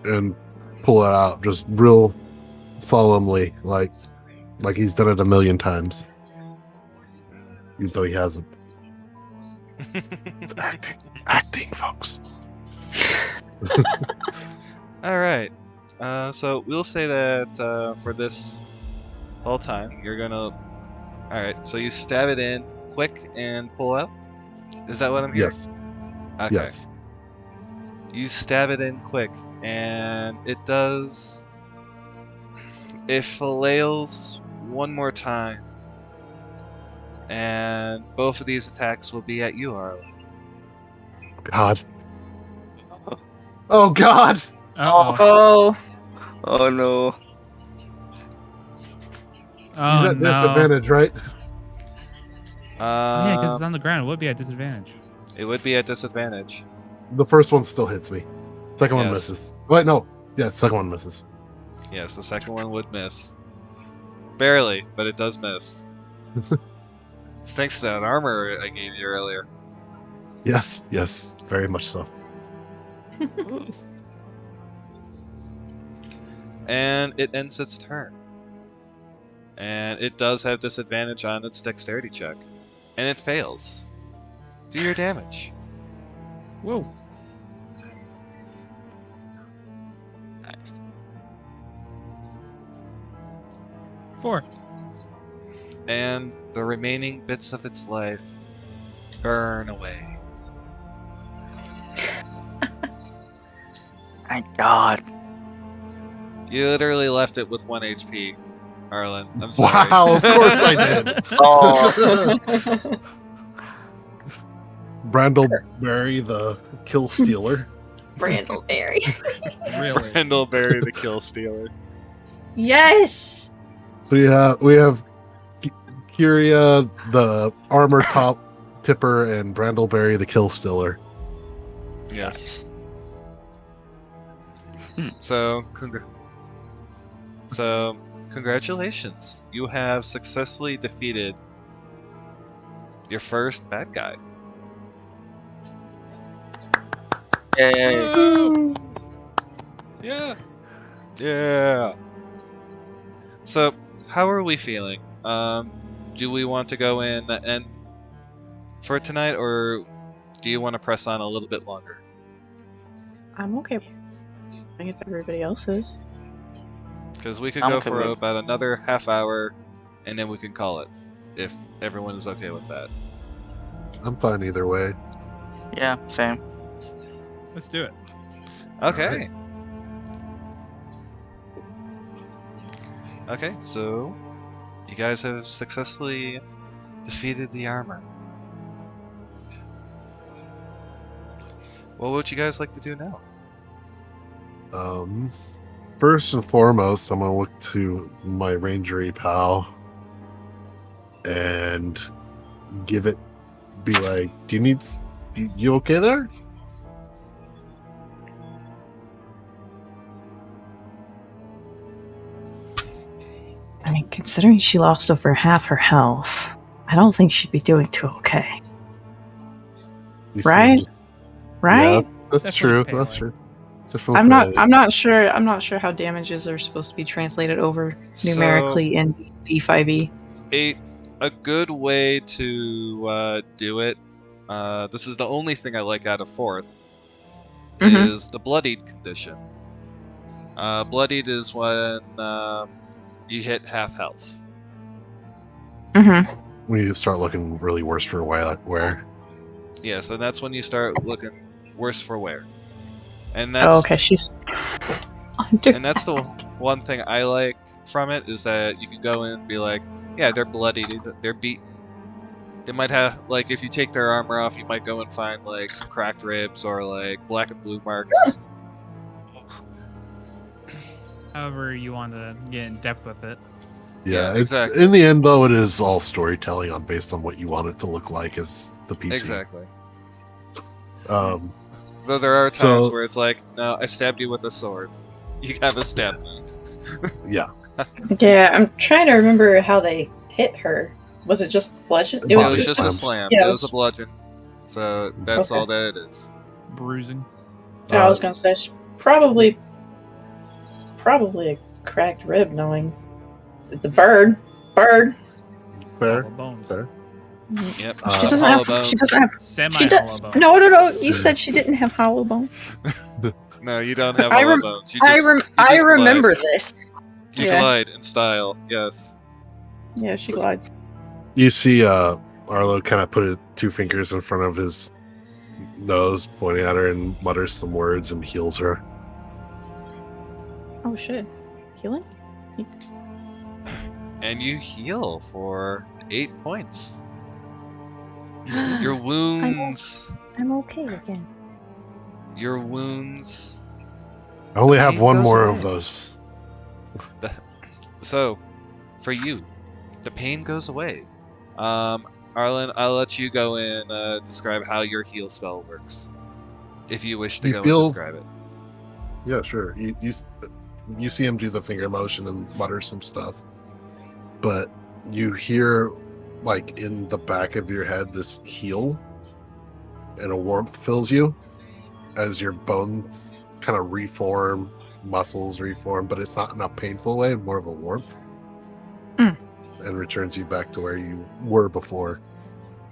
and pull it out just real solemnly, like he's done it 1,000,000 times, even though he hasn't. It's acting, folks. All right. So we'll say that for this whole time, you're gonna. All right. So you stab it in quick and pull out. Is that what I'm hearing? Yes. Okay. Yes. You stab it in quick, and it does. It flails one more time, and both of these attacks will be at you, Arlen. God. Oh God. Oh. Oh no. He's at disadvantage, right? Yeah, because it's on the ground. It would be at disadvantage. It would be at disadvantage. The first one still hits me. Second one Yes. misses. Wait, no. Yeah, second one misses. Yes, the second one would miss. Barely, but it does miss. It's thanks to that armor I gave you earlier. Yes, very much so. And it ends its turn. And it does have disadvantage on its dexterity check. And it fails. Do your damage. Whoa. Nice. 4. And the remaining bits of its life burn away. Thank God. You literally left it with 1 HP, Arlen. I'm sorry. Wow, of course I did. Oh, Brandleberry, the kill stealer. Brandleberry. Really? Brandleberry the kill stealer. Yes. So we have Kyria, the armor top tipper, and Brandleberry, the kill stealer. Yes. So, congratulations. You have successfully defeated your first bad guy. yay. Woo! Yeah. Yeah. So, how are we feeling? Do we want to go in and for tonight, or do you want to press on a little bit longer? I'm okay if everybody else is. Because we could I'm go okay for with it. about another half hour, and then we can call it, if everyone is okay with that. I'm fine either way. Yeah, same. Let's do it. Okay. Okay, so you guys have successfully defeated the armor. What would you guys like to do now? First and foremost, I'm gonna look to my rangery pal and be like, "Do you need? You okay there?" I mean, considering she lost over half her health, I don't think she'd be doing too okay. You see, Right? just- Right? Yeah, that's Definitely true. paler. That's true. I'm not sure how damages are supposed to be translated over numerically in D5e. A good way to do it. This is the only thing I like out of 4th. Mhm. Is the Bloodied Condition. Bloodied is when you hit half health. Mhm. We need to start looking really worse for a while. Where? Yes, and that's when you start looking worse for wear. And that's Oh, okay. She's under. and that's the one thing I like from it is that you can go in and be like, yeah, they're bloodied, they're beaten. They might have, like, if you take their armor off, you might go and find like some cracked ribs or like black and blue marks. However you want to get in depth with it. Yeah, Yeah, exactly. In the end, though, it is all storytelling based on what you want it to look like as the PC. Exactly. Um, Though there are times So- where it's like, no, I stabbed you with a sword. You have a stab wound. yeah. Yeah, I'm trying to remember how they hit her. Was it just bludgeon? It It was Body just a slams. slam. Yeah, It was a bludgeon. So that's Okay. all that it is. Bruising. I was gonna say it's probably a cracked rib, knowing the bird. Fair. Hollow bones. Fair. Yep. She doesn't hollow have. bones. She doesn't have. Semi-hollow bones. No. You said she didn't have hollow bone. No, you don't have I hollow rem- bones. You I just remember glide. this. You Yeah. glide in style. Yes. Yeah, she glides. You see Arlo kind of put 2 fingers in front of his nose, pointing at her, and mutters some words and heals her. Oh shit. Healing? And you heal for 8 points. Your wounds. I'm okay again. Your wounds. I only have He one goes more away. of those. So, for you, the pain goes away. Arlen, I'll let you go and describe how your heal spell works, if you wish to You go feel- and describe it. Yeah, sure. You see him do the finger motion and mutter some stuff, but you hear, like, in the back of your head, this heal, and a warmth fills you as your bones kind of reform, muscles reform, but it's not in a painful way, more of a warmth, and returns you back to where you were before,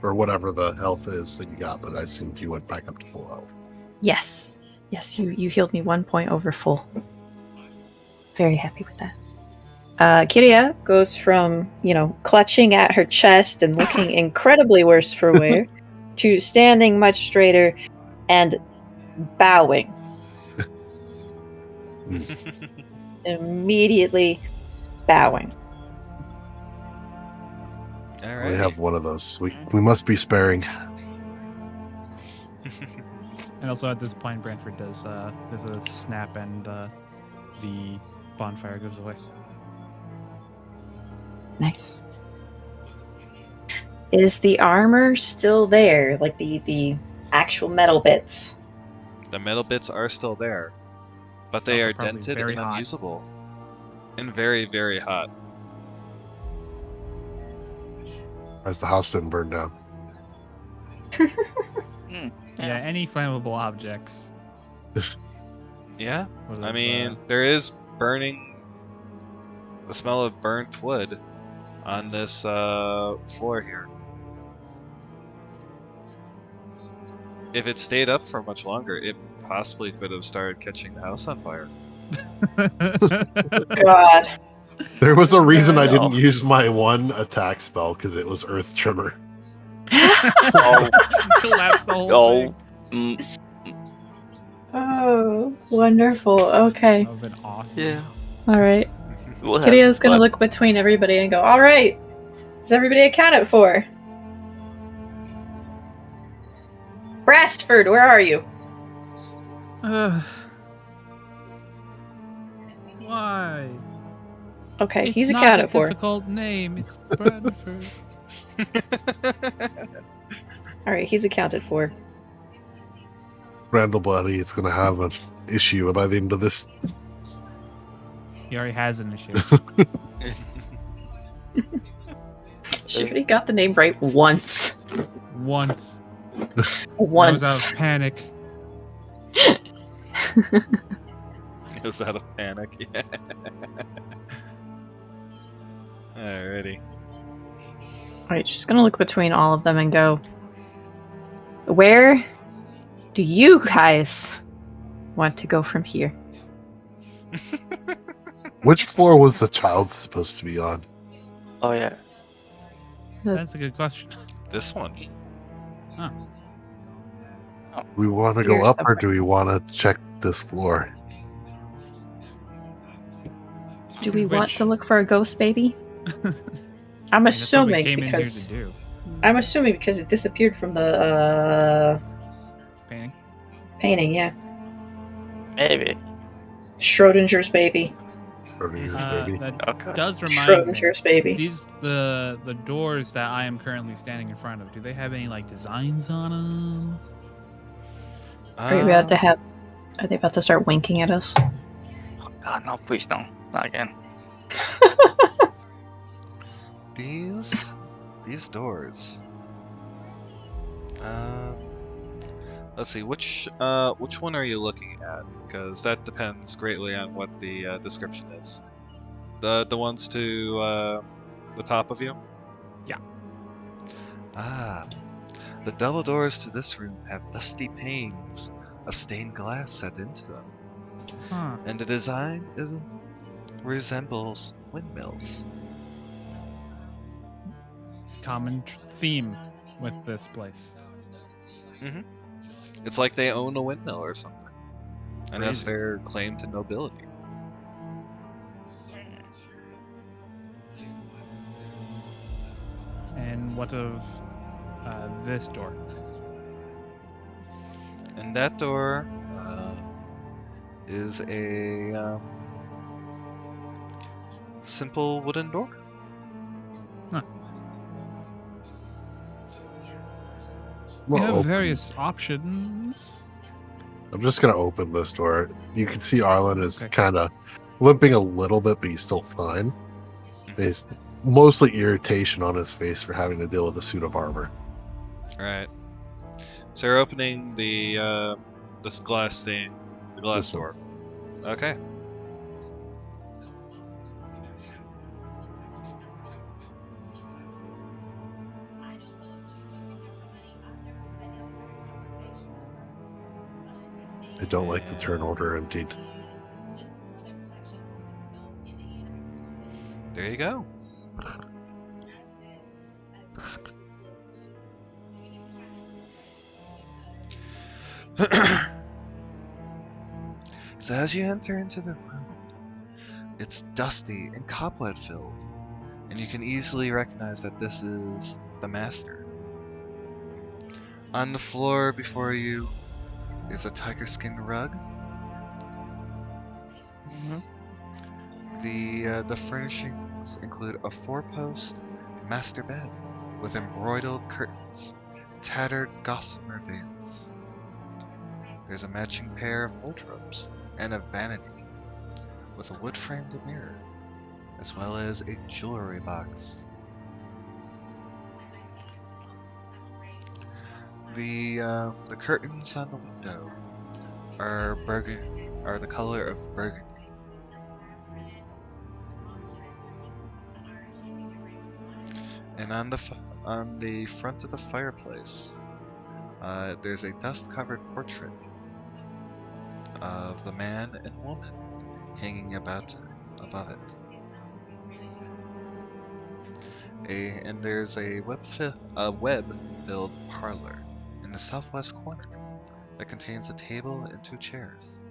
or whatever the health is that you got. But I assumed you went back up to full health. Yes. Yes, you healed me 1 point over full. Very happy with that. Kiria goes from, clutching at her chest and looking incredibly worse for wear to standing much straighter and bowing. Immediately bowing. All We right. have one of those. We must be sparing. And also at this point, Brantford does a snap and the bonfire goes away. Nice. Is the armor still there? Like the actual metal bits? The metal bits are still there, but they Also are probably dented very and hot. unusable. And very, very hot. As the house didn't burn down. Yeah, any flammable objects. Yeah, would I have, mean, there is the smell of burnt wood on this floor here. If it stayed up for much longer, it possibly could have started catching the house on fire. God. There was a reason I No. didn't use my one attack spell, because it was Earth Trimmer. Oh, Collapse the whole oh, thing. Oh, wonderful. Okay. That would have been awesome. yeah. All right. We'll have Kiria's gonna fun. look between everybody and go, all right. Is everybody accounted for? Brastford, where are you? Why? Okay, It's he's not accounted a for. difficult name. It's Brantford. All right, he's accounted for. Randall Bloody is going to have an issue by the end of this. He already has an issue. She already got the name right once. Once. Once. I was out of panic. It was out of panic, yeah. Alrighty. Alright, just gonna look between all of them and go, where do you guys want to go from here? Which floor was the child supposed to be on? Oh yeah. That's a good question. This one. Huh. Do we want to go Here up, or somewhere. do we want to check this floor? Do we want Which- to look for a ghost baby? I'm I mean, that's what we assuming came because in here to do. I'm assuming because it disappeared from the Painting. painting, yeah. Maybe. Schrodinger's baby. Schrodinger's baby. That Okay. does remind me. Schrodinger's baby. These the doors that I am currently standing in front of. Do they have any like designs on them? Are they about to start winking at us? Oh God, no! Please no, not again. These doors. Let's see, which one are you looking at? Because that depends greatly on what the description is. The ones to the top of you? Yeah. Ah, the double doors to this room have dusty panes of stained glass set into them, Huh. and the design resembles windmills. Common theme with this place. It's like they own a windmill or something, and that's Crazy. their claim to nobility. And what of this door? And that door is a simple wooden door. Huh. We have various options. I'm just gonna open this door. You can see Arlen is kind of limping a little bit, but he's still fine. It's mostly irritation on his face for having to deal with a suit of armor. All right. So you're opening the this glass door. Okay. I don't like the turn order emptied. There you go. So as you enter into the room, it's dusty and cobweb filled, and you can easily recognize that this is the master. On the floor before you is a tiger skin rug. The furnishings include a 4-post master bed with embroidered curtains, tattered gossamer veils. There's a matching pair of wardrobes and a vanity with a wood-framed mirror, as well as a jewelry box. The curtains on the window are the color of burgundy. And on the front of the fireplace, there's a dust-covered portrait of the man and woman hanging above it. And there's a web-filled parlor in the southwest corner that contains a table and 2 chairs.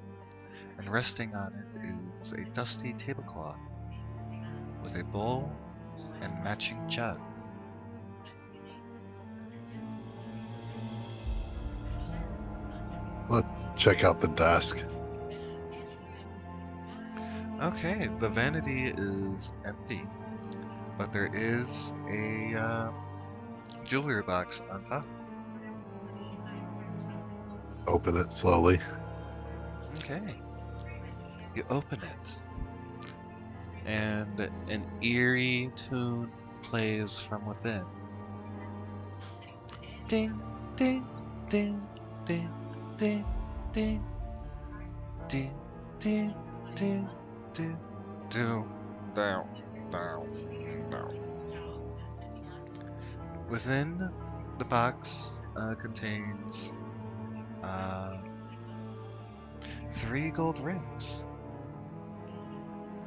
And resting on it is a dusty tablecloth with a bowl and matching jug. Let's check out the desk. Okay, the vanity is empty, but there is a jewelry box on top. Open it slowly. Okay. You open it, and an eerie tune plays from within. Ding, ding, ding, ding, ding, ding, ding, ding, ding, ding, down, down, down, down. Within the box contains 3 gold rings,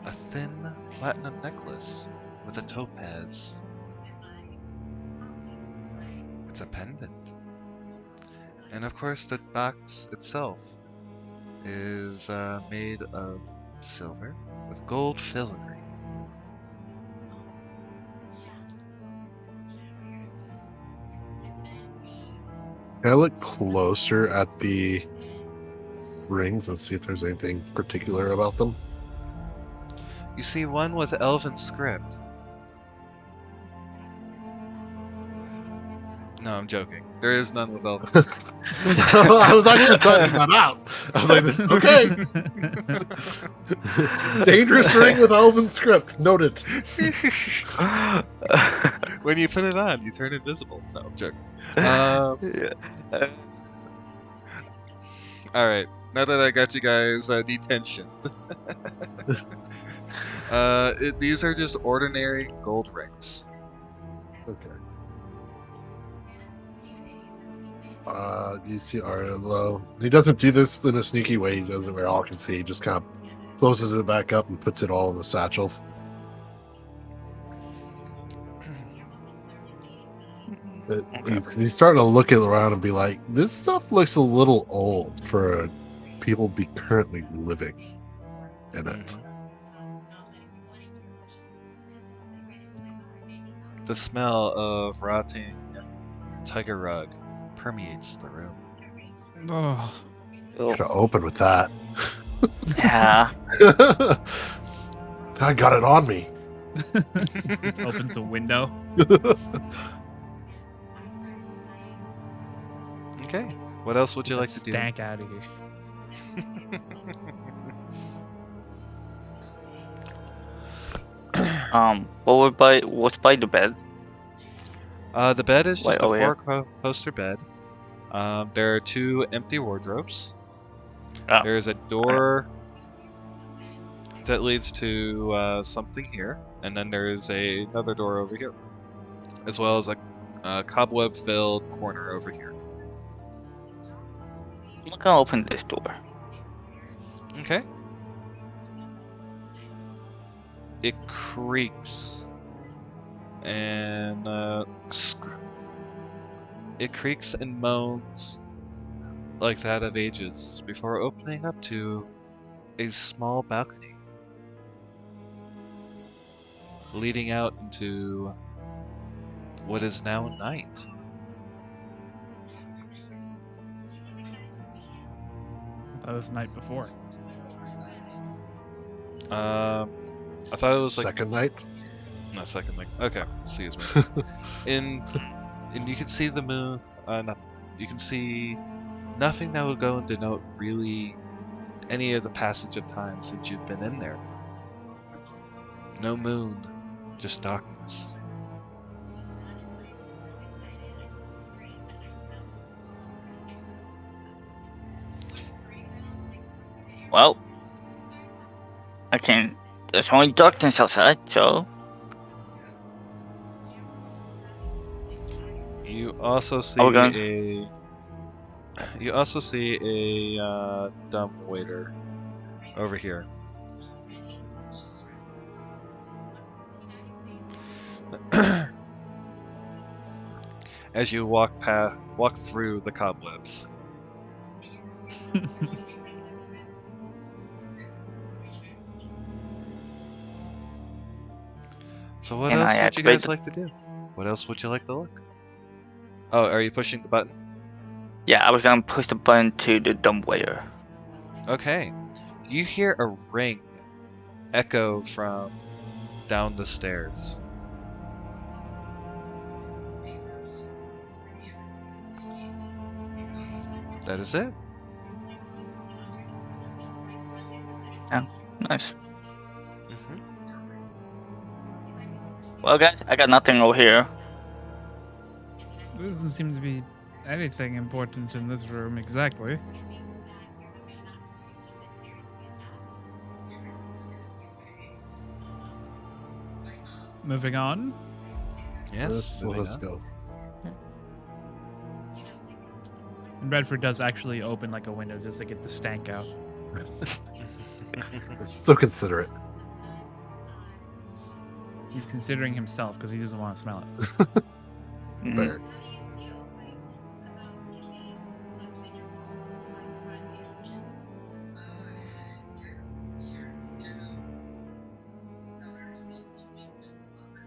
a thin platinum necklace with a topaz. It's a pendant. And of course the box itself is made of silver with gold filigree. Can I look closer at the rings and see if there's anything particular about them? You see one with elven script. No, I'm joking. There is none with elven script. I was actually typing that out. I was like, okay. Dangerous ring with elven script. Noted. When you put it on, you turn invisible. No, I'm joking. Alright, now that I got you guys detention. These are just ordinary gold rings. Okay. You see Arlo. He doesn't do this in a sneaky way. He does it where all can see. He just kind of closes it back up and puts it all in the satchel. He's starting to look it around and be like, this stuff looks a little old for people be currently living in it. The smell of rotting tiger rug permeates the room. Oh. Could have opened with that. Yeah. I got it on me. Just opens the window. Okay. What else would you like to do? Stank out of here. What's by the bed? The bed is just Right a over here. 4-poster bed. There are 2 empty wardrobes. Oh. There's a door that leads to something here, and then there's another door over here, as well as a cobweb-filled corner over here. I'm gonna open this door. Okay. It creaks, and it creaks and moans like that of ages before opening up to a small balcony leading out into what is now night. That was the night before. I thought it was like second night. no second night. Okay, excuse me. And you can see the moon. You can see nothing that would go and denote really any of the passage of time since you've been in there. No moon, just darkness. Well, I can. There's only darkness outside, so. You also see a dumb waiter over here. As you walk through the cobwebs. So what else would you guys like to do? What else would you like to look? Oh, are you pushing the button? Yeah, I was gonna push the button to the dumbwaiter. Okay. You hear a ring echo from down the stairs. That is it. Yeah, nice. Well, guys, I got nothing over here. There doesn't seem to be anything important in this room exactly. Moving on. Yes, let's go. And Redford does actually open like a window just to get the stank out. Still considerate. He's considering himself because he doesn't want to smell it. Fair.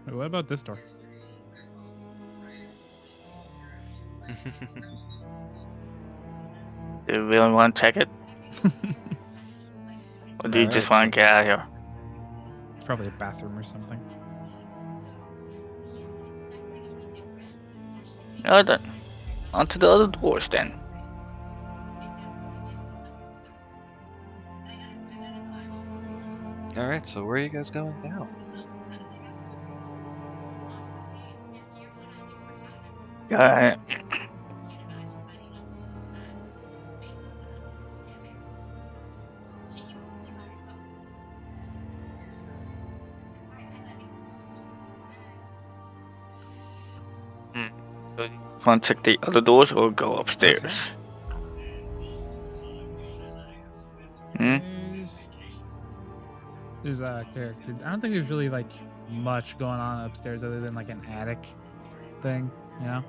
Wait, what about this door? Do you really want to check it? Or do you just want to get out of here? It's probably a bathroom or something. Alright then. On to the other doors then. Alright, so where are you guys going now? Alright. Want to check the other doors or go upstairs? There's a character. I don't think there's really like much going on upstairs other than like an attic thing, you know?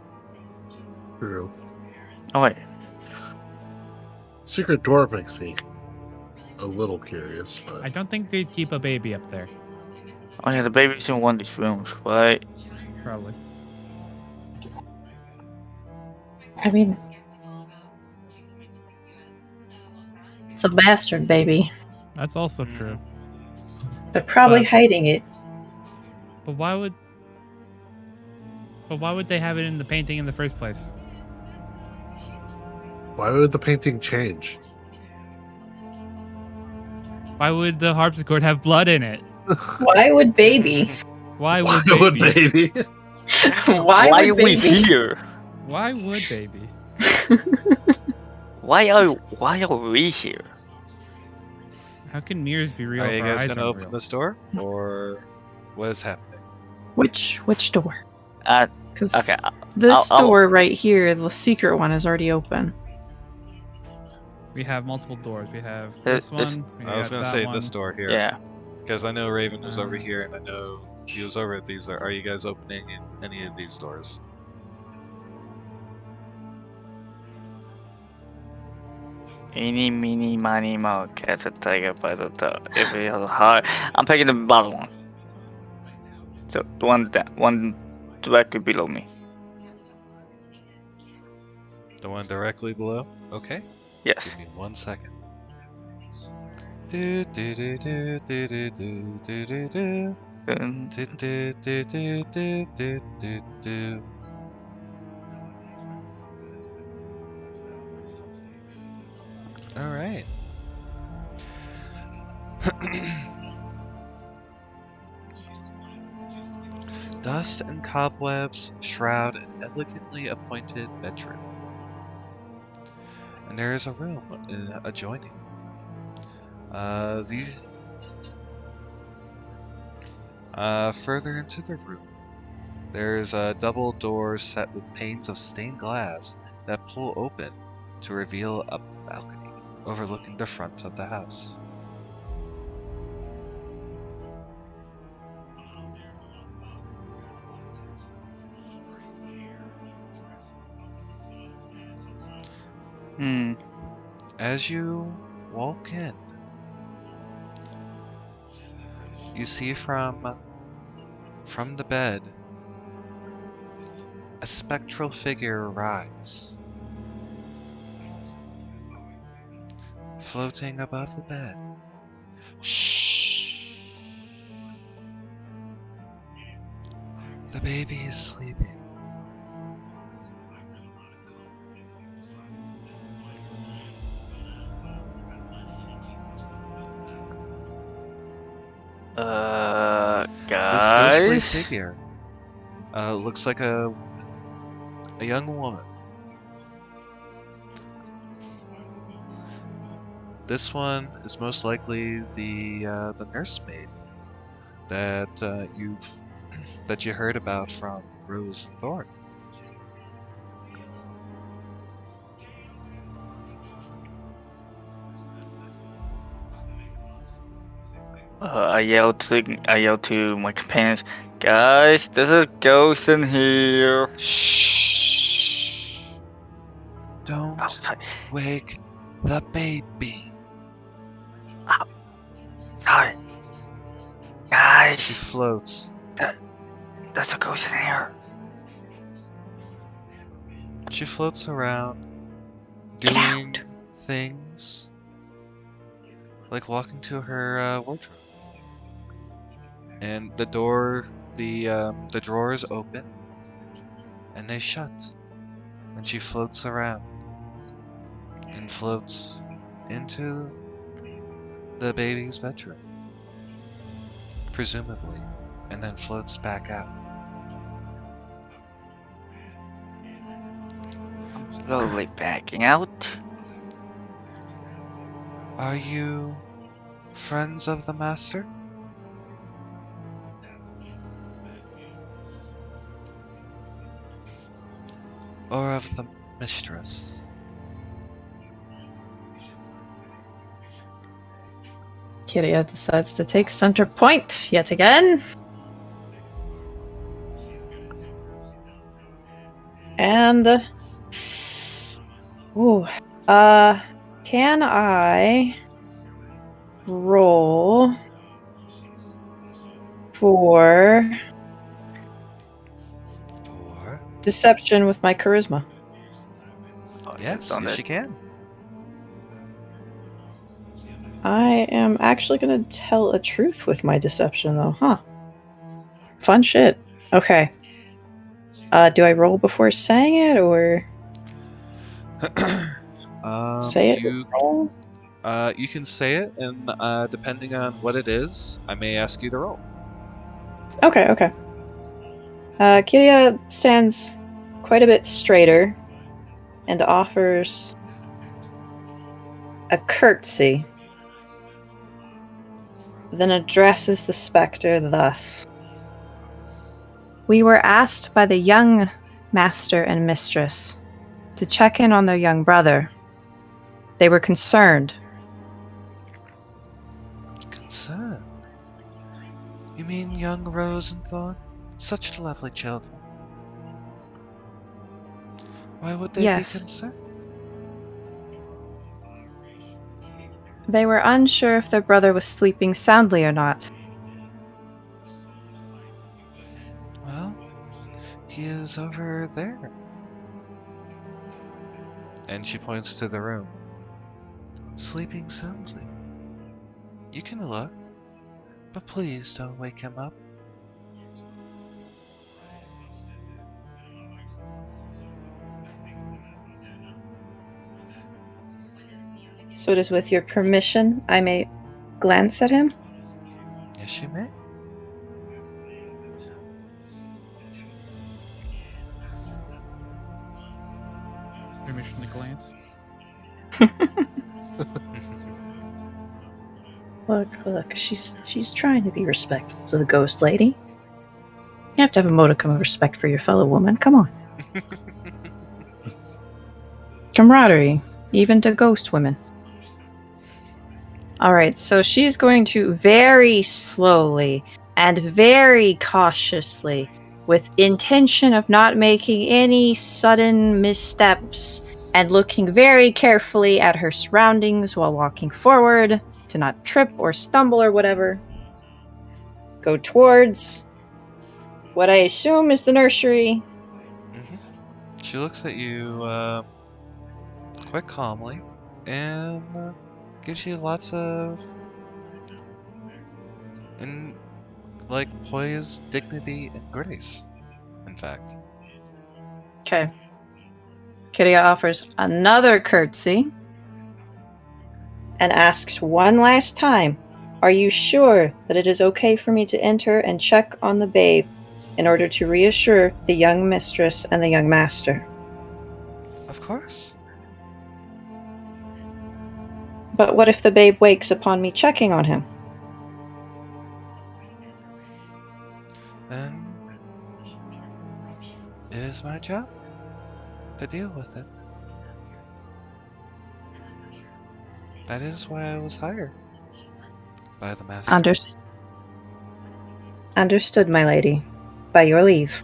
True. Oh wait. Secret door makes me a little curious, but I don't think they'd keep a baby up there. Oh yeah, the baby's in one of these rooms, right? Probably. I mean, it's a bastard baby. That's also true. They're probably hiding it. But why would they have it in the painting in the first place? Why would the painting change? Why would the harpsichord have blood in it? Why would baby? Why would Why would baby? baby? Why Why would are we baby? here? Why would baby? Why are we here? How can mirrors be real? Are if you our guys eyes gonna aren't open real? this door, or what is happening? Which door? Because Okay. This I'll- door right here, the secret one, is already open. We have multiple doors. We have This- this one. We I was got gonna that say one. this door here. Yeah. Because I know Raven was over here, and I know he was over at these. Are you guys opening any of these doors? Eeny, meeny, miny, moe, catch a tiger by the tail. If it has a heart, I'm picking the bottom one. So the one directly below me. The one directly below? Okay. Yes. Give me 1 second. Do do do do do do do do do do. Do, do, do, do, do, do, do, do. All right. Dust and cobwebs shroud an elegantly appointed bedroom. And there is a room adjoining. Further into the room, there's a double door set with panes of stained glass that pull open to reveal a balcony overlooking the front of the house. As you walk in, you see from the bed a spectral figure rise, floating above the bed. Shh. The baby is sleeping. This ghostly Guys. figure looks like a young woman. This one is most likely the nursemaid that you heard about from Rose and Thorn. I yelled to my companions, guys, there's a ghost in here. Shh! Don't Oh, wake the baby. sorry. She Guys, floats. there's a ghost in here. She floats around, Get doing out. things like walking to her wardrobe. And the drawers open, and they shut. And she floats around and floats into the baby's bedroom, presumably, and then floats back out. I'm slowly backing out. Are you friends of the master? Or of the mistress? Kiria decides to take center point yet again. And can I roll for deception with my charisma? Oh, Yes, you can. I am actually going to tell a truth with my deception, though. Huh. Fun shit. Okay. Do I roll before saying it, or? Say it. You can say it, and depending on what it is, I may ask you to roll. Okay. Kiria stands quite a bit straighter and offers a curtsy, then addresses the specter thus. We were asked by the young master and mistress to check in on their young brother. They were concerned. Concerned? You mean young Rose and Thorn? Such lovely children. Why would they be concerned? They were unsure if their brother was sleeping soundly or not. Well, he is over there. And she points to the room. Sleeping soundly. You can look, but please don't wake him up. So it is with your permission I may glance at him? Yes, you may. Permission to glance. Look, she's trying to be respectful to the ghost lady. You have to have a modicum of respect for your fellow woman. Come on. Camaraderie, even to ghost women. Alright, so she's going to very slowly and very cautiously, with intention of not making any sudden missteps, and looking very carefully at her surroundings while walking forward, to not trip or stumble or whatever, go towards what I assume is the nursery. She looks at you quite calmly and gives you lots of poise, dignity, and grace, in fact. Okay. Kiria offers another curtsy and asks one last time, are you sure that it is okay for me to enter and check on the babe in order to reassure the young mistress and the young master? Of course. But what if the babe wakes upon me checking on him? Then it is my job to deal with it. That is why I was hired by the master. Understood, my lady. By your leave.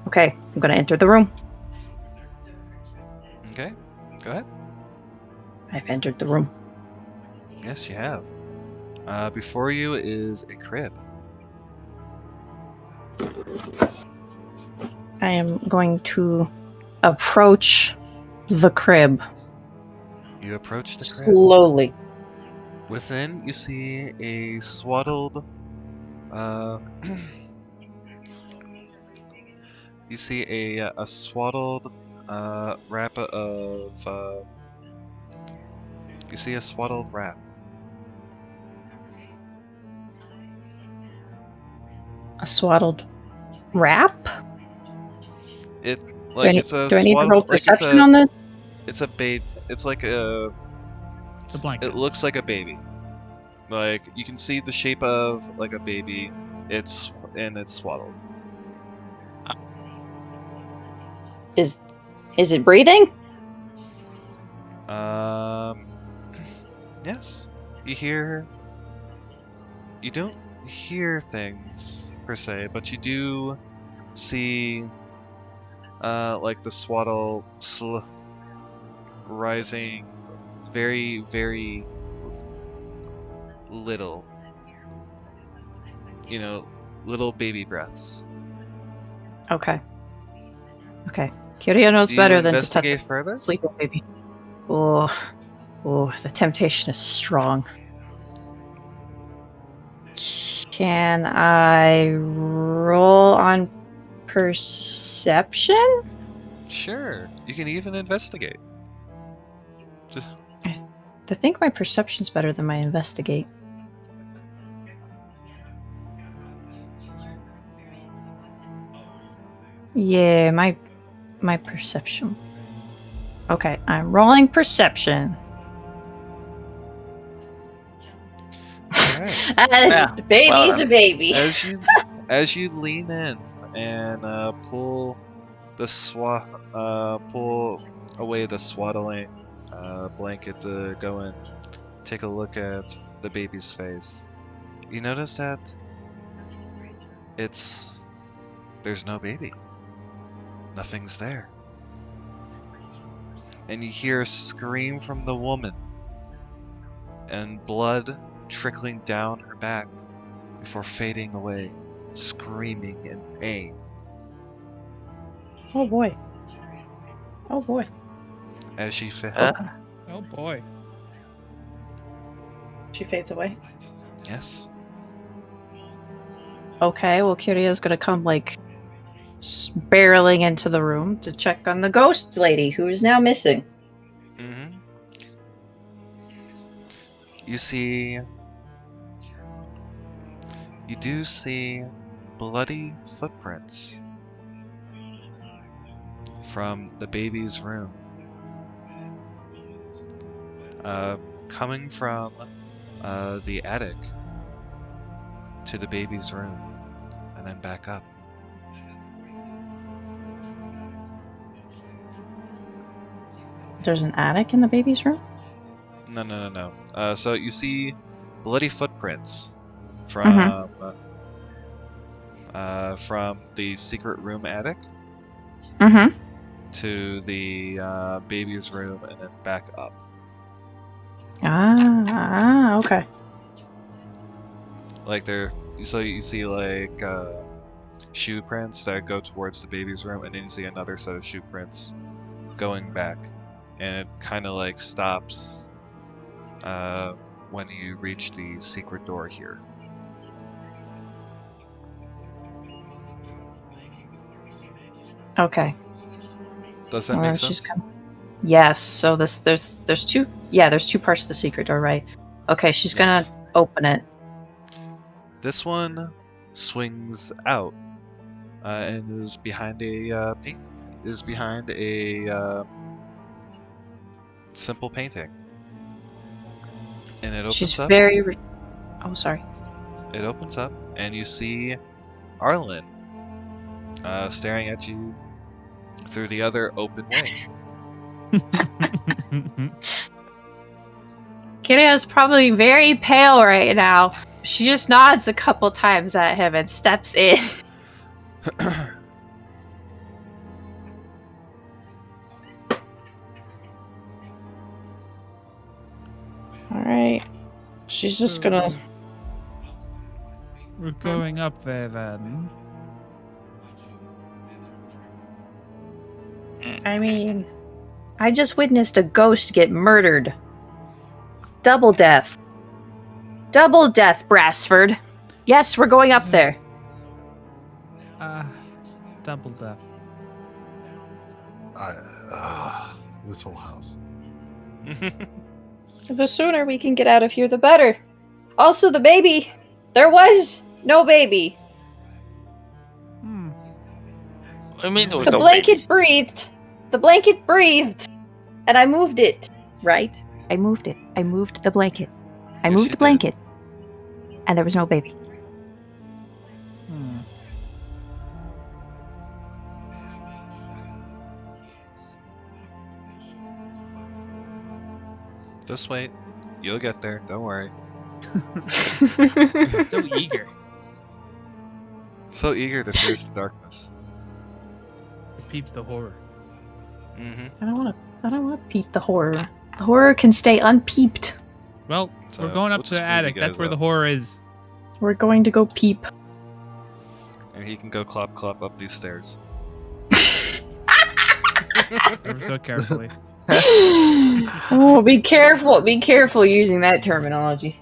Okay, I'm gonna enter the room. Okay, go ahead. I've entered the room. Yes, you have. Before you is a crib. I am going to approach the crib. You approach the crib. Slowly. Within, you see a swaddled, you see a swaddled wrap of. You see a swaddled wrap. A swaddled wrap? It it's a do I need to roll perception on this? It's a baby. It's like a. The blanket. It looks like a baby. Like you can see the shape of like a baby. It's swaddled. Is it breathing? Yes. You don't hear things per se, but you do see like the swaddle rising very, very little. You know, little baby breaths. Okay. Kiria knows better than to touch investigate further? Sleeping baby. Oh, the temptation is strong. Can I roll on perception? Sure. You can even investigate. I think my perception's better than my investigate. Yeah, my perception. Okay, I'm rolling perception. Alright. Yeah, Baby's well, a baby. As you lean in and pull away the swaddling blanket to go and take a look at the baby's face, you notice that there's no baby. Nothing's there. And you hear a scream from the woman and blood trickling down her back before fading away, screaming in pain. Oh boy. Oh boy. As she fades. Oh boy. She fades away. Yes. Okay, well, Kiria's gonna come, like, barreling into the room to check on the ghost lady, who is now missing. Mm-hmm. You do see bloody footprints from the baby's room. Coming from the attic to the baby's room, and then back up. There's an attic in the baby's room? No. So you see bloody footprints from from the secret room attic Mm-hmm. to the baby's room and then back up. Okay. Like so you see like shoe prints that go towards the baby's room, and then you see another set of shoe prints going back, and it kind of like stops when you reach the secret door here. Okay. Does that make sense? Yes. So there's two. Yeah, there's two parts to the secret door, right? Okay, she's gonna open it. This one swings out and is behind a simple painting, and it opens She's up. very. Oh, sorry. It opens up, and you see Arlen staring at you through the other open way. Kiria's probably very pale right now. She just nods a couple times at him and steps in. Alright. She's just gonna... We're going up there then. I mean... I just witnessed a ghost get murdered. Double death. Double death, Brassford. Yes, we're going up there. Double death. This whole house. The sooner we can get out of here, the better. Also, the baby. There was no baby. I mean, there was The no blanket baby. breathed. The blanket breathed. And I moved it. Right? I moved it. I moved the blanket. I Yes, moved you the blanket. And there was no baby. Just wait. You'll get there. Don't worry. So eager. So eager to face the darkness. Peep the horror. Mm-hmm. I don't wanna peep the horror. The horror can stay unpeeped. Well, So, we're going up we'll to just the move you attic. That's guys where the up. horror is. We're going to go peep. And he can go clop up these stairs. Ever so carefully. Oh, be careful. Be careful using that terminology.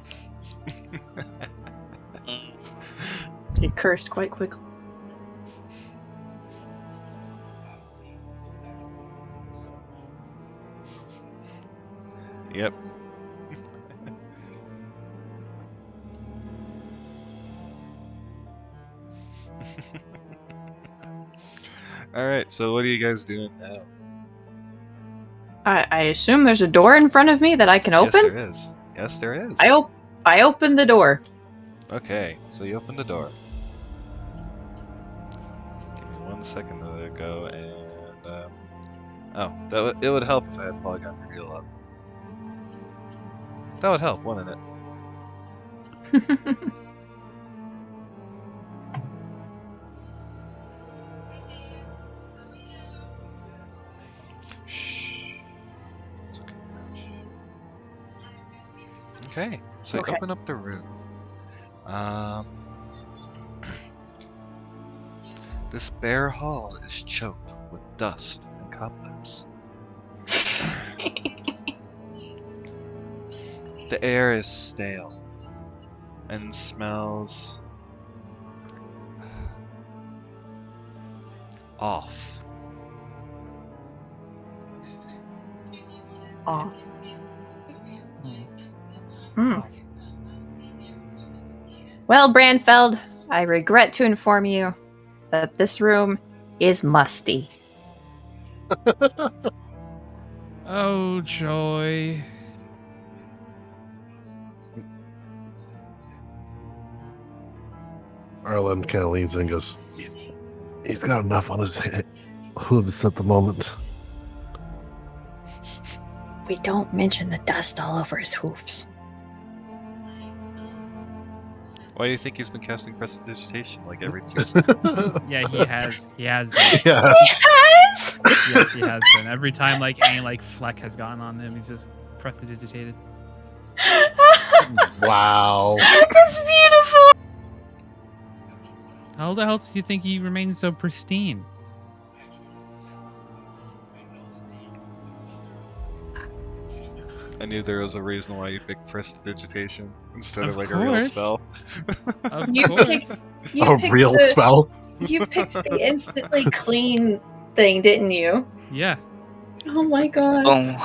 Get cursed quite quickly. Yep. Alright, so what are you guys doing now? I assume there's a door in front of me that I can open? Yes, there is. Yes, there is. I open the door. Okay, so you open the door. Give me 1 second to go and it would help if I had Polygon reveal up. That would help, wouldn't it? Shh. Okay, so you open up the room. This bare hall is choked with dust and cobwebs. The air is stale and smells off. Aw. Hmm. Well, Brandfeld, I regret to inform you that this room is musty. Oh, joy. Arlen kind of leans in and goes, he's got enough on his hooves at the moment. We don't mention the dust all over his hoofs. Why do you think he's been casting prestidigitation like every 2 seconds? Yeah, he has. He has been. Yeah. He has! Yes, he has been. Every time like any like fleck has gotten on him, he's just prestidigitated. Wow. It's beautiful! How the hell do you think he remains so pristine? I knew there was a reason why you picked prestidigitation instead of Of like a real course. spell. Of You course. picked- A real spell? You picked the instantly clean thing, didn't you? Yeah. Oh my god. Oh.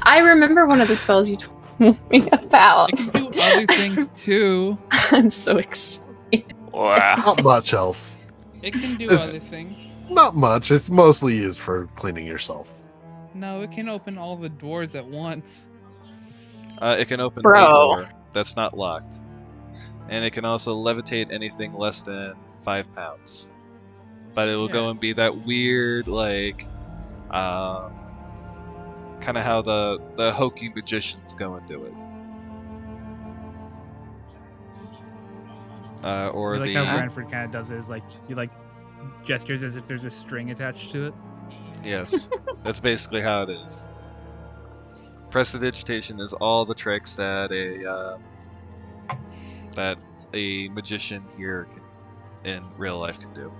I remember one of the spells you told me about. It can do other things too. I'm so excited. Wow. Not much else. It can do Is- other things. Not much. It's mostly used for cleaning yourself. No, it can open all the doors at once. It can open Bro. a door that's not locked. And it can also levitate anything less than 5 pounds. But it will go Yeah. and be that weird, like, kind of how the hokey magicians go and do it. Or I like the how Branford kind of does it, is like he like gestures as if there's a string attached to it. yes, that's basically how it is. Prestidigitation is all the tricks that a magician here in real life can do.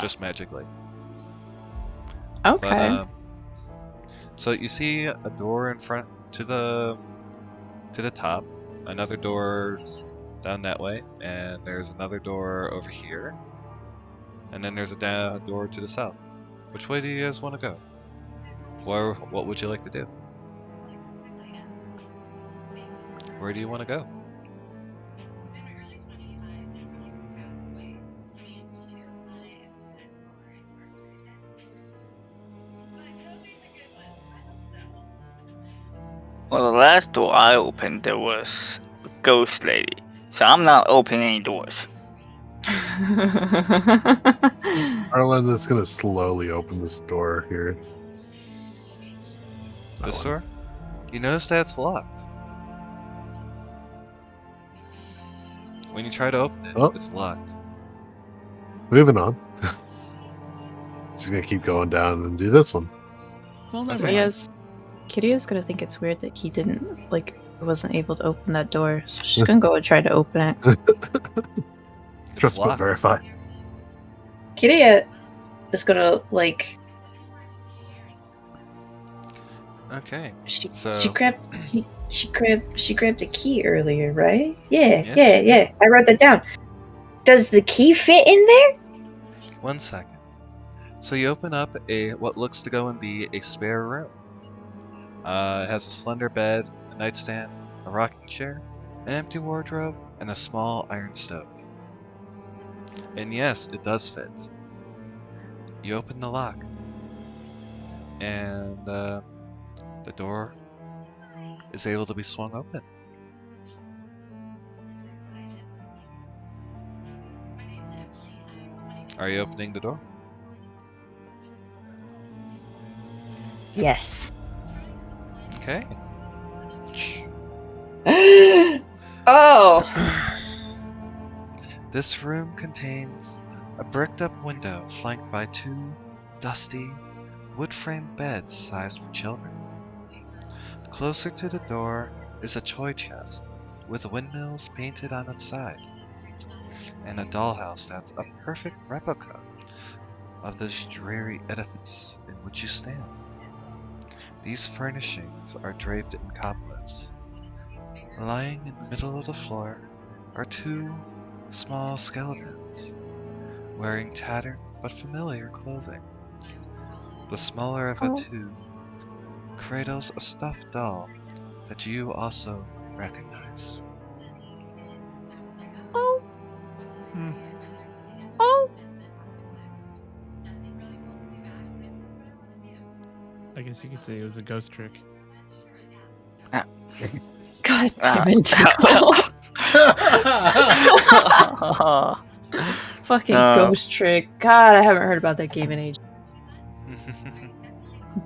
Just magically. Okay. But, so you see a door in front to the top, another door down that way, and there's another door over here, and then there's a door to the south. Which way do you guys want to go? Or what would you like to do? Where do you want to go? Well, the last door I opened, there was a ghost lady. So I'm not opening any doors. Arlen is going to slowly open this door here. This door? You notice that it's locked. When you try to open it, Oh. it's locked. Moving on. She's going to keep going down and do this one. Well, never Okay. mind. Kiria's gonna think it's weird that he wasn't able to open that door, so she's gonna go and try to open it. It's Trust but locked. verify. Kiria is gonna Okay. she So- grabbed a key earlier, right? Yeah, Yes. yeah. I wrote that down. Does the key fit in there? 1 second. So you open up what looks to go and be a spare room. It has a slender bed, a nightstand, a rocking chair, an empty wardrobe, and a small iron stove. And yes, it does fit. You open the lock, and the door is able to be swung open. Are you opening the door? Yes. Okay. Oh! This room contains a bricked up window flanked by 2 dusty, wood-framed beds sized for children. Closer to the door is a toy chest with windmills painted on its side, and a dollhouse that's a perfect replica of this dreary edifice in which you stand. These furnishings are draped in cobwebs. Lying in the middle of the floor are 2 small skeletons, wearing tattered but familiar clothing. The smaller of the 2 cradles a stuffed doll that you also recognize. Oh. Oh. I guess you could say it was a ghost trick. God damn it, Tickle. Fucking ghost trick. God, I haven't heard about that game in ages.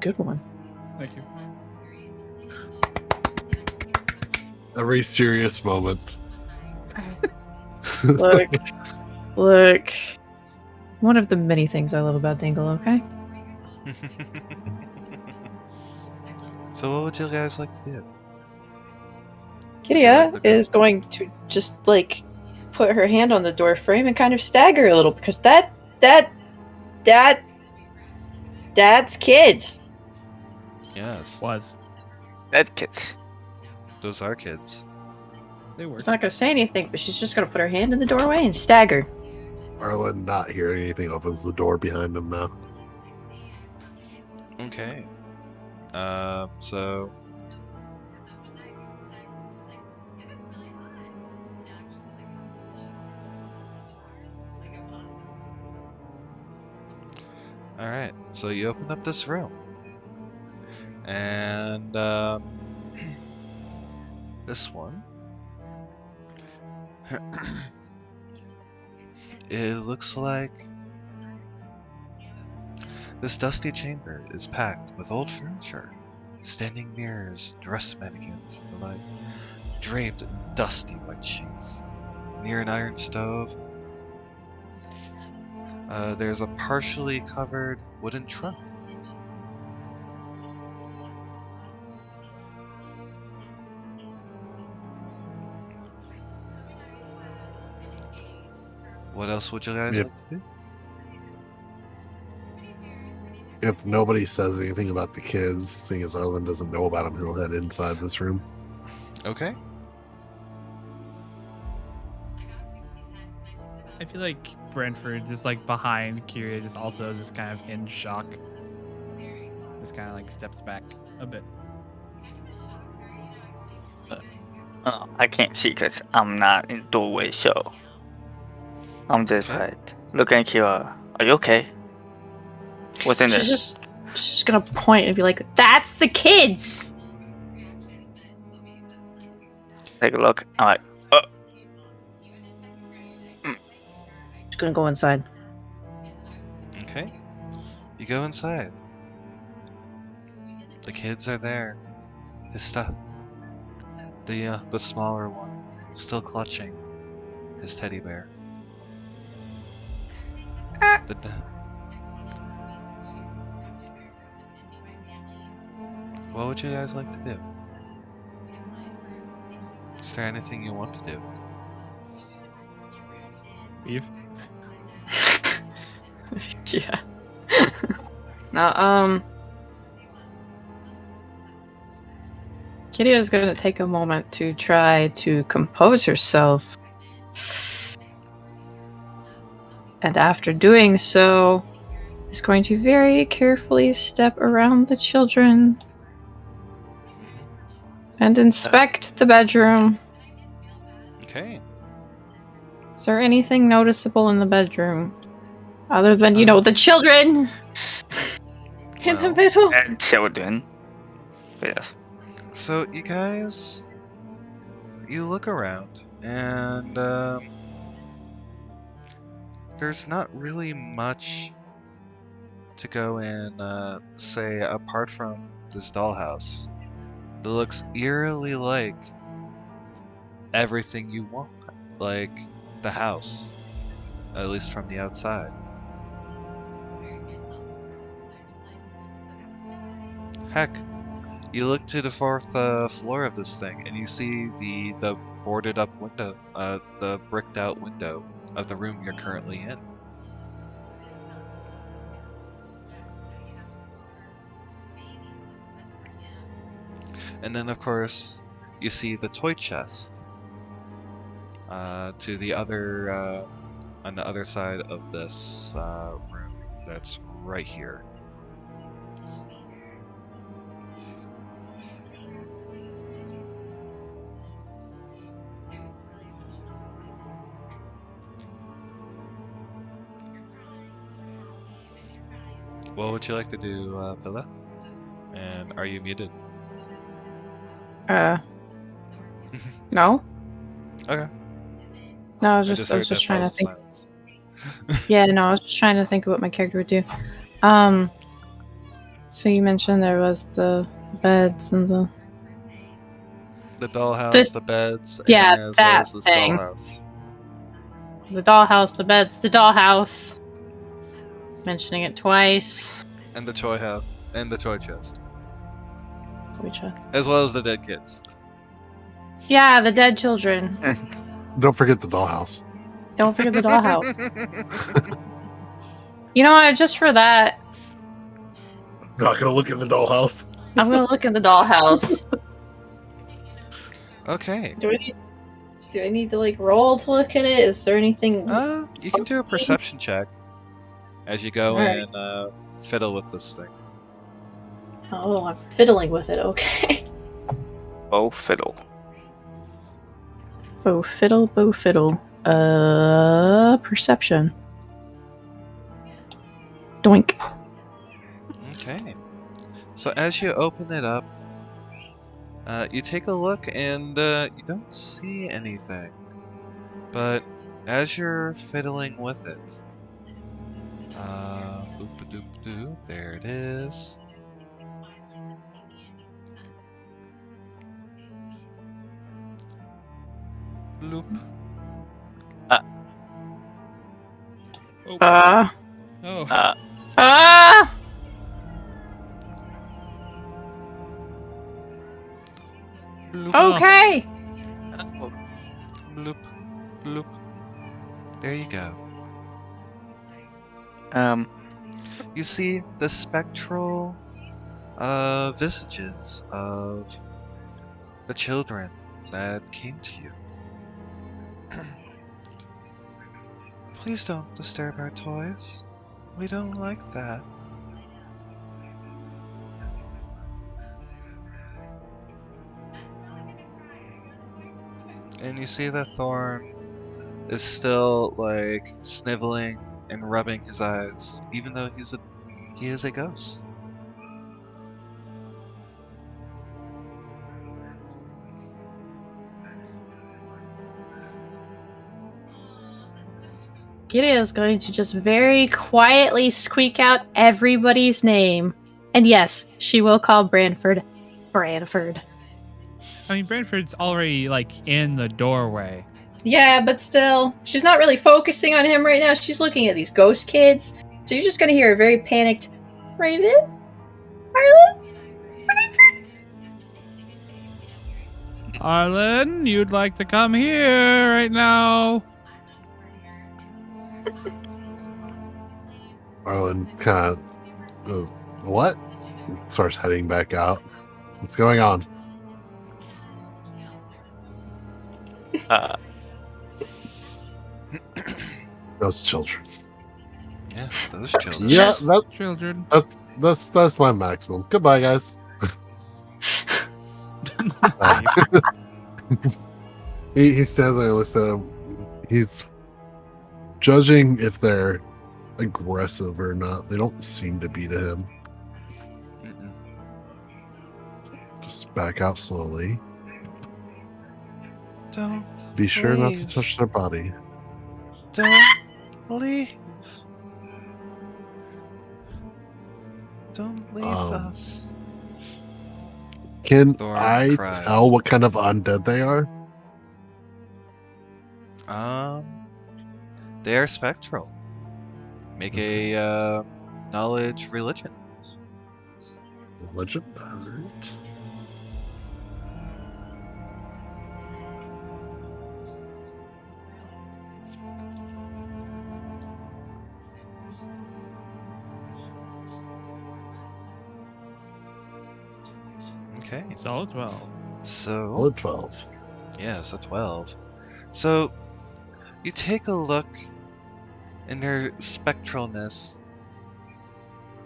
Good one. Thank you. A very serious moment. Look. One of the many things I love about Dingle, okay? So what would you guys like to do? Kiria is going to just, like, put her hand on the door frame and kind of stagger a little, because that's kids. Yes. Was. That kids. Those are kids. They were. She's not going to say anything, but she's just going to put her hand in the doorway and stagger. Arlen, not hearing anything, opens the door behind him now. Okay. So... Alright, so you open up this room. And, this one... It looks like... This dusty chamber is packed with old furniture, standing mirrors, dress mannequins, and the like, draped in dusty white sheets. Near an iron stove, there's a partially covered wooden trunk. What else would you guys like to do? If nobody says anything about the kids, seeing as Arlen doesn't know about them, he'll head inside this room. Okay. I feel like Brentford, just like behind Kiria, just also is just kind of in shock. Just kind of like steps back a bit. I can't see because I'm not in the doorway, so I'm just right. Looking at Kira. Are you okay? What's in there? She's just gonna point and be like, "That's the kids." Take a look. I'm like, She's gonna go inside. Okay. You go inside. The kids are there. His stuff. The smaller one, still clutching his teddy bear. What would you guys like to do? Is there anything you want to do? Eve? Yeah. Now, Kitty is going to take a moment to try to compose herself. And after doing so, is going to very carefully step around the children And inspect the bedroom. Okay. Is there anything noticeable in the bedroom? Other than, the children in the middle? And children. Yes. So, you guys, you look around, and there's not really much to go in, say, apart from this dollhouse. It looks eerily like everything you want, like the house, at least from the outside. Heck, you look to the fourth floor of this thing, and you see the boarded up window, the bricked out window of the room you're currently in. And then, of course, you see the toy chest to the other, on the other side of this room. That's right here. What would you like to do, Pilla? And are you muted? No. Okay. No, I was just trying to think. Yeah, no, I was just trying to think of what my character would do. So you mentioned there was the beds and the dollhouse, the beds, yeah, and as that well as this thing. dollhouse. The dollhouse, the beds, the dollhouse. Mentioning it twice. And the toy house, and the toy chest. Toy chest. As well as the dead kids. Yeah, the dead children. Don't forget the dollhouse. Don't forget the dollhouse. You know what? Just for that, I'm not gonna look at the dollhouse. I'm gonna look at the dollhouse. Okay. Do I need to like roll to look at it? Is there anything? You can do a perception check as you go Alright. and fiddle with this thing. Oh, I'm fiddling with it. Okay. Bow fiddle. Bow fiddle, bow fiddle. Perception. Doink. Okay. So as you open it up, you take a look and you don't see anything. But as you're fiddling with it, boop-a-doop-a-doo, there it is. Bloop. Bloop. Okay. Bloop. Bloop. There you go. You see the spectral visages of the children that came to you. Please don't disturb our toys. We don't like that. And you see that Thorn is still like sniveling and rubbing his eyes, even though he is a ghost. Gideon is going to just very quietly squeak out everybody's name. And yes, she will call Branford. Branford. I mean, Branford's already, like, in the doorway. Yeah, but still, she's not really focusing on him right now. She's looking at these ghost kids. So you're just going to hear a very panicked, Raven? Arlen? Branford? Arlen, you'd like to come here right now. Arlen kind of goes, what? Starts heading back out. What's going on? Those children. Yeah, those children. Yeah, Children. that's my maximum. Goodbye, guys. He stands there and looks at him. He's judging if they're aggressive or not. They don't seem to be to him. Just back out slowly. Don't be sure leave. not to touch their body. Don't leave. Don't leave us. Can Thorn I cries. tell what kind of undead they are? They are spectral. Make a knowledge religion. Religion? Alright. Okay. Solid 12. So. Solid 12. Yes, a 12. So, you take a look in their spectralness,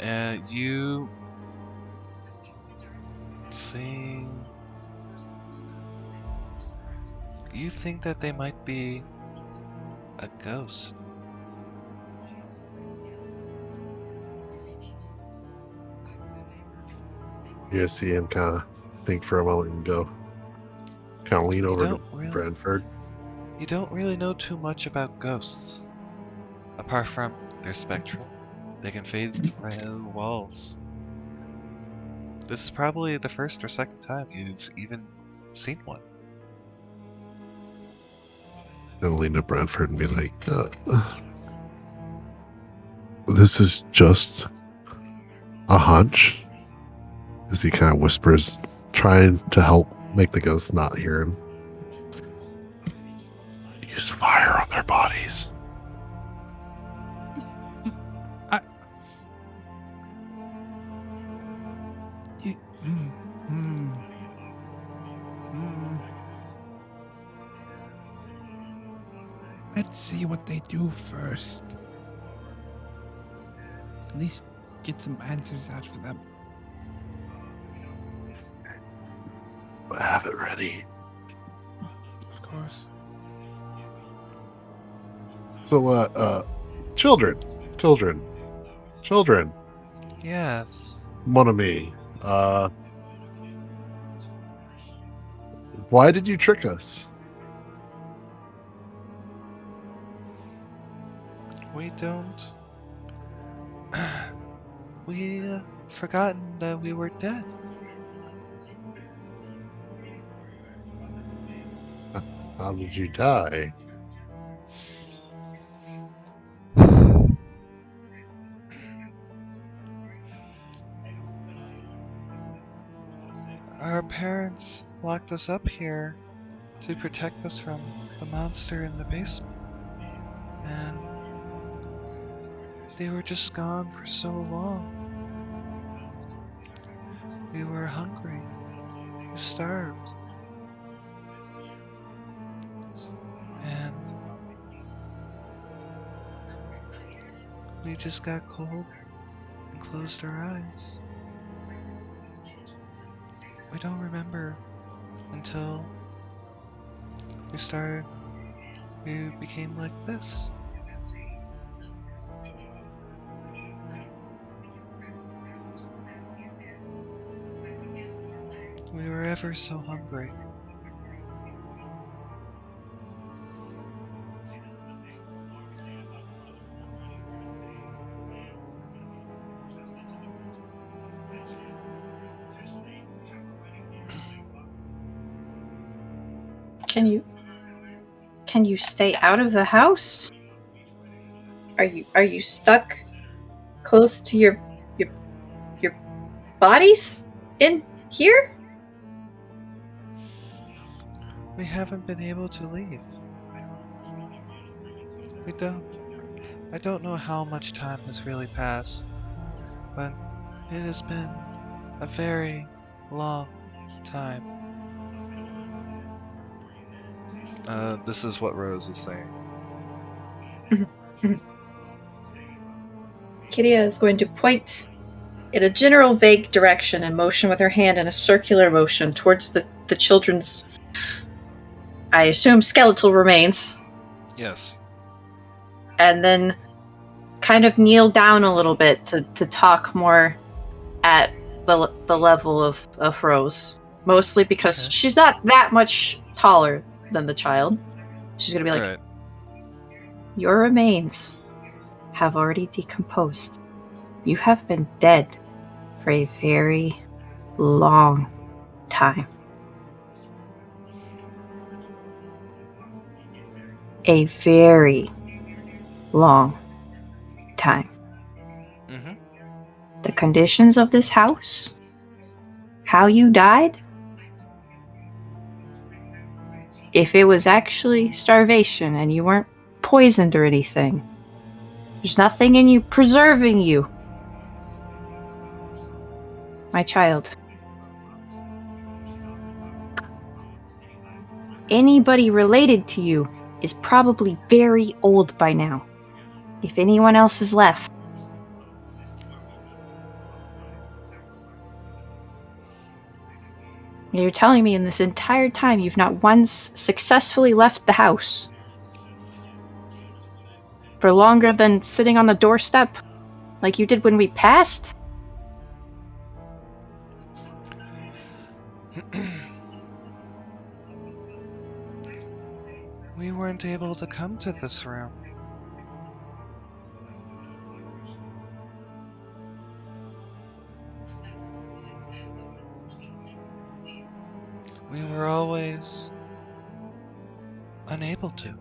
and you see. You think that they might be a ghost. You see him kind of think for a moment and go, kind of lean over to Brantford. You don't really know too much about ghosts, apart from they're spectral. They can fade through walls. This is probably the first or second time you've even seen one. And lean to Brantford and be like, this is just a hunch. As he kind of whispers, trying to help make the ghosts not hear him. Use fire on their bodies. Let's see what they do first. At least get some answers out for them. Have it ready. Of course. So, children. Yes. Mon ami, why did you trick us? We don't. We forgotten that we were dead. How did you die? Our parents locked us up here to protect us from the monster in the basement. And they were just gone for so long. We were hungry. We starved. And we just got cold and closed our eyes. We don't remember until we became like this. We were ever so hungry. Can you stay out of the house? Are you stuck close to your bodies in here? We haven't been able to leave. I don't know how much time has really passed, but it has been a very long time. This is what Rose is saying. Kiria is going to point in a general vague direction and motion with her hand in a circular motion towards the the children's, I assume, skeletal remains. Yes. And then kind of kneel down a little bit to talk more at the level of Rose. Mostly because she's not that much taller than the child. She's going to be like, your remains have already decomposed. You have been dead for a very long time. A very long time. Mm-hmm. The conditions of this house, how you died, if it was actually starvation and you weren't poisoned or anything, there's nothing in you preserving you. My child. Anybody related to you is probably very old by now. If anyone else is left. You're telling me in this entire time you've not once successfully left the house? For longer than sitting on the doorstep? Like you did when we passed? We weren't able to come to this room. We were always unable to.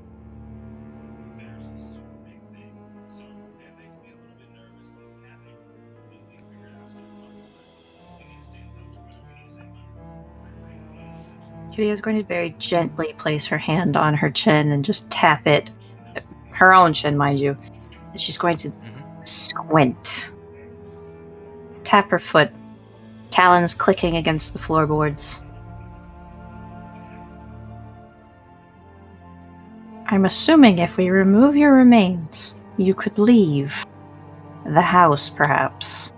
Kitty is going to very gently place her hand on her chin and just tap it. Her own chin, mind you. And she's going to squint. Tap her foot. Talons clicking against the floorboards. I'm assuming if we remove your remains, you could leave the house, perhaps.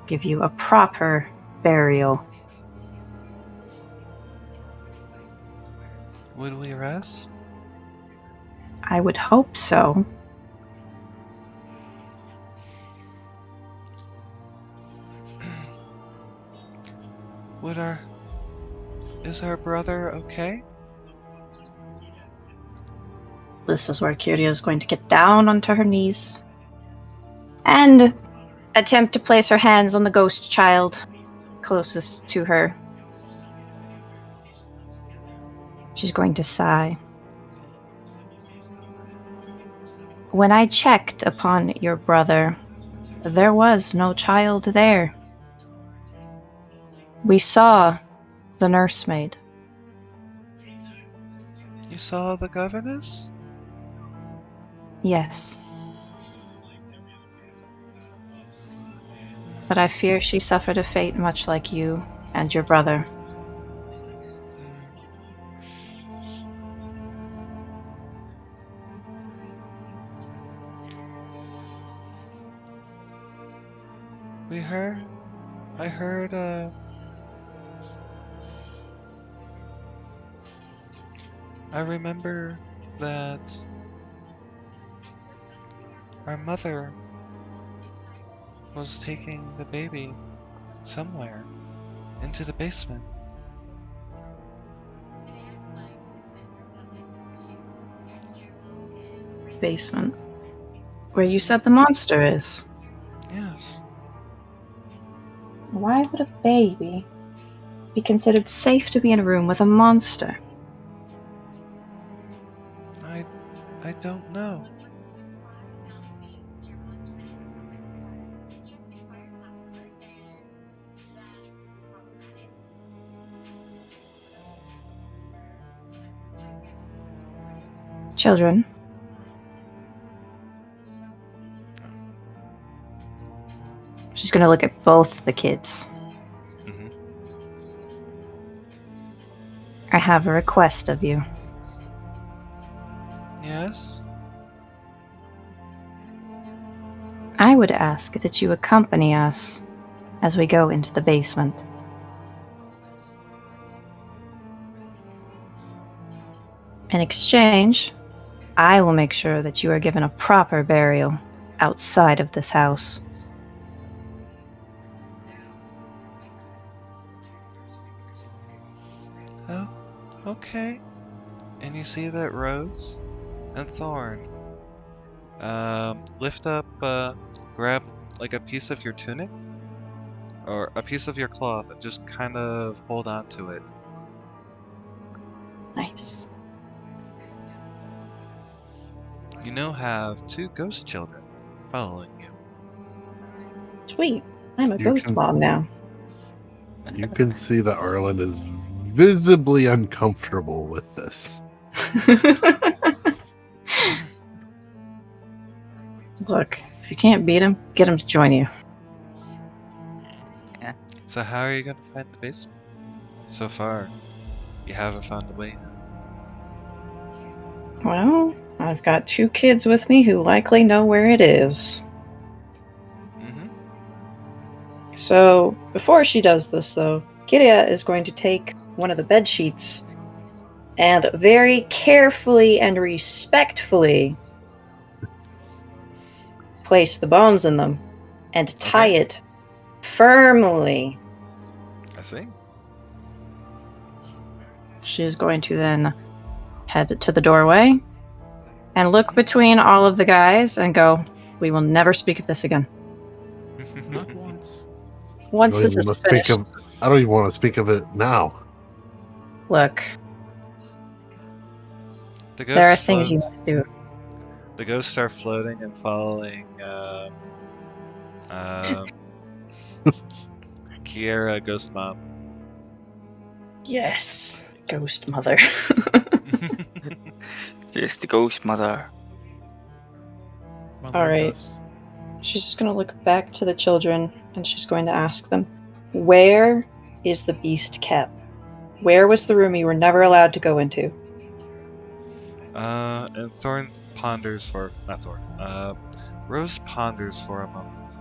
Give you a proper burial. Would we rest? I would hope so. Is our brother okay? This is where Curia is going to get down onto her knees and attempt to place her hands on the ghost child closest to her. She's going to sigh. When I checked upon your brother, there was no child there. We saw the nursemaid. You saw the governess? Yes. But I fear she suffered a fate much like you and your brother. I heard, I remember that our mother was taking the baby somewhere into the basement. Basement? Where you said the monster is? Yes. Why would a baby be considered safe to be in a room with a monster? I don't know. Children. She's going to look at both the kids. Mm-hmm. I have a request of you. Yes? I would ask that you accompany us as we go into the basement. In exchange, I will make sure that you are given a proper burial outside of this house. Oh, okay. And you see that Rose and Thorn lift up, grab like a piece of your tunic or a piece of your cloth and just kind of hold on to it. Nice. You now have 2 ghost children following you. Sweet. I'm a You ghost can- mom now. You can see that Arlen is visibly uncomfortable with this. Look, if you can't beat him, get him to join you. Yeah. So how are you going to find the basement? So far, you haven't found a way yet. Well, I've got 2 kids with me who likely know where it is. Mm-hmm. So, before she does this, though, Kiria is going to take one of the bed sheets and very carefully and respectfully place the bones in them and tie Okay. it firmly. I see. She's going to then head to the doorway and look between all of the guys and go, "We will never speak of this again. Not once. Once I this don't even is wanna speak finished, of. I don't even want to speak of it now. look, The there are ghosts things you float. must do." The ghosts start floating and following Kiera, Ghost Mom. Yes, ghost mother. Yes, the ghost mother. Mother All of right. ghosts. She's just going to look back to the children and she's going to ask them, "Where is the beast kept? Where was the room you were never allowed to go into?" And Thorn ponders for not Thorn. Rose ponders for a moment.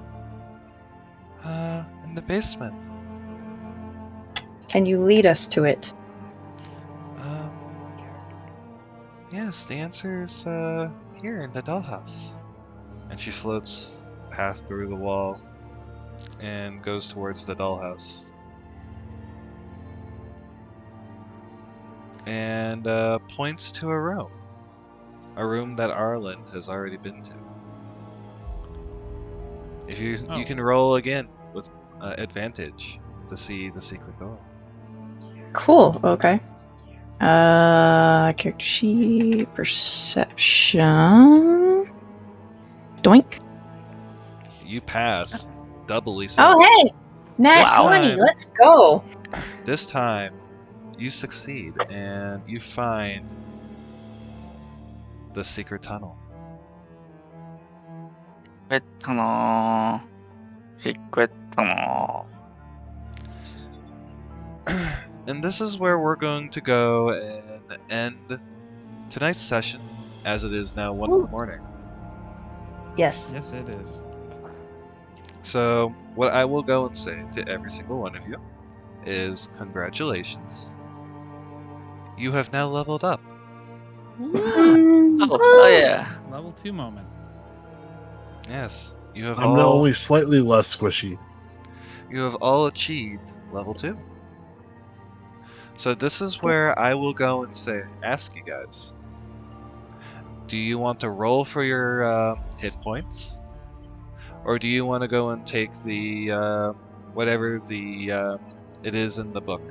In the basement. Can you lead us to it? Yes, the answer is here in the dollhouse. And she floats past through the wall and goes towards the dollhouse. And points to a room that Arlen has already been to. If you can roll again with advantage to see the secret door. Cool, okay. Character sheet, perception. Doink. You pass, doubly so. Oh, hey! Nat Wow. 20, let's go! This time, you succeed and you find the secret tunnel. Secret tunnel. Secret tunnel. And this is where we're going to go and end tonight's session, as it is now 1 in the morning. Yes. Yes, it is. So, what I will go and say to every single one of you is congratulations. You have now leveled up. Oh yeah. Level 2 moment. Yes, you have I'm now only slightly less squishy. You have all achieved level 2. So this is where I will go and ask you guys. Do you want to roll for your hit points? Or do you want to go and take the whatever the it is in the book?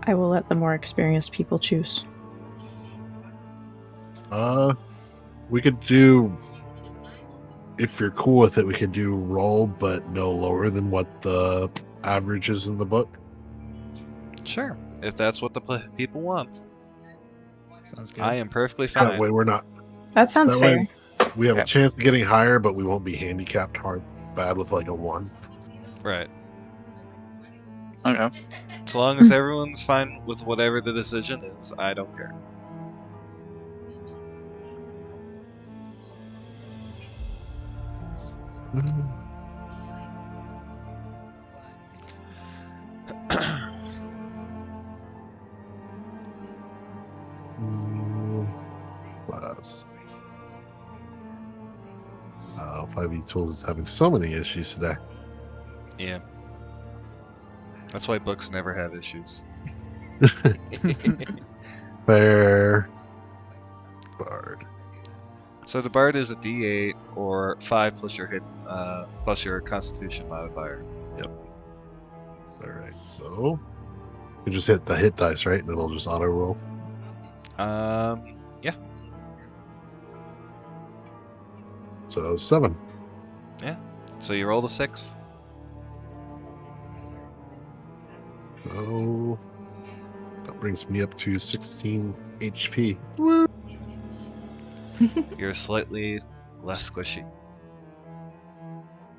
I will let the more experienced people choose. We could do, if you're cool with it, we could do roll, but no lower than what the average is in the book. Sure, if that's what the people want. Sounds good. I am perfectly fine. That way we're not. That sounds That fair. way we have a chance of getting higher, but we won't be handicapped bad with like a 1. Right. Okay. As long as everyone's fine with whatever the decision is, I don't care. Wow, 5e Tools is having so many issues today. Yeah. That's why books never have issues. Fair. Bard. So the Bard is a D8 or 5 plus your hit, plus your Constitution modifier. Yep. All right, so you just hit the hit dice, right? And it'll just auto roll. Yeah. So 7. Yeah. So you rolled a 6. Oh, that brings me up to 16 HP. You're slightly less squishy.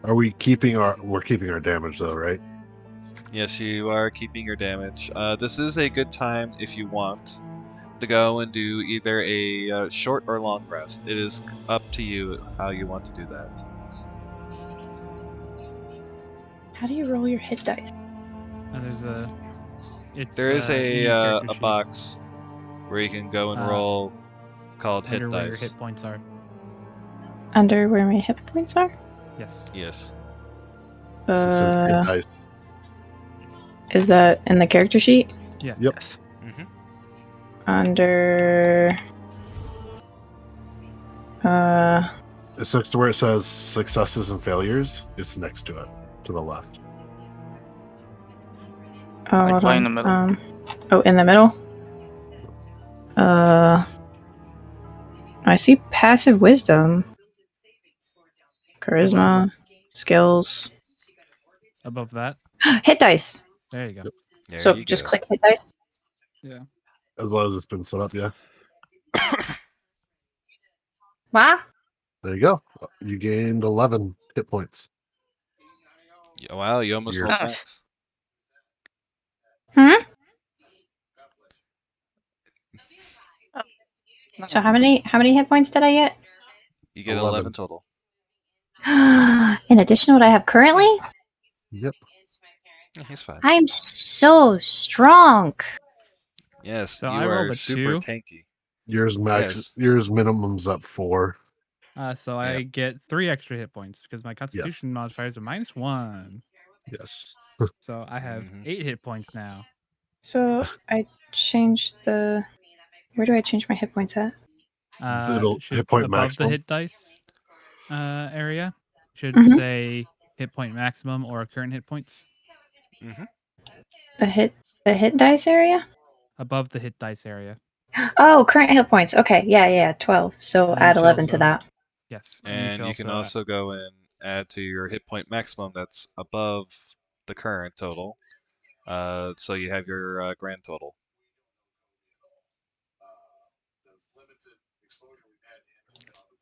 Are we keeping we're keeping our damage though, right? Yes, you are keeping your damage. This is a good time if you want to go and do either a short or long rest. It is up to you how you want to do that. How do you roll your hit dice? There is in your a character sheet, box where you can go and roll called hit under where your dice. hit points are. Under where my hit points are? Yes. Yes. It says hit dice. Is that in the character sheet? Yeah. Yep. Mm-hmm. Under It's next to where it says successes and failures. It's next to it, to the left. oh, Like hold right on. in the middle. Oh, in the middle. I see passive wisdom, charisma, skills, Above that. hit dice. There you go. There So you just go. click hit dice. Yeah. As long as it's been set up, yeah. Wow. There you go. You gained 11 hit points. Wow, you almost You're- rolled Nice. max. So how many hit points did I get? You get 11 total. In addition to what I have currently? Yep. Yeah, he's fine. I'm so strong. Yes, So you I rolled are a super 2. tanky. Yours max. Yes. Yours minimum's up 4. So I get 3 extra hit points because my Constitution modifiers are -1. Yes. So I have 8 hit points now. So I changed the. Where do I change my hit points at? It'll hit point above maximum. the hit dice area should Mhm. say hit point maximum or current hit points. Mm-hmm. The hit dice area? Above the hit dice area. Oh, current hit points. Okay, yeah, 12. So And add you should 11 to also- that. Yes. And you can also go and add to your hit point maximum that's above the current total. So you have your grand total.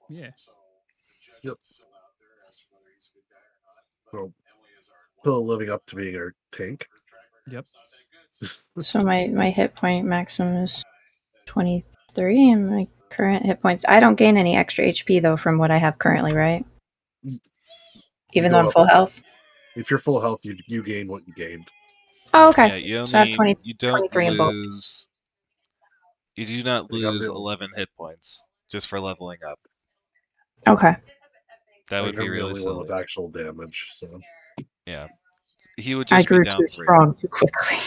Yeah. Yep. So, still living up to being our tank. Yep. So my hit point maximum is 23, and my current hit points. I don't gain any extra HP though from what I have currently, right? Even though I'm full health. If you're full health, you gain what you gained. Oh, okay. Yeah, you only So I have 20, you don't 23 in both. lose. You do not I gotta lose be able- 11 hit points just for leveling up. Okay. That would I'm be the really only one silly. with actual damage. So Yeah, he would I just grew be down too 3. strong too quickly.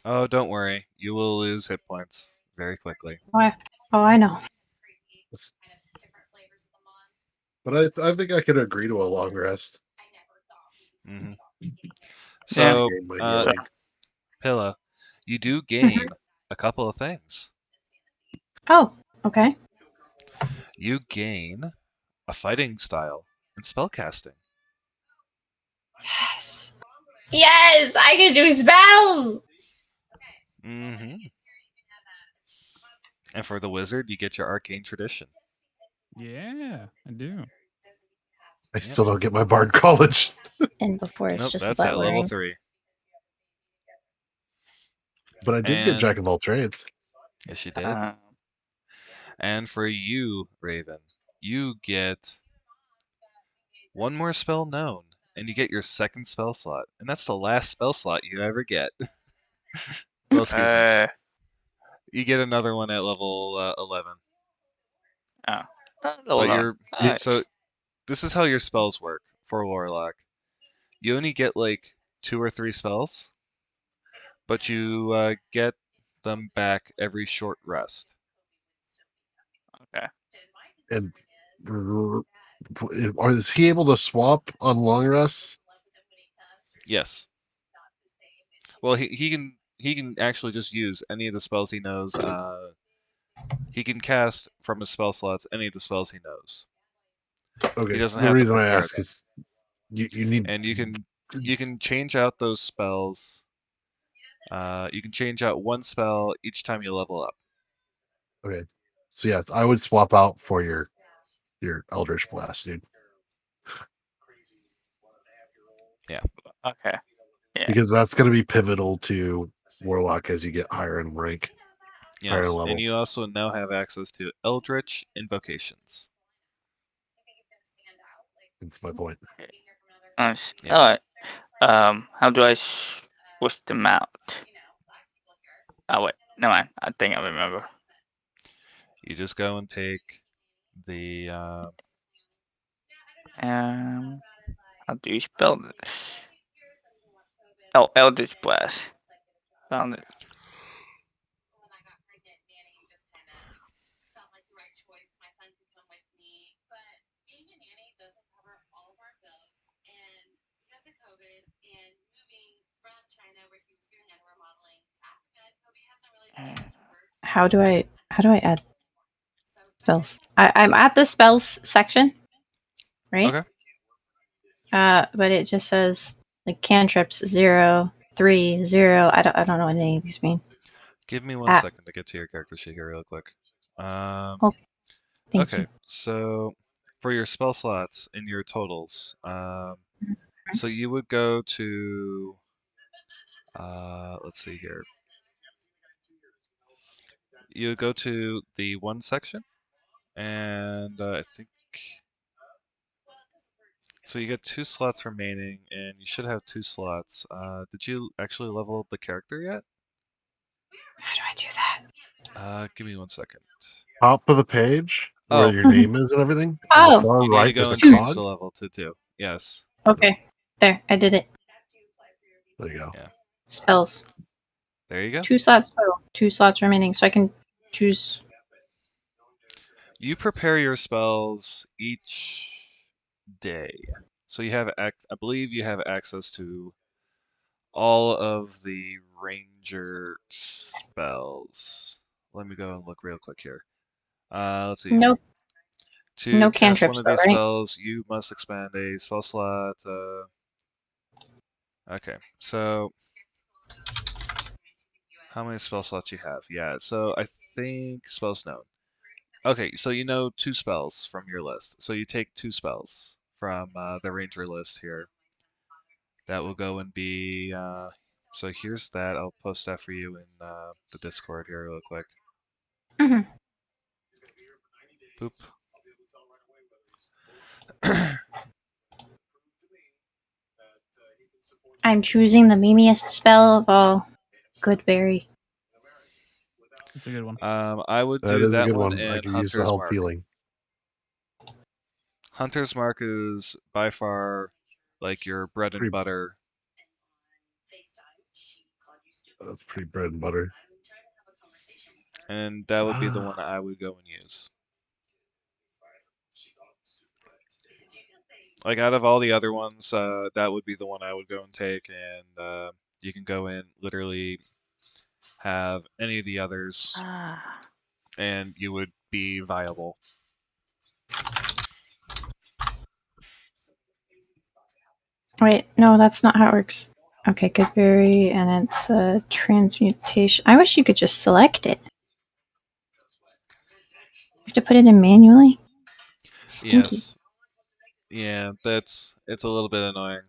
Oh, don't worry. You will lose hit points very quickly. Why? Oh, I know. but I think I could agree to a long rest. Mm-hmm. So, Gain my healing. Pilla, you do gain a couple of things. Oh, okay. You gain a fighting style and spellcasting. Yes. Yes, I can do spells. Mm-hmm. And for the wizard, you get your arcane tradition. Yeah, I do. I still don't get my Bard College. And before it's Nope, just that's at level butlering. 3. But I did get Jack of all trades. Yes, you did. And for you, Raven, you get one more spell known, and you get your second spell slot. And that's the last spell slot you ever get. Well, excuse me. You get another one at level 11. Oh. But you're so this is how your spells work for Warlock. You only get like 2 or 3 spells, but you get them back every short rest. Okay. And is he able to swap on long rests? Yes. Well, he can actually just use any of the spells he knows. He can cast from his spell slots any of the spells he knows. Okay. He doesn't The have reason to I prepare ask them. is you need, and you can change out those spells. You can change out one spell each time you level up. Okay. So yes, I would swap out for your Eldritch Blast, dude. Yeah. Okay. Yeah. Because that's going to be pivotal to Warlock as you get higher in rank, higher in Yes, level. and you also now have access to Eldritch Invocations. That's my point. Nice. Yes. All right. How do I switch them out? Oh wait, no mind. I think I remember. You just go and take the. How do you spell this? Oh, Eldritch Blast. Found it. How do I add spells? I'm at the spells section, right? Okay. But it just says like cantrips 0, 3, 0. I don't know what any of these mean. Give me 1 second to get to your character sheet here real quick. Thank Okay, you. so for your spell slots in your totals, so you would go to. Let's see here. You would go to the 1 section, and I think. So you get 2 slots remaining, and you should have 2 slots. Did you actually level up the character yet? How do I do that? Give me 1 second. Top of the page where Oh, your name is and everything. On the far you need to right, go there's a and change cog. the level to 2. Yes. Okay, there, I did it. There you go. Yeah. Spells. There you go. 2 slots total. 2 slots remaining, so I can choose. You prepare your spells each day, so you have I believe you have access to all of the ranger spells. Let me go and look real quick here. Let's see. No, To no cast one cantrips of though, these right? spells, you must expand a spell slot. Okay, so how many spell slots you have? Yeah, so I think spells known. Okay, so you know 2 spells from your list. So you take 2 spells from the ranger list here. That will go and be. So here's that. I'll post that for you in the Discord here real quick. Mm-hmm. Boop. I'm choosing the memeiest spell of all. Goodberry. It's a good one. I would That do is a that good one one. I and can use the Hunter's help Mark. healing. Hunter's Mark is by far like your bread and butter. That's pretty bread and butter. And that would be the one I would go and use. Like out of all the other ones, that would be the one I would go and take, and you can go in literally have any of the others, and you would be viable. Wait, no, that's not how it works. Okay, Goodberry, and it's a transmutation. I wish you could just select it. You have to put it in manually. Stinky. Yes. Yeah, it's a little bit annoying.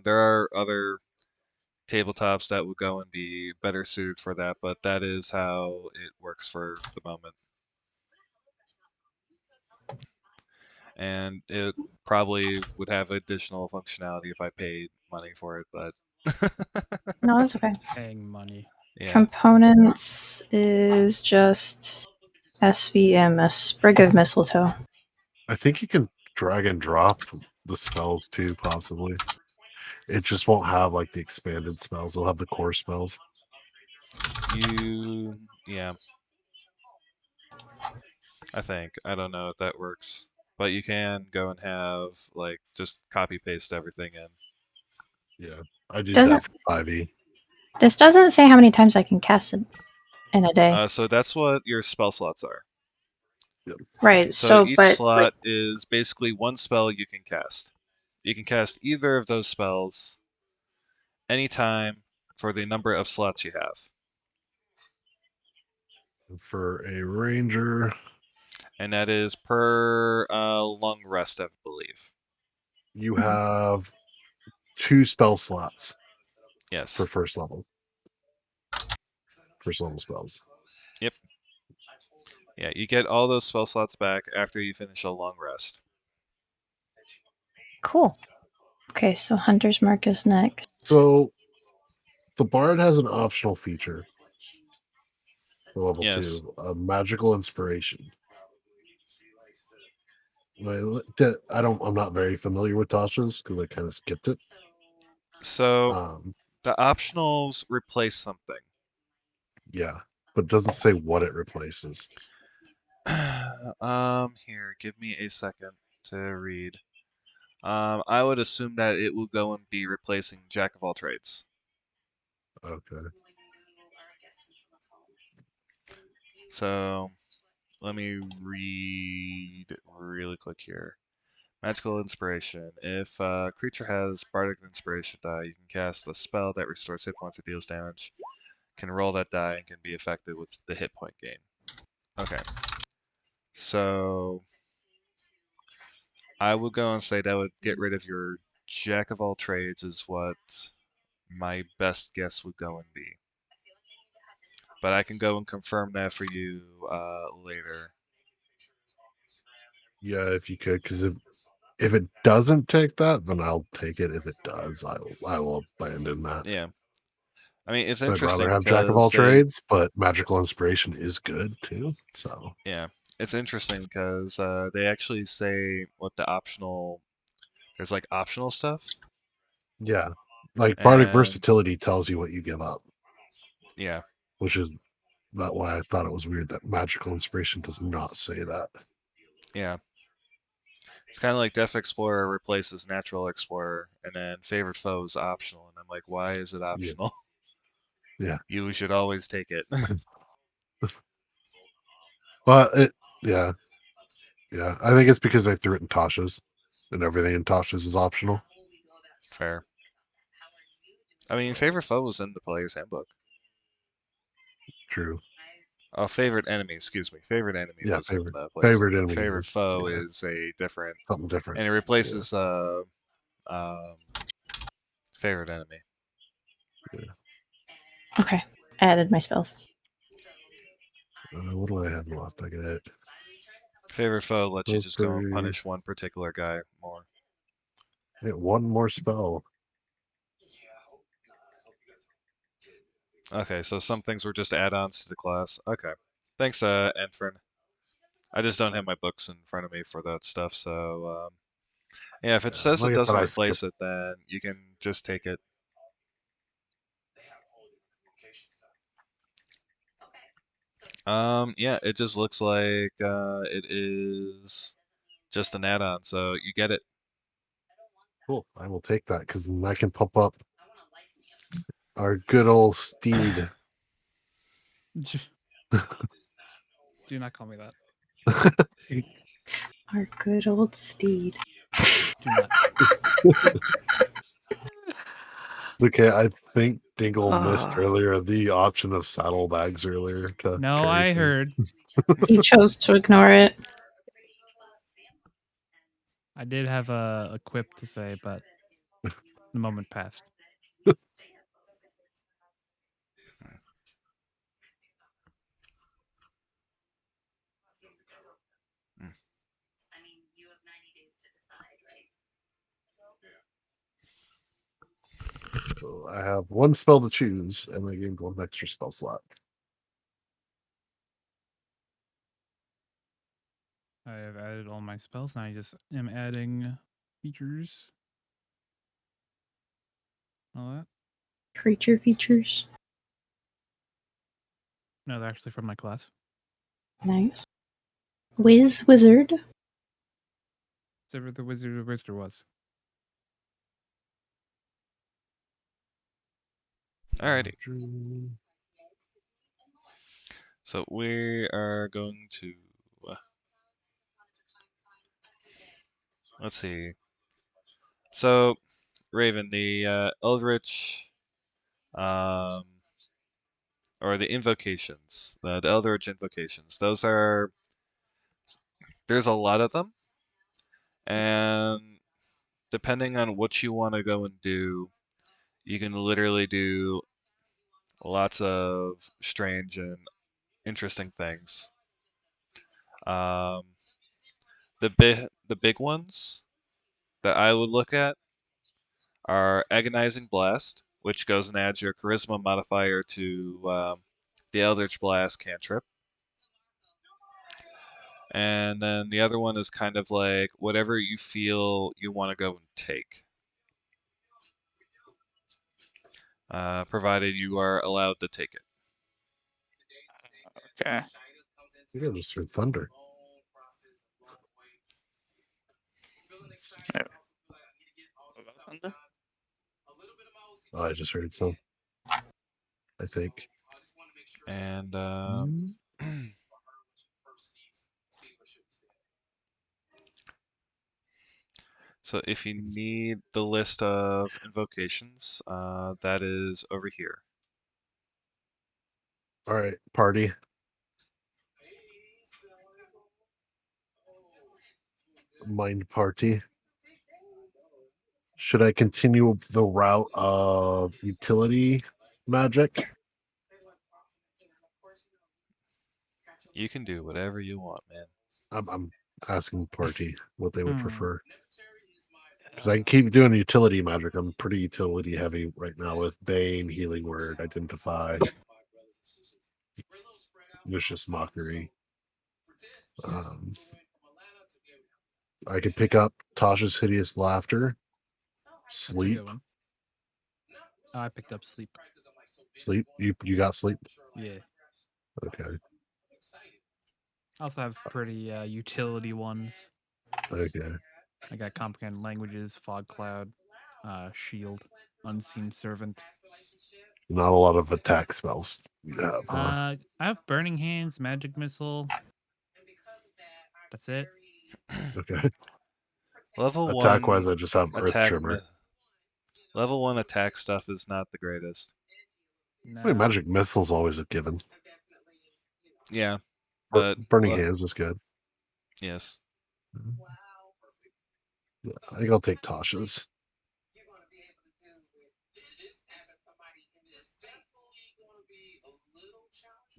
There are other tabletops that would go and be better suited for that, but that is how it works for the moment. And it probably would have additional functionality if I paid money for it, but No, that's okay. Paying money. yeah. Components is just SVM, a sprig of mistletoe. I think you can drag and drop the spells too, possibly. It just won't have like the expanded spells. It'll have the core spells. Yeah. I think. I don't know if that works. But you can go and have, like, just copy paste everything in. Yeah, I did Doesn't that for 5e. This doesn't say how many times I can cast it in a day. So that's what your spell slots are. Yep. Right. So So, each but slot is basically one spell you can cast. You can cast either of those spells anytime for the number of slots you have. For a ranger. And that is per long rest, I believe. You have 2 spell slots. Yes. For first level. First level spells. Yep. Yeah, you get all those spell slots back after you finish a long rest. cool. Okay, so Hunter's Mark is next. So the Bard has an optional feature for level 2, a magical inspiration. I'm not very familiar with Tasha's because I kind of skipped it. So the optionals replace something. Yeah, but it doesn't say what it replaces. Here, give me a second to read. I would assume that it will go and be replacing Jack of all trades. Okay. So let me read really quick here. Magical Inspiration. If a creature has Bartic Inspiration die, you can cast a spell that restores hit points or deals damage. Can roll that die and can be affected with the hit point gain. Okay. So I would go and say that would get rid of your Jack of all trades is what my best guess would go and be. But I can go and confirm that for you later. Yeah, if you could, because if it doesn't take that, then I'll take it. If it does, I will abandon that. Yeah. I mean, it's I'd interesting. rather have Jack of all trades, but magical inspiration is good too. So yeah, it's interesting because they actually say what the optional. There's like optional stuff. Yeah, like Bardic Versatility tells you what you give up. Yeah, which is that why I thought it was weird that magical inspiration does not say that. Yeah. It's kind of like Death Explorer replaces Natural Explorer, and then Favorite Foe is optional. And I'm like, why is it optional? Yeah. You should always take it. Well, yeah. I think it's because they threw it in Tasha's, and everything in Tasha's is optional. Fair. I mean, Favorite Foe was in the player's handbook. True. Oh, favorite enemy, excuse me. Favorite enemy was in the player's favorite handbook. enemy. Favorite foe is a different something different, and it replaces favorite enemy. Yeah. Okay, I added my spells. What do I have left? I get it. Favorite foe lets you just go and punish one particular guy more. Get one more spell. Okay, so some things were just add-ons to the class. Okay. Thanks, Enfrin. I just don't have my books in front of me for that stuff, so yeah, if it says like it doesn't said, replace it, then you can just take it. Yeah, it just looks like it is just an add-on, so you get it. Cool. I will take that because then I can pump up our good old steed. Do not call me that. Our good old steed. Do not. Okay, I think Dingle missed earlier the option of saddlebags earlier. No, I heard. He chose to ignore it. I did have a quip to say, but the moment passed. So I have one spell to choose, and I gain one extra spell slot. All I have added all my spells, and I just am adding features. All that. Creature features. No, they're actually from my class. Nice. Wizard. Whatever the wizard was. Alrighty. So we are going to let's see. So Raven, the Eldritch, or the invocations, the Eldritch invocations. There's a lot of them, and depending on what you want to go and do, you can literally do lots of strange and interesting things. The big ones that I would look at are Agonizing Blast, which goes and adds your Charisma modifier to the Eldritch Blast cantrip. And then the other one is kind of like whatever you feel you want to go and take, provided you are allowed to take it. Okay. You just heard thunder. Yeah. Thunder? Oh, I just heard some. I think. And so if you need the list of invocations, that is over here. All right, party. Mind party. Should I continue the route of utility magic? You can do whatever you want, man. I'm asking party what they would prefer. Because I can keep doing utility magic. I'm pretty utility heavy right now with Bane, Healing Word, Identify, Vicious Mockery. I could pick up Tasha's Hideous Laughter. Sleep. Oh, I picked up sleep. Sleep? You got sleep? Yeah. Okay. I also have pretty utility ones. Okay. I got Comprehend Languages, Fog Cloud, Shield, Unseen Servant. Not a lot of attack spells you have, huh? I have Burning Hands, Magic Missile. That's it. Okay. Level attack 1 wise, I just have Earth Tremor. Level 1 attack stuff is not the greatest. No. I mean, Magic Missile's always a given. Yeah, but Burning Hands is good. Yes. Yeah, I think I'll take Tasha's.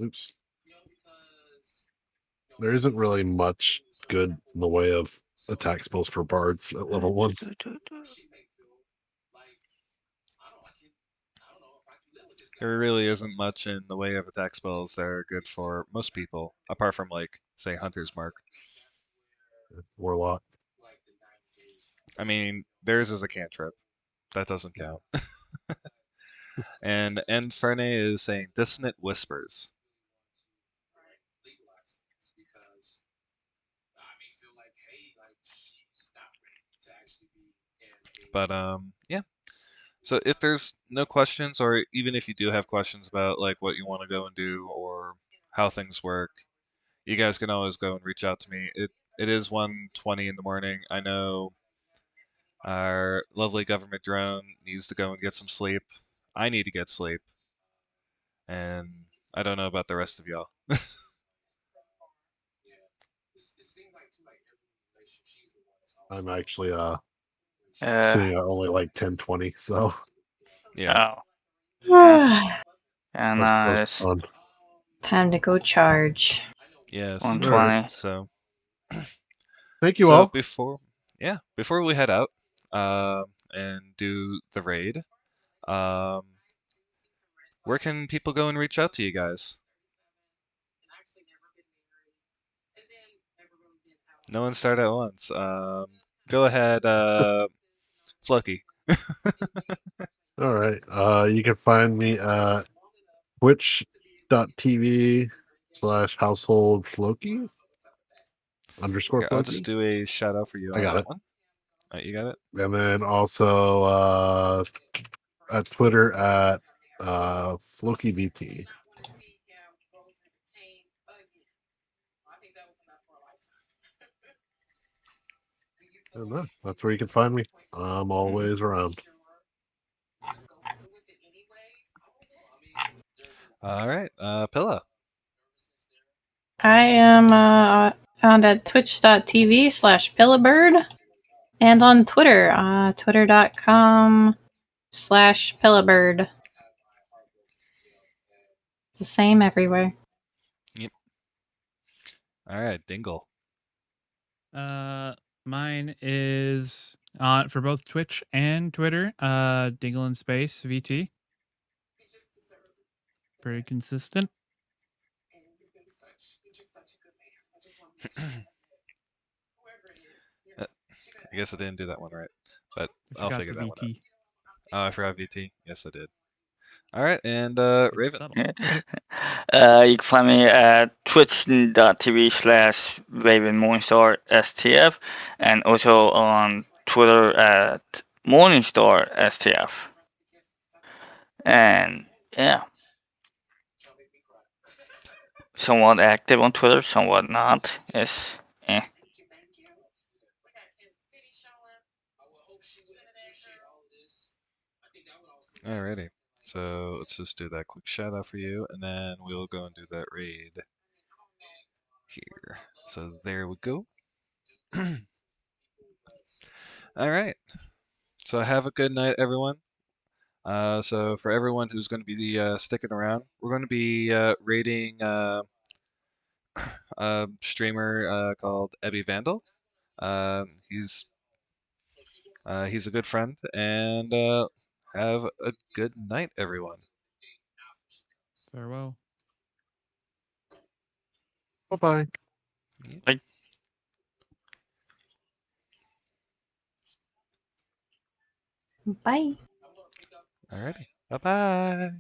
Oops. There isn't really much good in the way of attack spells for bards at level 1. There really isn't much in the way of attack spells that are good for most people, apart from, like, say, Hunter's Mark. Warlock. I mean, theirs is a cantrip. That doesn't count. And Ferne is saying Dissonant Whispers. But yeah. So if there's no questions, or even if you do have questions about like what you want to go and do or how things work, you guys can always go and reach out to me. It is 1:20 in the morning. I know our lovely government drone needs to go and get some sleep. I need to get sleep. And I don't know about the rest of y'all. I'm actually sitting at only like 10:20, so yeah. Oh. And that's fun. Time to go charge. Yes. 120. So thank you all. Before we head out and do the raid, where can people go and reach out to you guys? No one start at once. Go ahead, Floki. All right. You can find me at twitch.tv/householdfloki _Floki. Here, I'll just do a shout out for you on that one. All right, you got it. And then also at Twitter at Floki VT. I don't know. That's where you can find me. I'm always around. All right, Pilla. I am found at twitch.tv/Pillabird and on Twitter, twitter.com/Pillabird. It's the same everywhere. Yep. All right, Dingle. Mine is on for both Twitch and Twitter. Dingleinspace VT. Pretty consistent. I guess I didn't do that one right, but I'll figure that one out. Oh, I forgot VT. Yes, I did. All right, and Raven. You can find me at twitch.tv/Raven Morningstar STF, and also on Twitter at Morningstar STF. And yeah, somewhat active on Twitter, somewhat not. Yes. Alrighty. So let's just do that quick shout out for you, and then we'll go and do that raid here. So there we go. All right. So have a good night, everyone. So for everyone who's going to be sticking around, we're going to be raiding a streamer called Ebby Vandal. He's a good friend, and have a good night, everyone. Farewell. Bye-bye. Bye. Bye. Alrighty. Bye-bye.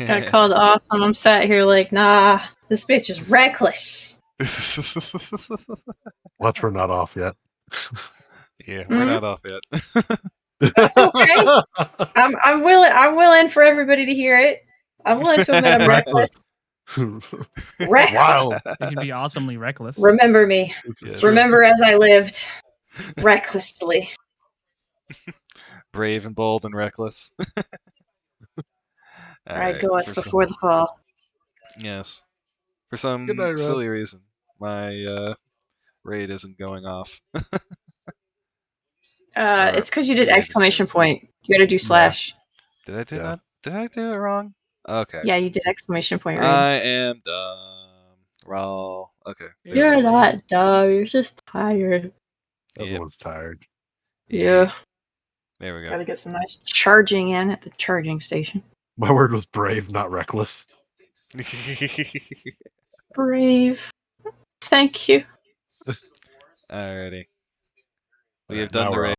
Got called awesome. I'm sat here like, nah, this bitch is reckless. Watch, we're not off yet. Yeah, we're not off yet. That's okay. I'm willing for everybody to hear it. I'm willing to admit I'm reckless. Reckless. Wow. It can be awesomely reckless. Remember me. Yes. Remember as I lived. Recklessly. Brave and bold and reckless. Pride goeth before the fall. Yes. For some night, silly reason, my raid isn't going off. It's because you did exclamation point. You gotta do slash. Did I do that? Did I do it wrong? Okay. Yeah, you did exclamation point. I am dumb. Well, okay. You're not dumb. You're just tired. Everyone's tired. Yeah. There we go. Gotta get some nice charging in at the charging station. My word was brave, not reckless. Brave. Thank you. Alrighty. We Alright, have done now the we're raid.